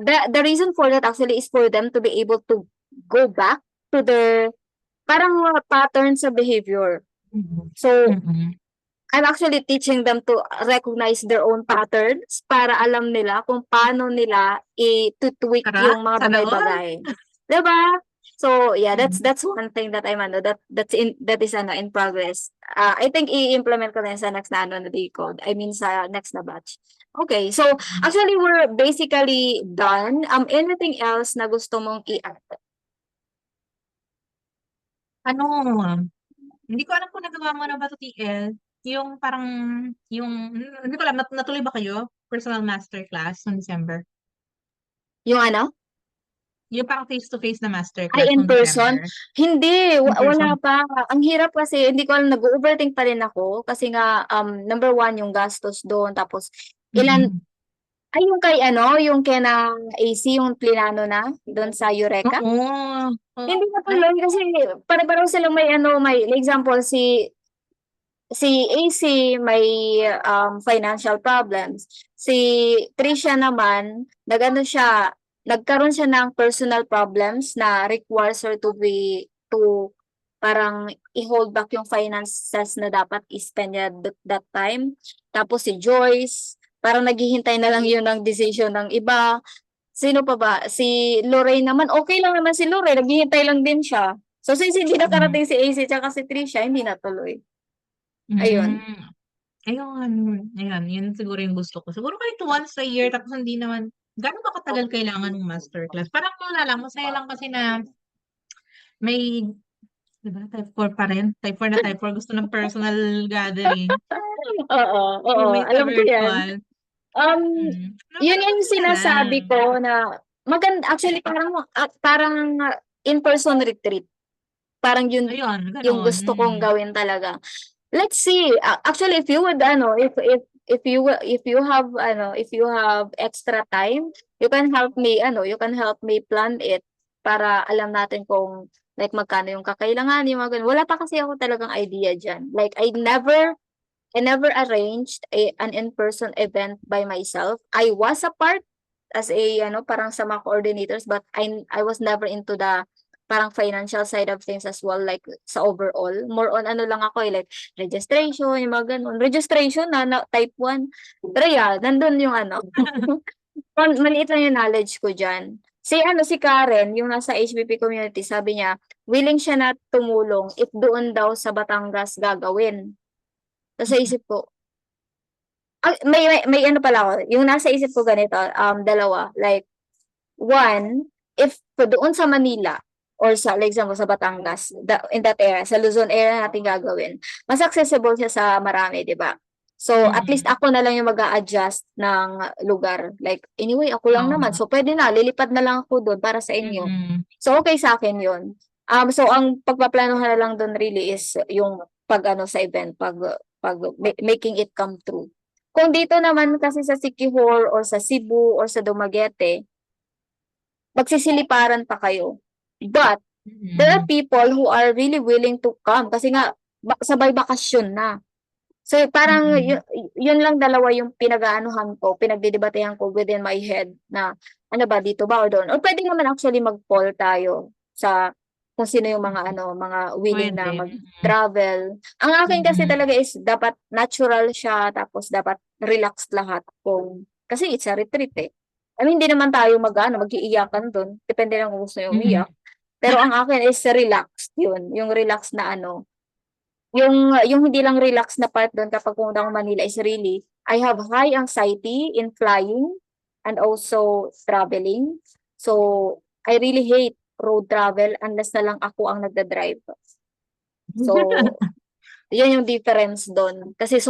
S2: the reason for that actually is for them to be able to go back to their parang mga patterns sa behavior.
S1: Mm.
S2: So,
S1: Mm.
S2: I'm actually teaching them to recognize their own patterns para alam nila kung paano nila i-tweak
S1: Sarap,
S2: yung mga
S1: sana all.
S2: bagay-bagay. 'Di ba? So, yeah,
S1: Mm.
S2: that's one thing that I'm ano, that is ano, in progress. I think i-implement ko na yun sa next na ano na decode. I mean sa next na batch. Okay, so actually we're basically done. Anything else na gusto mong i-add?
S1: Ano, hindi ko alam kung nagawa mo na ba 'to TL, yung parang yung hindi ko alam natuloy ba kayo? Personal masterclass nung December?
S2: Yung ano?
S1: Yung parang face to face na
S2: Ay,
S1: masterclass
S2: in
S1: nung
S2: person?
S1: December,
S2: Hindi,
S1: in
S2: wala
S1: person?
S2: pa. Ang hirap kasi hindi ko alam, nag-o-overthink pa rin ako kasi nga, number one yung gastos do'n tapos ilan
S1: Mm.
S2: Ay, yung kay ano, yung kina AC, yung plinano na, doon sa Eureka?
S1: Oo, oo.
S2: Hindi
S1: Ay,
S2: natuloy kasi pare-pareho silang may ano, may example si AC may financial problems. Si Trisha naman, nagkaroon siya ng personal problems na requires her to parang i-hold back yung finances na dapat i-spend niya that time. Tapos si Joyce, parang naghihintay na lang yun ng decision ng iba. Sino pa ba? Si Lorraine naman, okay lang naman si Lorraine, naghihintay lang din siya. So since hindi
S1: mm,
S2: nakarating si AC tsaka si Trisha, hindi natuloy. Ayun.
S1: mm. Ayun, ayun, yun siguro yung gusto ko. Siguro kahit once a year, tapos hindi naman, gano'n ba katagal kailangan ng masterclass? Parang wala lang, masaya lang kasi na may, di ba, type 4 pa rin. Type 4 na type 4, gusto ng personal gathering.
S2: Oo, oo,
S1: Kung may sa
S2: alam ko 'yan.
S1: virtual.
S2: Um,
S1: No,
S2: Yun
S1: pero
S2: nga yung
S1: masaya
S2: sinasabi
S1: lang.
S2: ko na actually parang in-person retreat. Parang yun
S1: Ayun,
S2: yung
S1: gano'n.
S2: gusto kong gawin talaga. Let's see, actually if you would ano, if you have extra time, you can help me plan it para alam natin kung like magkano yung kakailanganin, yung mga gano'n. Wala pa kasi ako talagang idea diyan. Like I never arranged an in-person event by myself. I was a part as a ano, parang sa mga coordinators, but I was never into the parang financial side of things as well, like sa overall. More on ano lang ako like registration, yung mga ganun. Registration na type 1. Pero yeah, nandun yung ano, maliit lang yung knowledge ko dyan. Si Karen, yung nasa HBP community, sabi niya, willing siya na tumulong if doon daw sa Batangas gagawin. Tas sa isip ko, may ano pala ako, yung nasa isip ko ganito, dalawa, like, one, if doon sa Manila or sa like example sa Batangas, in that area, sa Luzon area natin gagawin, mas accessible siya sa marami, 'di ba? So, at least
S1: Mm.
S2: ako na lang yung mag-a-adjust ng lugar. Like, anyway, ako lang
S1: Oo
S2: naman.
S1: nga.
S2: So, pwede na, lilipad na lang ako doon para sa inyo.
S1: Mm.
S2: So, okay sa akin yun. So, ang pagpaplanuhan na lang doon really is yung pag-ano sa event, making it come true. Kung dito naman kasi sa Siquijor or sa Cebu or sa Dumaguete, magsisiliparan pa kayo. But, there are
S1: Mm.
S2: people who are really willing to come kasi nga, sabay bakasyon na. So, parang
S1: Mm.
S2: yun lang dalawa yung pinag-aanuhan ko, pinagdidebatehan ko within my head na, ano ba, dito ba o doon? Or pwede naman actually mag-poll tayo sa kung sino yung mga
S1: Mm.
S2: ano, mga willing na
S1: Puwede. Mm.
S2: mag-travel. Ang akin kasi
S1: Mm.
S2: talaga is dapat natural siya, tapos dapat relaxed lahat kasi it's a retreat eh. I mean, hindi naman tayo mag-iiyakan doon. Depende lang kung gusto niyo
S1: Mm.
S2: umiyak. Pero ang akin is relaxed yun. Yung relaxed na ano, yung hindi lang relax na part doon kapag pumunta akong Manila is really, I have high anxiety in flying and also traveling. So, I really hate road travel unless na lang ako ang nagda-drive. So, yun yung difference doon. Kasi
S1: Mm.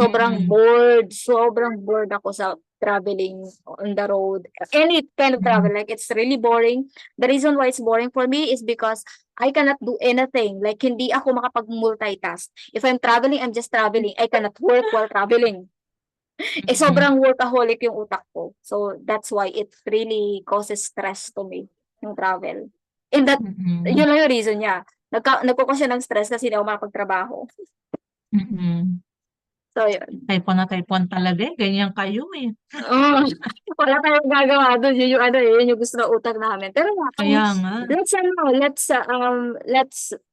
S2: sobrang bored ako sa traveling on the road. Any kind of
S1: Mm.
S2: travel, like it's really boring. The reason why it's boring for me is because I cannot do anything. Like hindi ako makapag-multitask. If I'm traveling, I'm just traveling. I cannot work while traveling.
S1: Mm.
S2: Sobrang workaholic yung utak ko. So that's why it really causes stress to me, yung travel. In that,
S1: Mm.
S2: yun lang yung reason niya. Nagkukos siya ng stress kasi hindi ako makapagtrabaho.
S1: Mm.
S2: So, yun.
S1: Type 1 na type 1 talaga eh, ganyan kayo eh.
S2: Oo, wala tayong magagawa dun, yun yung ano, yun yung gusto ng utak namin. Pero
S1: Kaya nga.
S2: let's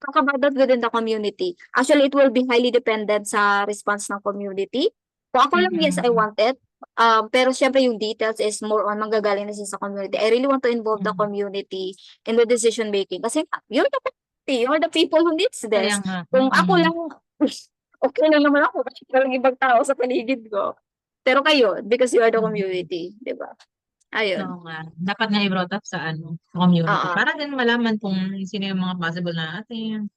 S2: talk about that within the community. Actually, it will be highly dependent sa response ng community. Kung ako lang, yes, I
S1: Mm.
S2: want it. Pero syempre yung details is more on manggagaling na siya sa community. I really want to involve the
S1: Mm.
S2: community in the decision making. Kasi you're the people who needs
S1: Kaya
S2: this.
S1: nga.
S2: Kung ako
S1: Mm.
S2: lang, okay lang naman ako kasi walang ibang tao sa paligid ko. Pero kayo, because you are the
S1: Mm.
S2: community, 'di ba? Ayun.
S1: Oo nga. Dapat nga i-brought up sa ano, sa community
S2: Oo.
S1: para din malaman kung sino yung mga possible natin.